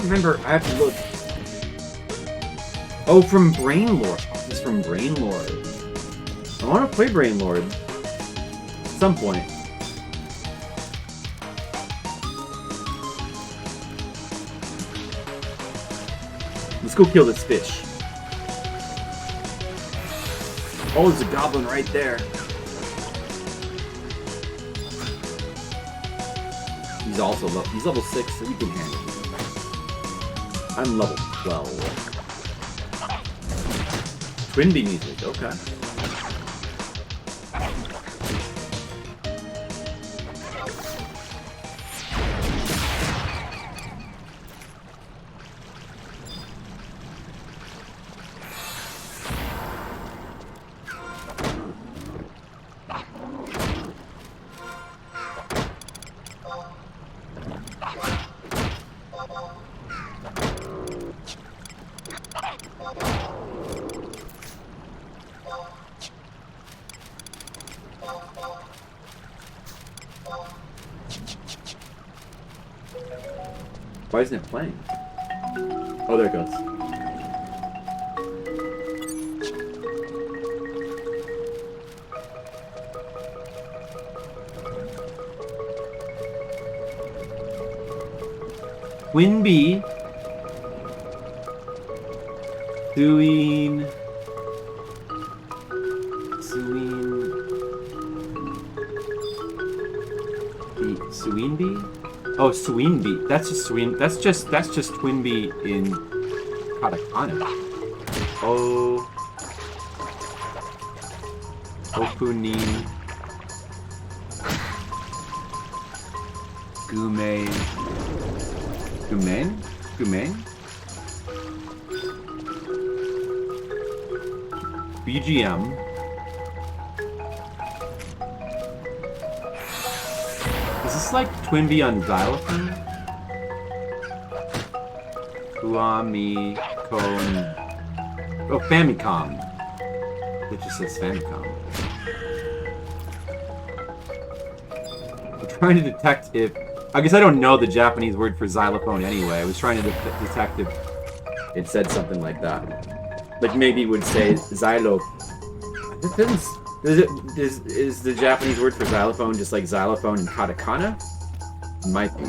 Remember, I have to look. Oh, from Brain Lord. Oh, this is from Brain Lord. I want to play Brain Lord at some point. Let's go kill this fish. Oh, there's a goblin right there. He's also he's level 6, so you can handle him. I'm level 12. Twin Bee music, okay. Why isn't it playing? Oh, there it goes. Twin Bee doing Sween Bee? Oh, Sween Bee. That's just Sween. That's just Twin Bee in katakana. Oh, Okunin Gumen? BGM. Is this like Twin Bee on xylophone? Kuami Kon. Oh, Famicom. It just says Famicom. I'm trying to detect if. I guess I don't know the Japanese word for xylophone anyway. I was trying to detect if It said something like that. Like maybe it would say xylo. Is the Japanese word for xylophone just like xylophone in katakana? Might be.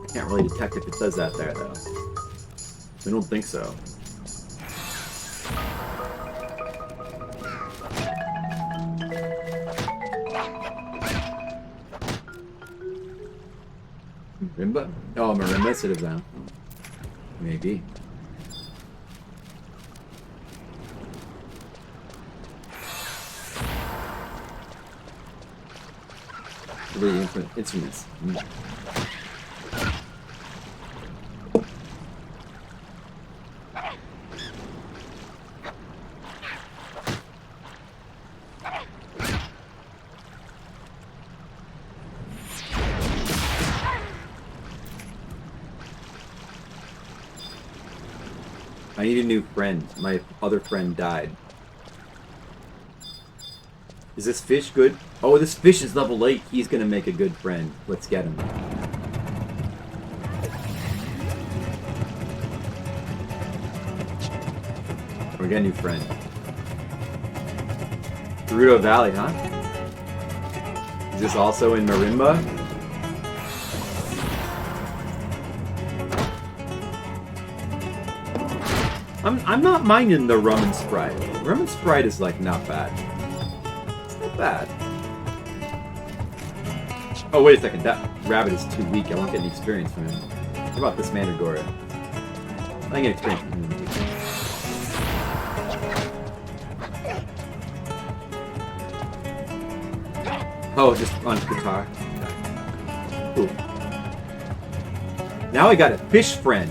I can't really detect if it says that there though. I don't think so. Marimba? Oh, marimba should have done. Maybe. Really instruments. I need a new friend. My other friend died. Is this fish good? Oh, this fish is level 8. He's gonna make a good friend. Let's get him. We got a new friend. Gerudo Valley, huh? Is this also in Marimba? I'm not minding the rum and Sprite. Rum and Sprite is like not bad. It's not bad. Oh wait a second, that rabbit is too weak. I won't get any experience from him. What about this Mandragora? I get experience from him. Oh, just on guitar. Cool. Now I got a fish friend.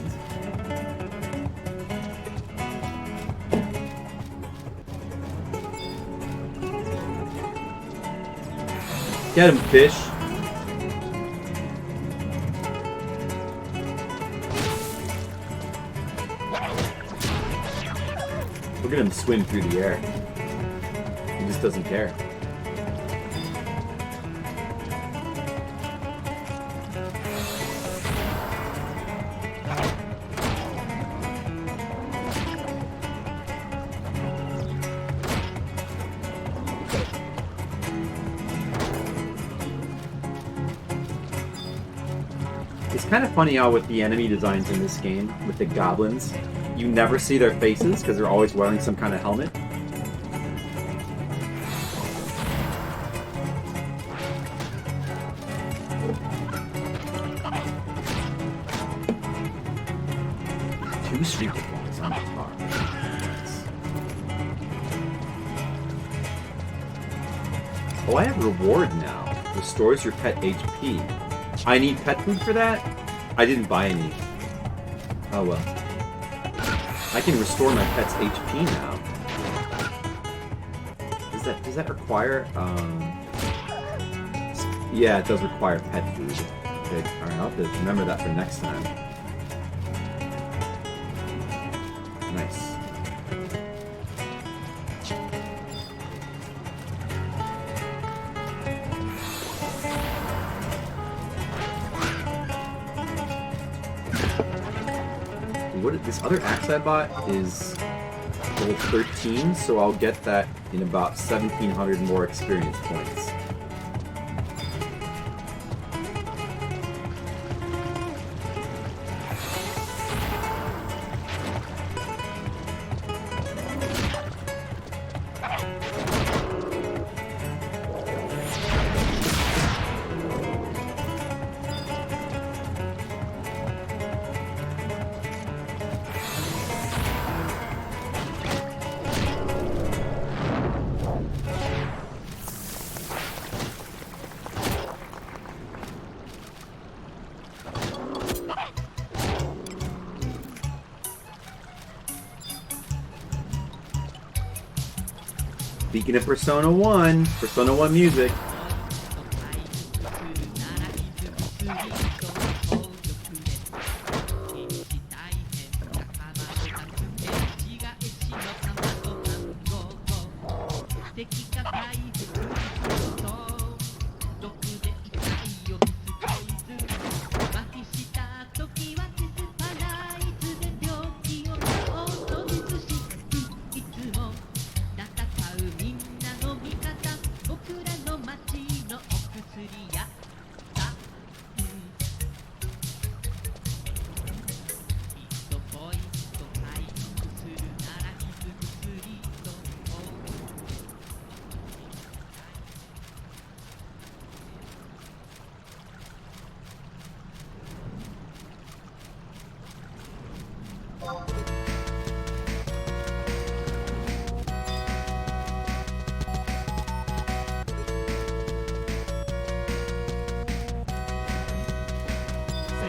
Get him, fish. Look at him swim through the air. He just doesn't care. It's kind of funny how with the enemy designs in this game, with the goblins, you never see their faces because they're always wearing some kind of helmet. Two streak balls on the car. Oh, I have reward now. Restores your pet HP. I need pet food for that? I didn't buy any. Oh well. I can restore my pet's HP now. Does that require yeah, it does require pet food. Okay, alright, I'll have to remember that for next time. Nice. This other axe I bought is level 13, so I'll get that in about 1,700 more experience points. Speaking of Persona 1 music.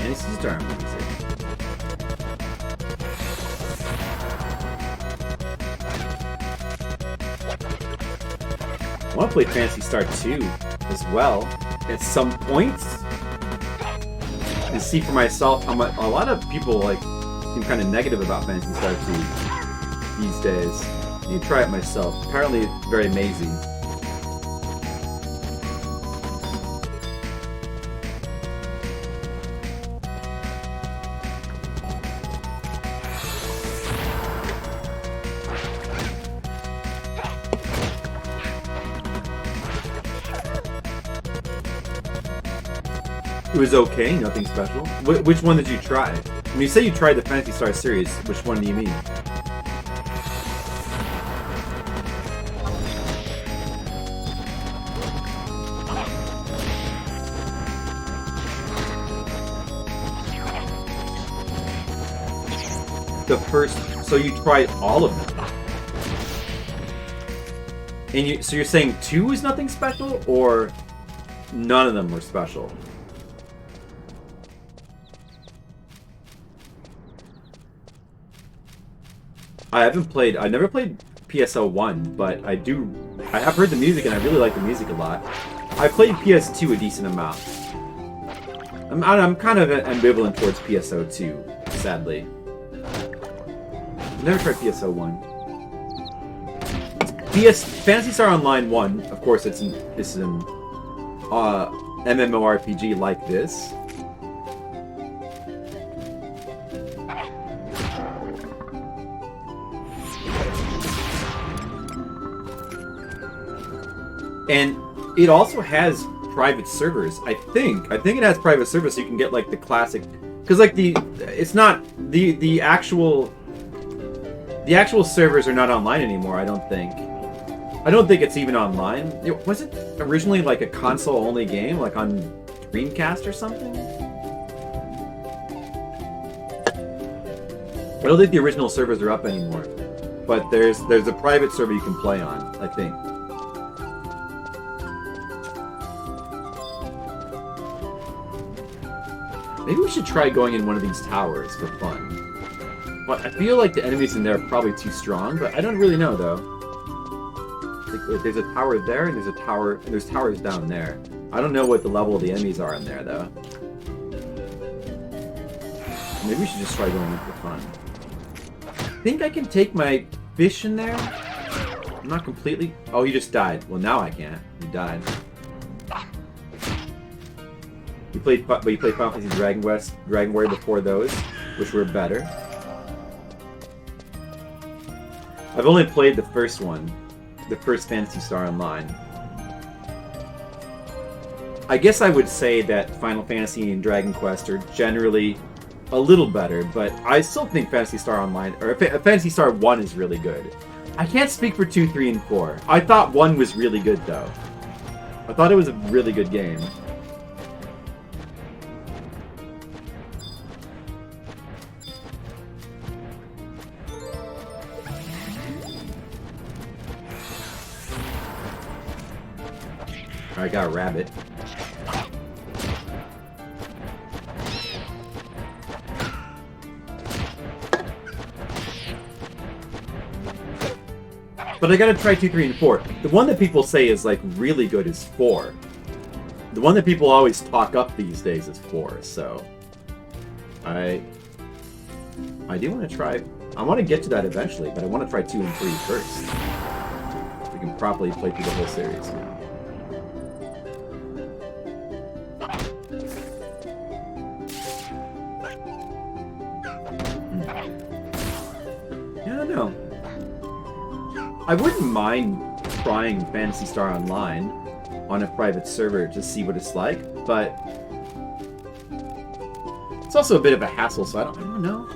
Fantasy Star music. I want to play Phantasy Star 2 as well at some point to see for myself how much a lot of people like seem kind of negative about Phantasy Star 2 these days. I need to try it myself. Apparently it's very amazing. It was okay, nothing special. Which one did you try? When you say you tried the Phantasy Star series, which one do you mean? The first, so you tried all of them. And so you're saying 2 is nothing special, or none of them were special? I never played PSO 1, but I have heard the music and I really like the music a lot. I played PS2 a decent amount. I'm kind of ambivalent towards PSO 2, sadly. I've never tried PSO 1. Phantasy Star Online 1, of course, it's an MMORPG like this. And it also has private servers. I think it has private servers, so you can get like the classic. Because like it's not the actual servers are not online anymore. I don't think it's even online. Was it originally like a console only game, like on Dreamcast or something? I don't think the original servers are up anymore. But there's a private server you can play on, I think. Maybe we should try going in one of these towers for fun. But I feel like the enemies in there are probably too strong, but I don't really know though. Like, there's a tower there, and there's towers down there. I don't know what the level of the enemies are in there though. Maybe we should just try going in for fun. I think I can take my fish in there. I'm not completely. Oh, he just died. Well, now I can't. He died. We played Final Fantasy Dragon Warrior before those, which were better. I've only played the first one, the first Phantasy Star Online. I guess I would say that Final Fantasy and Dragon Quest are generally a little better, but I still think Phantasy Star Online, or Phantasy Star 1 is really good. I can't speak for 2, 3, and 4. I thought 1 was really good, though. I thought it was a really good game. I got a rabbit. But I gotta try 2, 3, and 4. The one that people say is like really good is 4. The one that people always talk up these days is 4, so I do want to try. I want to get to that eventually, but I want to try 2 and 3 first. We can properly play through the whole series. Yeah, I don't know. I wouldn't mind trying Phantasy Star Online on a private server to see what it's like, but it's also a bit of a hassle, so I don't know.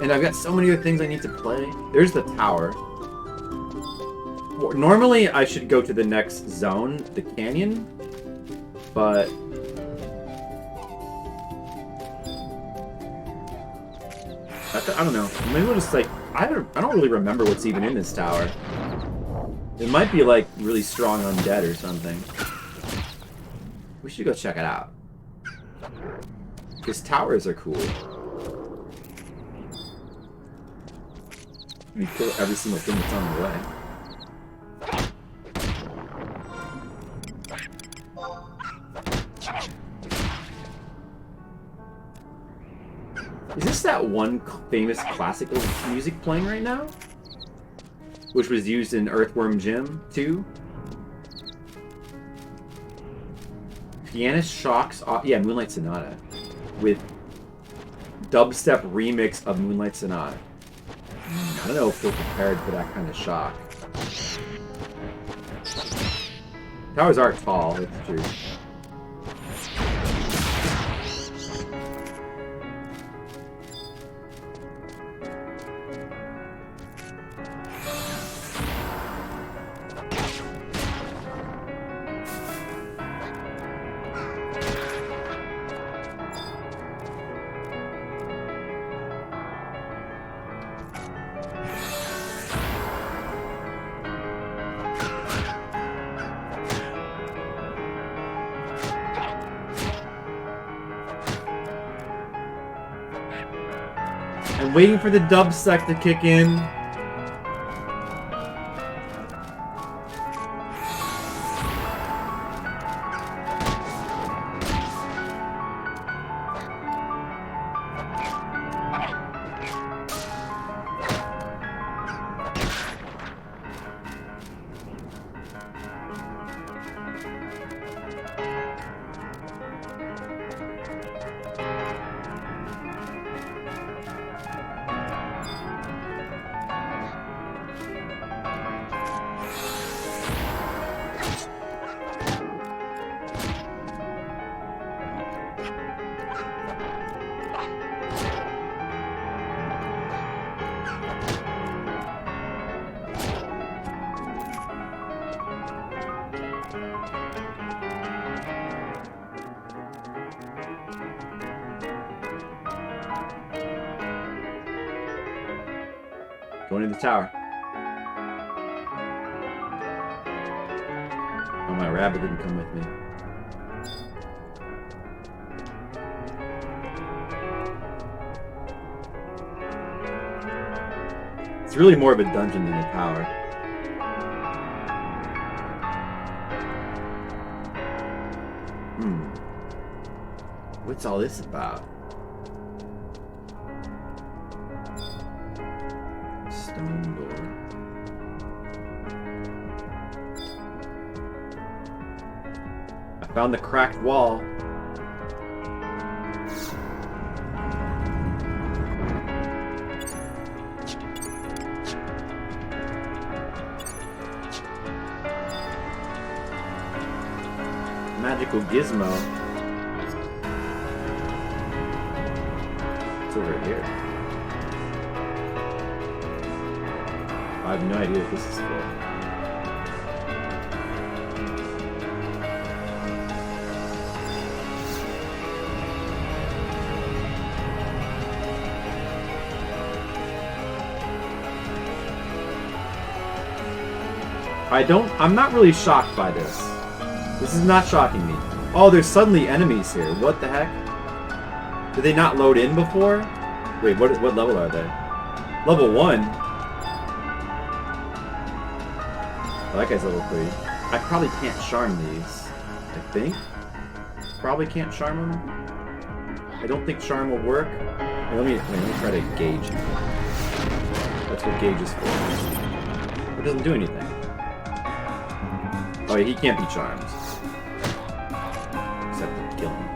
And I've got so many other things I need to play. There's the tower. Normally, I should go to the next zone, the canyon, but I don't know. Maybe we'll just like I don't really remember what's even in this tower. It might be like really strong undead or something. We should go check it out. Because towers are cool. We kill every single thing that's on the way. Is this that one famous classical music playing right now? Which was used in Earthworm Jim 2? Pianist shocks off... Yeah, Moonlight Sonata. With dubstep remix of Moonlight Sonata. I don't know if we're prepared for that kind of shock. Towers are tall, that's true. I'm waiting for the dubstep to kick in. Going in the tower. Oh, my rabbit didn't come with me. It's really more of a dungeon than a tower. What's all this about? Stone door. I found the cracked wall. Magical gizmo. It's over here. I have no idea what this is for. I'm not really shocked by this. This is not shocking me. Oh, there's suddenly enemies here. What the heck? Did they not load in before? Wait, what level are they? Level 1? Oh, that guy's level 3. I probably can't charm these. I think. Probably can't charm them. I don't think charm will work. Let me try to gauge him. That's what gauge is for. It doesn't do anything. Oh, yeah, he can't be charmed. Except to kill him.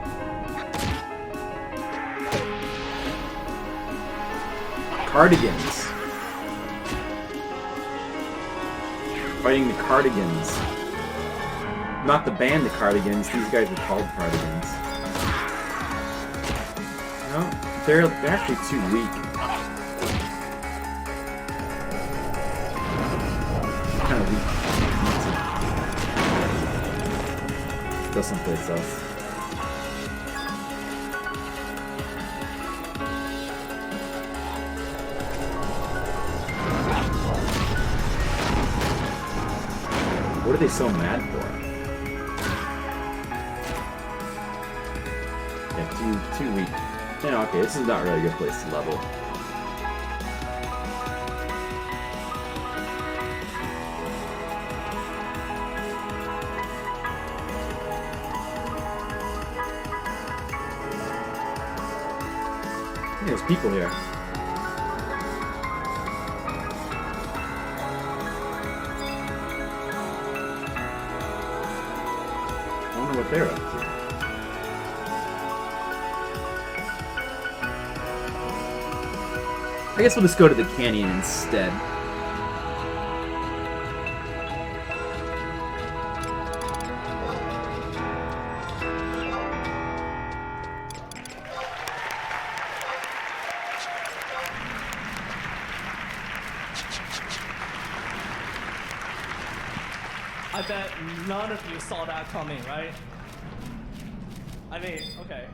Cardigans. Fighting the Cardigans. Not the band, the Cardigans. These guys are called Cardigans. No, they're actually too weak. Kind of weak. Go someplace else. What are they so mad for? Yeah, too weak. Yeah, okay, this is not really a good place to level. There's people here. I wonder what they're up to. I guess we'll just go to the canyon instead. I bet none of you saw that coming, right? I mean, okay.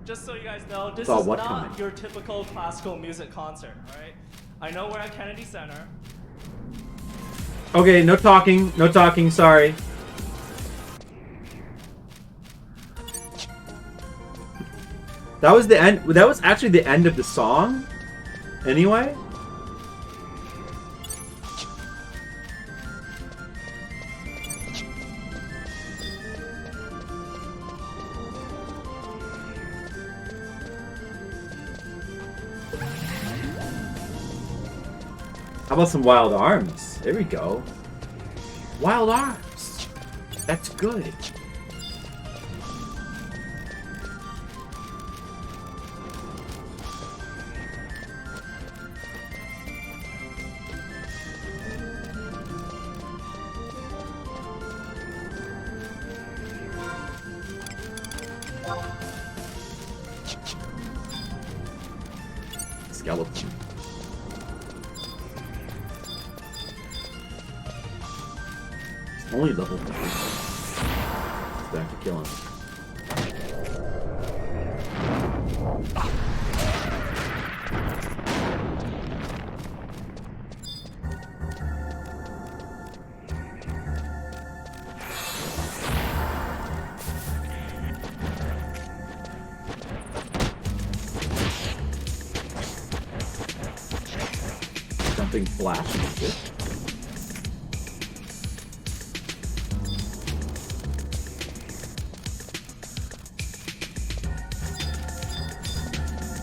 Just so you guys know, this is not your typical classical music concert, alright? I know we're at Kennedy Center. Okay, no talking, sorry. That was the end. That was actually the end of the song? Anyway? How about some wild arms? There we go. Wild arms. That's good. Skeleton. Only level 3. So I have to kill him. something flashy.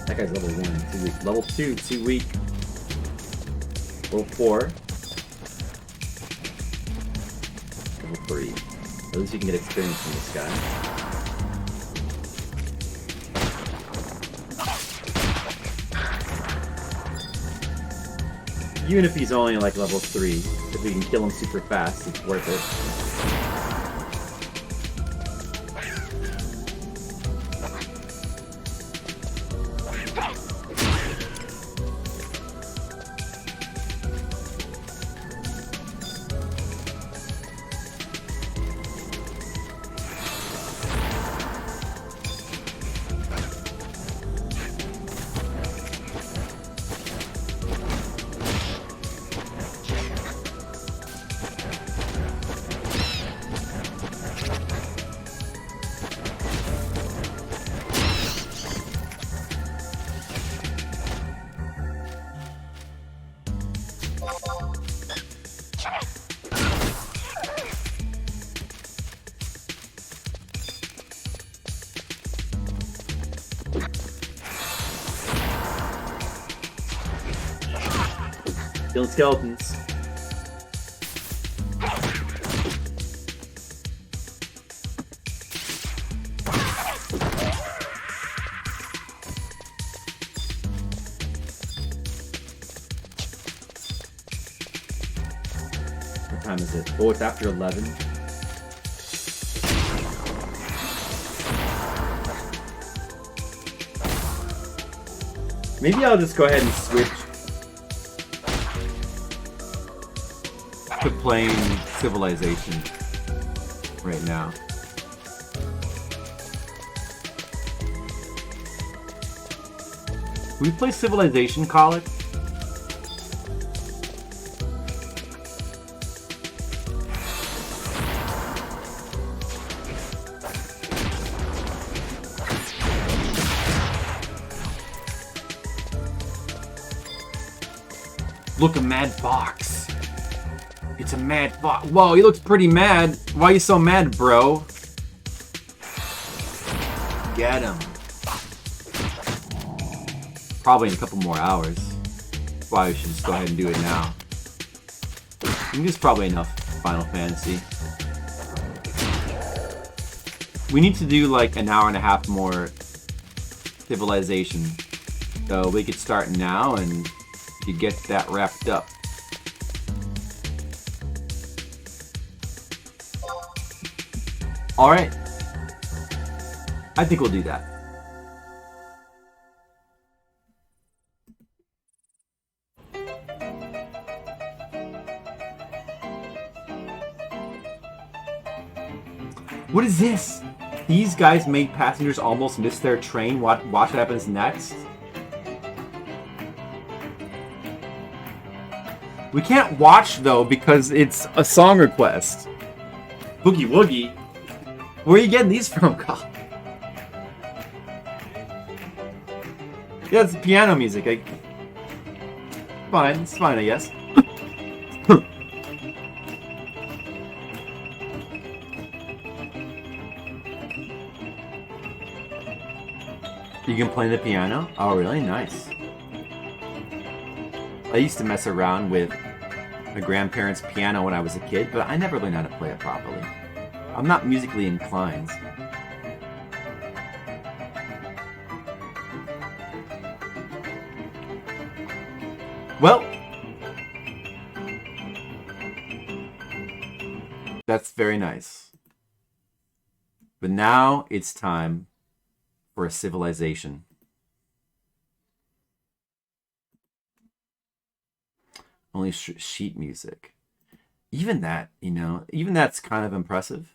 That guy's level 1, 2 weak. Level 2, 2 weak. Level 4. Level 3. At least you can get experience from this guy. Even if he's only like level 3, if we can kill him super fast, it's worth it. Killing skeletons. What time is it? Oh, it's after 11. Maybe I'll just go ahead and switch to playing Civilization right now. We play Civilization, Colic? Look, a mad fox. It's a mad fox. Whoa, he looks pretty mad. Why are you so mad, bro? Get him. Probably in a couple more hours. That's why we should just go ahead and do it now. I think there's probably enough Final Fantasy. We need to do like an hour and a half more Civilization. So we could start now and you get that wrapped up. Alright. I think we'll do that. What is this? These guys made passengers almost miss their train. Watch what happens next. We can't watch though because it's a song request. Boogie Woogie? Where are you getting these from, Kyle? Yeah, it's piano music. Fine, it's fine, I guess. You can play the piano? Oh, really? Nice. I used to mess around with my grandparents' piano when I was a kid, but I never learned how to play it properly. I'm not musically inclined. Well, that's very nice. But now it's time for a civilization. Only sheet music. Even that, you know, even that's kind of impressive.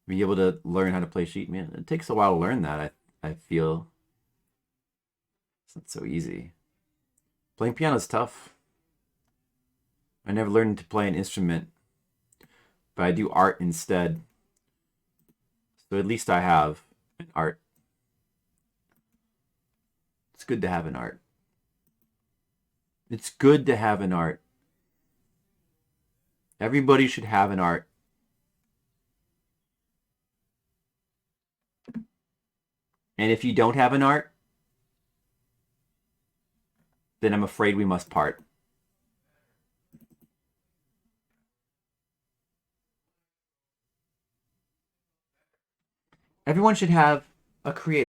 Be able to learn how to play sheet music. It takes a while to learn that, I feel. It's not so easy. Playing piano is tough. I never learned to play an instrument, but I do art instead. So at least I have an art. It's good to have an art. It's good to have an art. Everybody should have an art. And if you don't have an art, then I'm afraid we must part. Everyone should have a creative